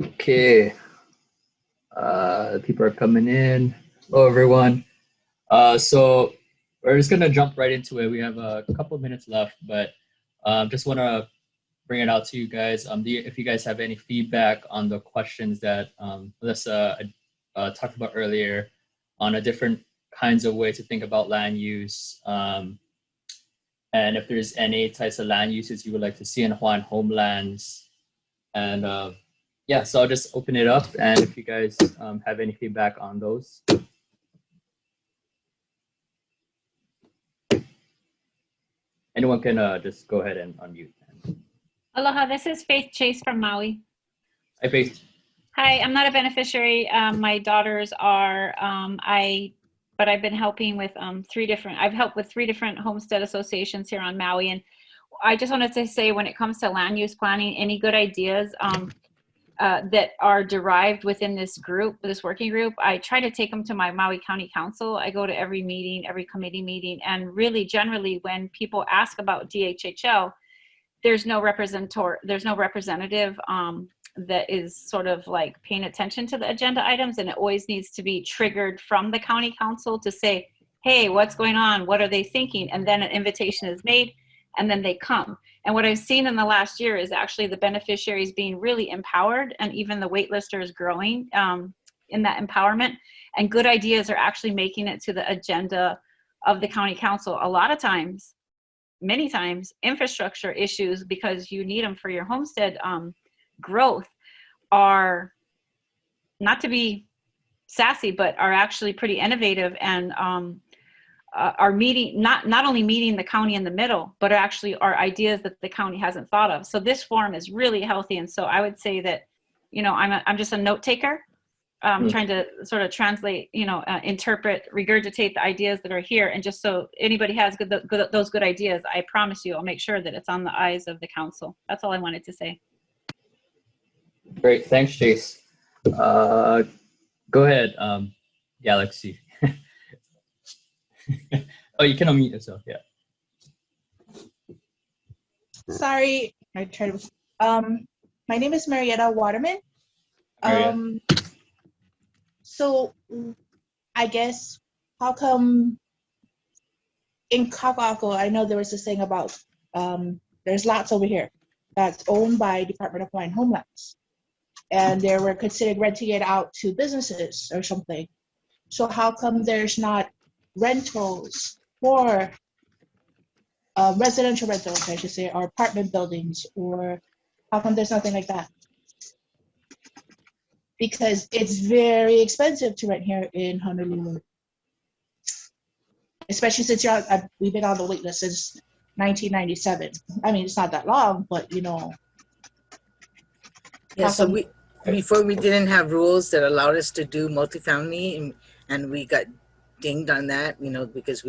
Okay, people are coming in. Hello, everyone. So we're just gonna jump right into it. We have a couple of minutes left, but just want to bring it out to you guys. If you guys have any feedback on the questions that Melissa talked about earlier on a different kinds of way to think about land use, and if there's any types of land uses you would like to see in Hawaiian homelands, and yeah, so I'll just open it up, and if you guys have any feedback on those. Anyone can just go ahead and unmute. Aloha, this is Faith Chase from Maui. Hi, Faith. Hi, I'm not a beneficiary. My daughters are, but I've been helping with I've helped with 3 different homestead associations here on Maui. And I just wanted to say, when it comes to land use planning, any good ideas that are derived within this group, this working group, I try to take them to my Maui County Council. I go to every meeting, every committee meeting, and really generally when people ask about DHHL, there's no representative that is sort of like paying attention to the agenda items, and it always needs to be triggered from the county council to say, hey, what's going on? What are they thinking? And then an invitation is made, and then they come. And what I've seen in the last year is actually the beneficiaries being really empowered, and even the wait listers growing in that empowerment. And good ideas are actually making it to the agenda of the county council. A lot of times, many times, infrastructure issues, because you need them for your homestead growth, are, not to be sassy, but are actually pretty innovative, and are meeting, not only meeting the county in the middle, but actually are ideas that the county hasn't thought of. So this forum is really healthy. And so I would say that, I'm just a note taker, trying to sort of translate, interpret, regurgitate the ideas that are here. And just so anybody has those good ideas, I promise you, I'll make sure that it's on the eyes of the council. That's all I wanted to say. Great, thanks, Chase. Go ahead, Galaxy. Oh, you can unmute yourself, yeah. Sorry, I tried to. My name is Marietta Waterman. So I guess, how come in Kaka'ako, I know there was this thing about there's lots over here that's owned by Department of Hawaiian Homelands, and they were considering renting it out to businesses or something. So how come there's not rentals for residential rentals, I should say, or apartment buildings, or how come there's nothing like that? Because it's very expensive to rent here in Honolulu, especially since we've been on the wait list since 1997. I mean, it's not that long, but you know. Yeah, so before we didn't have rules that allowed us to do multifamily, and we got dinged on that, you know, because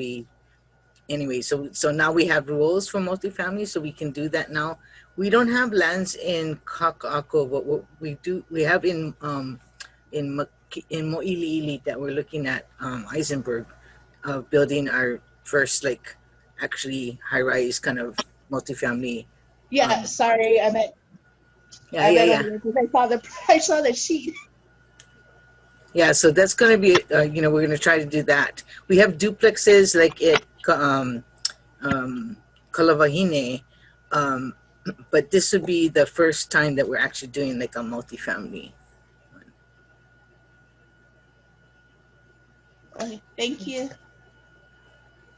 anyway, so now we have rules for multifamily, so we can do that now. We don't have lands in Kaka'ako, but what we have in Mo'iliili that we're looking at Eisenberg, building our first actually high-rise kind of multifamily. Yeah, sorry, I meant. Yeah. I saw the sheet. Yeah, so that's going to be, you know, we're going to try to do that. We have duplexes like at Kalavahine, but this would be the first time that we're actually doing like a multifamily. Okay, thank you.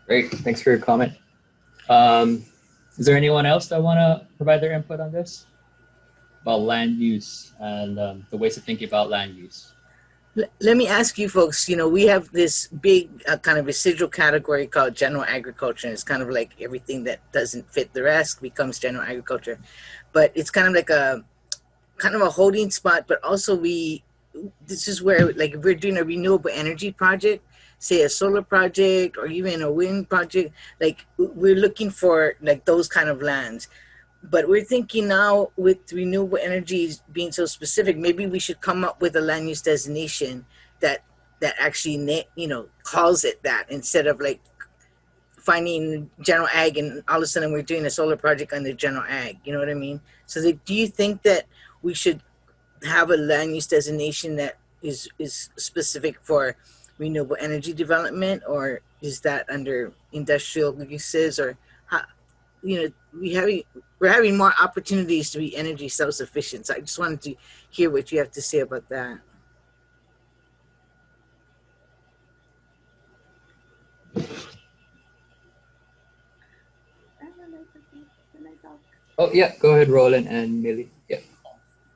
Great, thanks for your comment. Is there anyone else that want to provide their input on this? About land use and the ways of thinking about land use. Let me ask you folks, you know, we have this big kind of residual category called general agriculture. And it's kind of like everything that doesn't fit the rest becomes general agriculture. But it's kind of like a holding spot, but also this is where, like, if we're doing a renewable energy project, say a solar project or even a wind project, like we're looking for like those kind of lands. But we're thinking now with renewable energies being so specific, maybe we should come up with a land use designation that actually, you know, calls it that, instead of like finding general ag and all of a sudden we're doing a solar project under general ag. You know what I mean? So do you think that we should have a land use designation that is specific for renewable energy development, or is that under industrial uses, or how, you know, we're having more opportunities to be energy self-sufficient. So I just wanted to hear what you have to say about that. Oh yeah, go ahead, Roland and Millie. Yeah.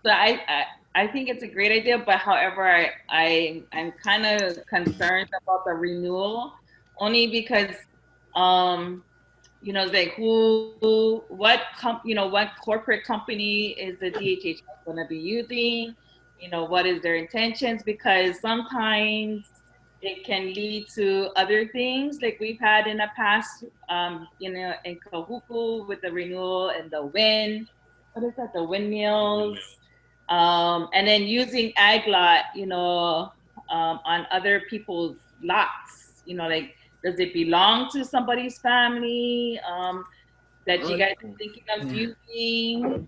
So I think it's a great idea, but however, I'm kind of concerned about the renewal, only because you know, like what corporate company is the DHHL going to be using? You know, what is their intentions? Because sometimes it can lead to other things like we've had in the past, you know, in Kahuku with the renewal and the wind, what is that, the windmills? And then using ag lot, you know, on other people's lots, you know, like, does it belong to somebody's family that you guys are thinking of using?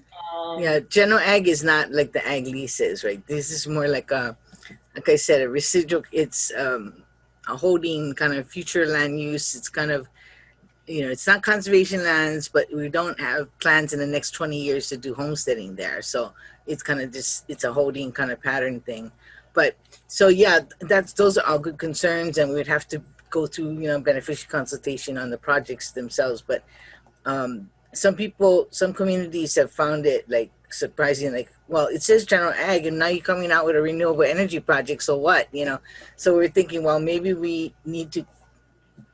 Yeah, general ag is not like the ag leases, right? This is more like I said, a residual. It's a holding kind of future land use. It's kind of, you know, it's not conservation lands, but we don't have plans in the next 20 years to do homesteading there. So it's kind of just, it's a holding kind of pattern thing. But so yeah, those are all good concerns, and we would have to go through, you know, beneficiary consultation on the projects themselves. But some communities have found it like surprising, like, well, it says general ag and now you're coming out with a renewable energy project, so what, you know? So we're thinking, well, maybe we need to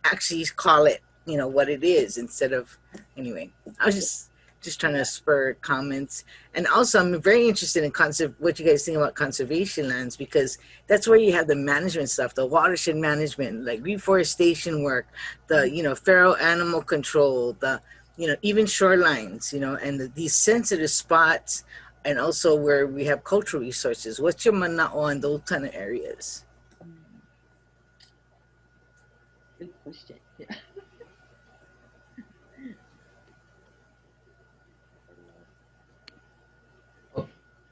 actually call it, you know, what it is, instead of, anyway, I was just trying to spur comments. And also I'm very interested in what you guys think about conservation lands, because that's where you have the management stuff, the watershed management, like reforestation work, the, you know, feral animal control, the, you know, even shorelines, you know, and these sensitive spots, and also where we have cultural resources. What's your mana'o on those kind of areas? Good question. Yeah.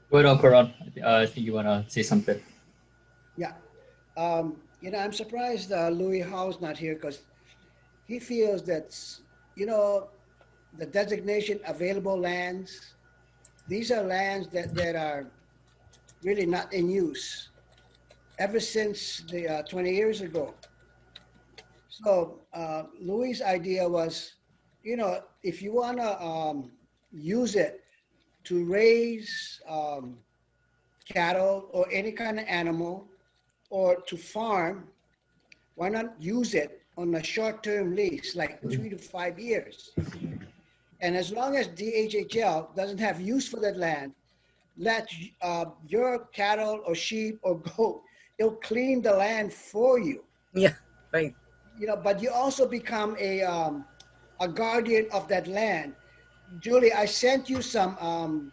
Go ahead, Karan. I think you want to say something. Yeah. You know, I'm surprised Louis Howe's not here, because he feels that, you know, the designation available lands, these are lands that are really not in use ever since the 20 years ago. So Louis' idea was, you know, if you want to use it to raise cattle or any kind of animal, or to farm, why not use it on a short-term lease, like 3 to 5 years? And as long as DHHL doesn't have use for that land, let your cattle or sheep or goat, it'll clean the land for you. Yeah, right. You know, but you also become a guardian of that land. Julie, I sent you some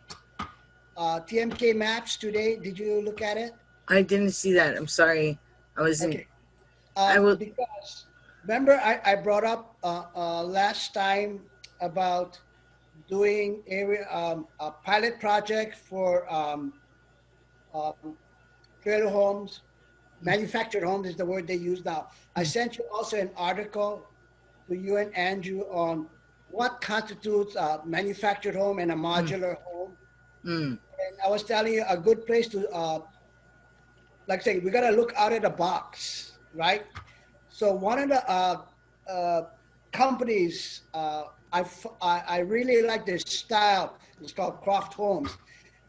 TMK maps today. Did you look at it? I didn't see that. I'm sorry. I wasn't. Okay. I will. Because remember, I brought up last time about doing a pilot project for trailer homes. Manufactured homes is the word they use now. I sent you also an article to you and Andrew on what constitutes a manufactured home and a modular home. And I was telling you a good place to, like I say, we got to look out of the box, right? So one of the companies, I really like their style. It's called Croft Homes.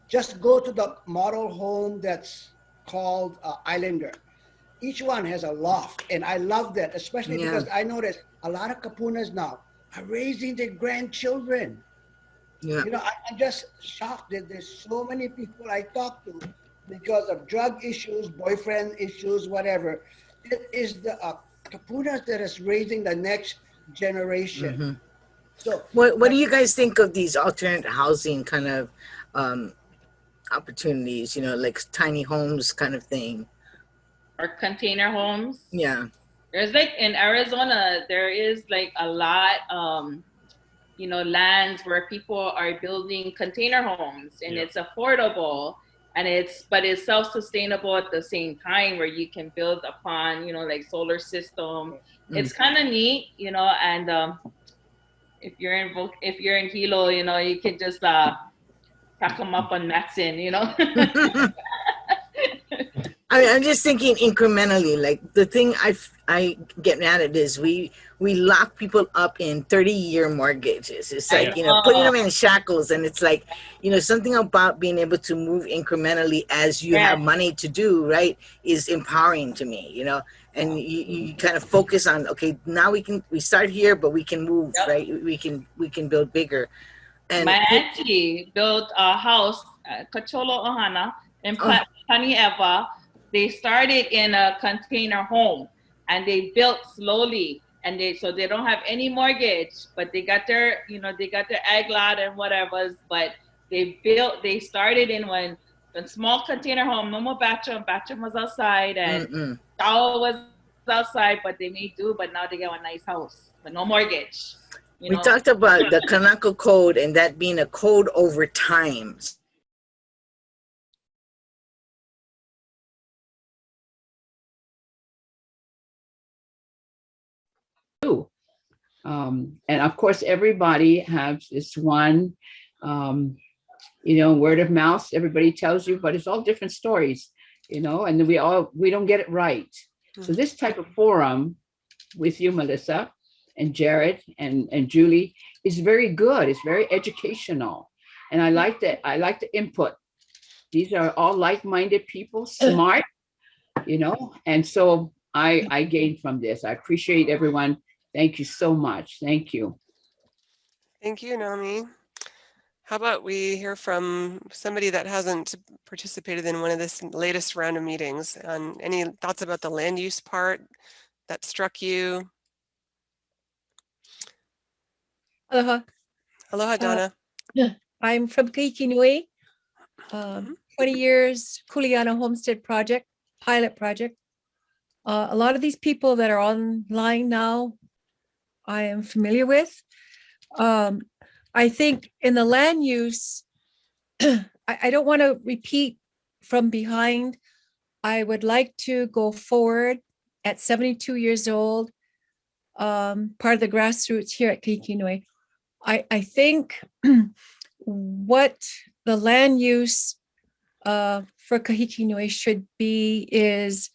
Just go to the model home that's called Islander. Each one has a loft, and I love that, especially because I noticed a lot of kapunas now are raising their grandchildren. Yeah. You know, I'm just shocked that there's so many people I talk to because of drug issues, boyfriend issues, whatever. It is the kapunas that is raising the next generation. So, what do you guys think of these alternate housing kind of opportunities? You know, like tiny homes kind of thing. Or container homes. Yeah. There's like in Arizona, there is like a lot, you know, lands where people are building container homes, and it's affordable, and but it's self-sustainable at the same time, where you can build upon, you know, like solar system. It's kind of neat, you know, and if you're in Hilo, you know, you can just pack them up on Matson, you know. I mean, I'm just thinking incrementally. Like the thing I get mad at is we lock people up in 30-year mortgages. It's like, you know, putting them in shackles, and it's like, you know, something about being able to move incrementally as you have money to do, right, is empowering to me, you know. And you kind of focus on, okay, now we start here, but we can move, right? We can build bigger. And my auntie built a house, Kacholo Ohana, in Panieva. They started in a container home, and they built slowly, and so they don't have any mortgage, but they got their, you know, they got their ag lot and whatever, but they started in one small container home, no more bathroom was outside, and shower was outside, but they made do, but now they got a nice house, but no mortgage. We talked about the Kanako code and that being a code over time. And of course, everybody has this one, you know, word of mouth, everybody tells you, but it's all different stories, you know, and we don't get it right. So this type of forum with you, Melissa, and Jared and Julie is very good. It's very educational. And I like that. I like the input. These are all like-minded people, smart, you know, and so I gained from this. I appreciate everyone. Thank you so much. Thank you. Thank you, Nami. How about we hear from somebody that hasn't participated in one of this latest round of meetings? Any thoughts about the land use part that struck you? Aloha. Aloha, Donna. I'm from Kahikinui. 20 years Kuleana Homestead Project, pilot project. A lot of these people that are online now, I am familiar with. I think in the land use, I don't want to repeat from behind. I would like to go forward at 72 years old, part of the grassroots here at Kahikinui. I think what the land use for Kahikinui should be is,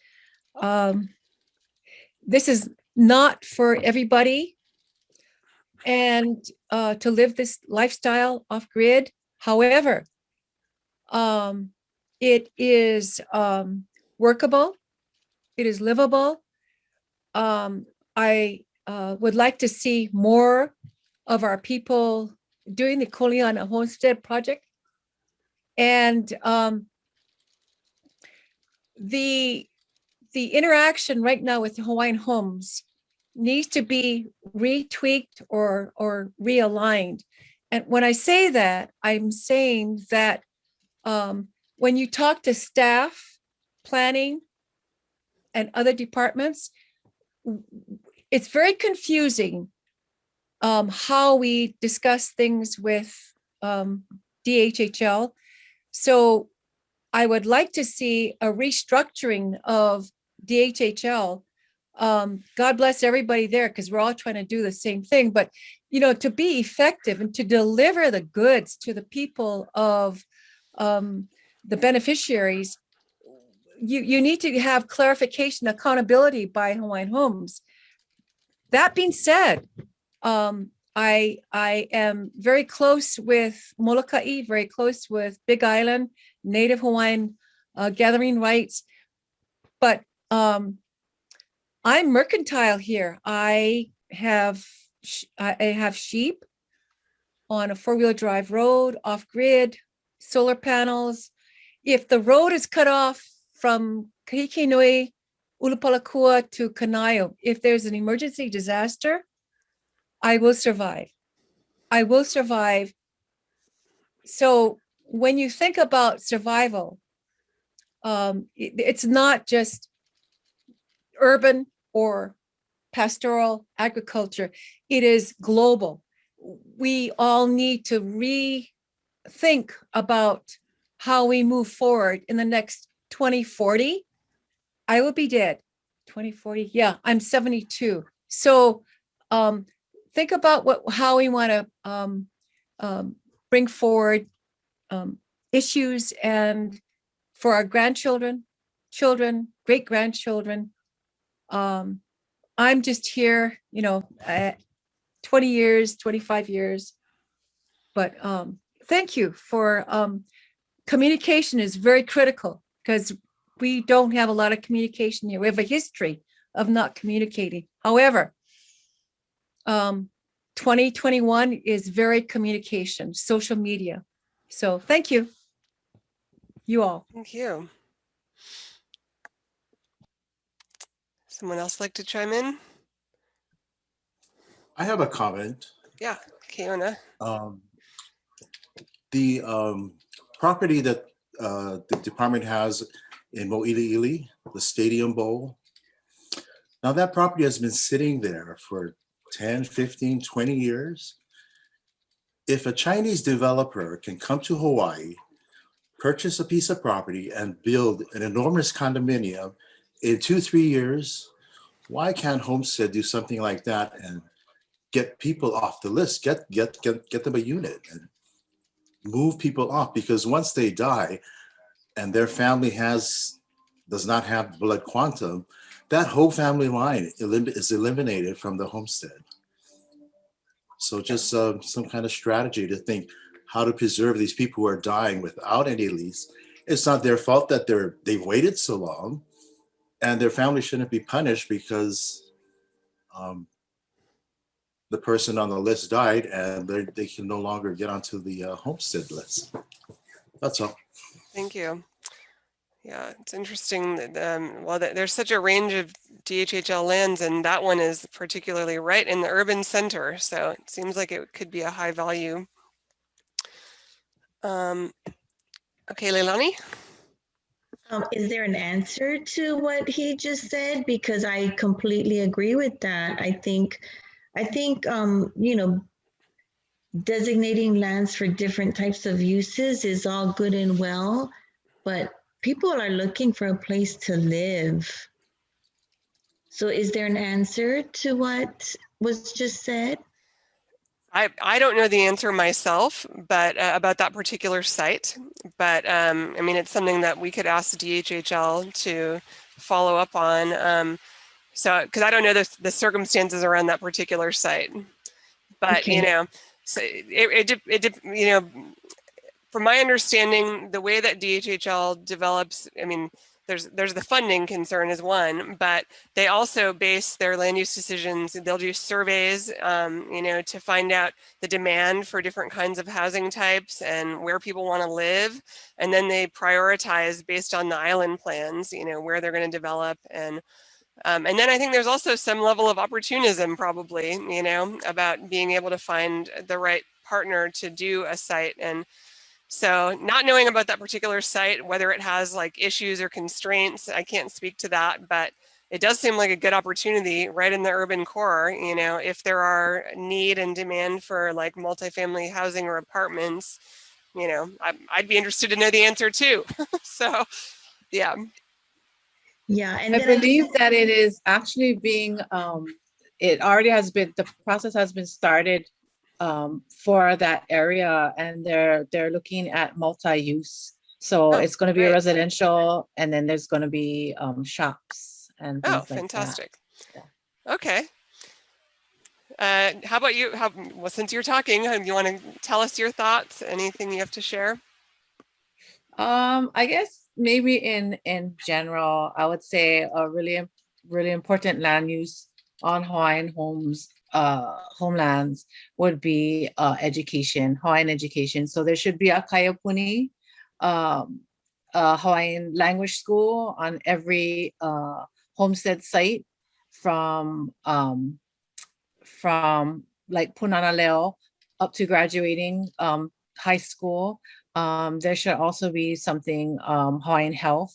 this is not for everybody, and to live this lifestyle off grid. However, it is workable, it is livable. I would like to see more of our people doing the Kuleana Homestead project. And the interaction right now with the Hawaiian homes needs to be retweaked or realigned. And when I say that, I'm saying that when you talk to staff, planning, and other departments, it's very confusing how we discuss things with DHHL. So I would like to see a restructuring of DHHL. God bless everybody there, because we're all trying to do the same thing. But, to be effective and to deliver the goods to the people of the beneficiaries, you need to have clarification, accountability by Hawaiian Homes. That being said, I am very close with Molokai, very close with Big Island, Native Hawaiian gathering rights, but I'm mercantile here. I have sheep on a 4-wheel drive road, off grid, solar panels. If the road is cut off from Kahikinui, Ulupalakua to Kanaio, if there's an emergency disaster, I will survive. I will survive. So when you think about survival, it's not just urban or pastoral agriculture. It is global. We all need to rethink about how we move forward in the next 2040. I will be dead. 2040. Yeah, I'm 72. So think about how we want to bring forward issues, and for our grandchildren, children, great-grandchildren. I'm just here, 20 years, 25 years. But thank you for communication is very critical, because we don't have a lot of communication here. We have a history of not communicating. However, 2021 is very communication, social media. So thank you. You all. Thank you. Someone else like to chime in? I have a comment. Yeah, Keona. The property that the department has in Mo'iliili, the Stadium Bowl. Now that property has been sitting there for 10, 15, 20 years. If a Chinese developer can come to Hawaii, purchase a piece of property and build an enormous condominium in 2-3 years, why can't Homestead do something like that and get people off the list, get them a unit and move people off? Because once they die and their family does not have blood quantum, that whole family line is eliminated from the homestead. So just some kind of strategy to think how to preserve these people who are dying without any lease. It's not their fault that they've waited so long, and their family shouldn't be punished because the person on the list died and they can no longer get onto the homestead list. That's all. Thank you. Yeah, it's interesting that there's such a range of DHHL lands, and that one is particularly right in the urban center. So it seems like it could be a high value. Okay, Leilani? Is there an answer to what he just said? Because I completely agree with that. I think, designating lands for different types of uses is all good and well, but people are looking for a place to live. So is there an answer to what was just said? I don't know the answer myself, but about that particular site. But I mean, it's something that we could ask DHHL to follow up on. So, because I don't know the circumstances around that particular site, but okay. So from my understanding, the way that DHHL develops, I mean, there's the funding concern is one, but they also base their land use decisions. They'll do surveys, you know, to find out the demand for different kinds of housing types and where people want to live. And then they prioritize based on the island plans, you know, where they're going to develop. And then I think there's also some level of opportunism probably, you know, about being able to find the right partner to do a site. And so not knowing about that particular site, whether it has like issues or constraints, I can't speak to that, but it does seem like a good opportunity right in the urban core. You know, if there are need and demand for like multifamily housing or apartments, you know, I'd be interested to know the answer too. So, yeah. Yeah, and I then believe that it is actually being, it already has been, the process has been started for that area, and they're looking at multi-use. So it's going to be a residential, and then there's going to be shops and things like fantastic. that. Okay. How about you? Well, since you're talking, you want to tell us your thoughts? Anything you have to share? I guess maybe in general, I would say a really important land use on Hawaiian homelands would be education, Hawaiian education. So there should be a Kaiapuni, Hawaiian language school on every homestead site from like Punana Leo up to graduating high school. There should also be something Hawaiian health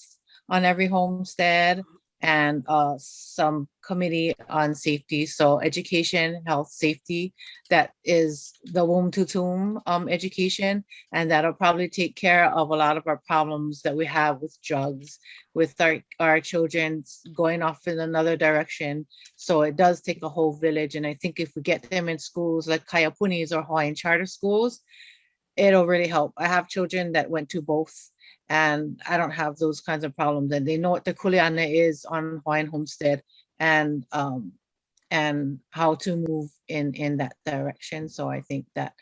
on every homestead, and some committee on safety. So education, health, safety, that is the womb to tomb education, and that'll probably take care of a lot of our problems that we have with drugs, with our children going off in another direction. So it does take a whole village. And I think if we get them in schools like Kaiapunis or Hawaiian charter schools, it'll really help. I have children that went to both, and I don't have those kinds of problems. And they know what the kuleana is on Hawaiian homestead, and how to move in that direction. So I think that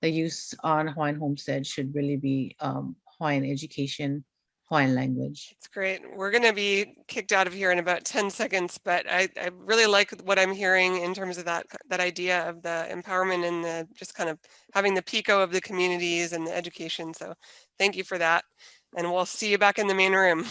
the use on Hawaiian homestead should really be Hawaiian education, Hawaiian language. It's great. We're going to be kicked out of here in about 10 seconds, but I really like what I'm hearing in terms of that idea of the empowerment and the just kind of having the PICO of the communities and the education. So thank you for that. And we'll see you back in the main room.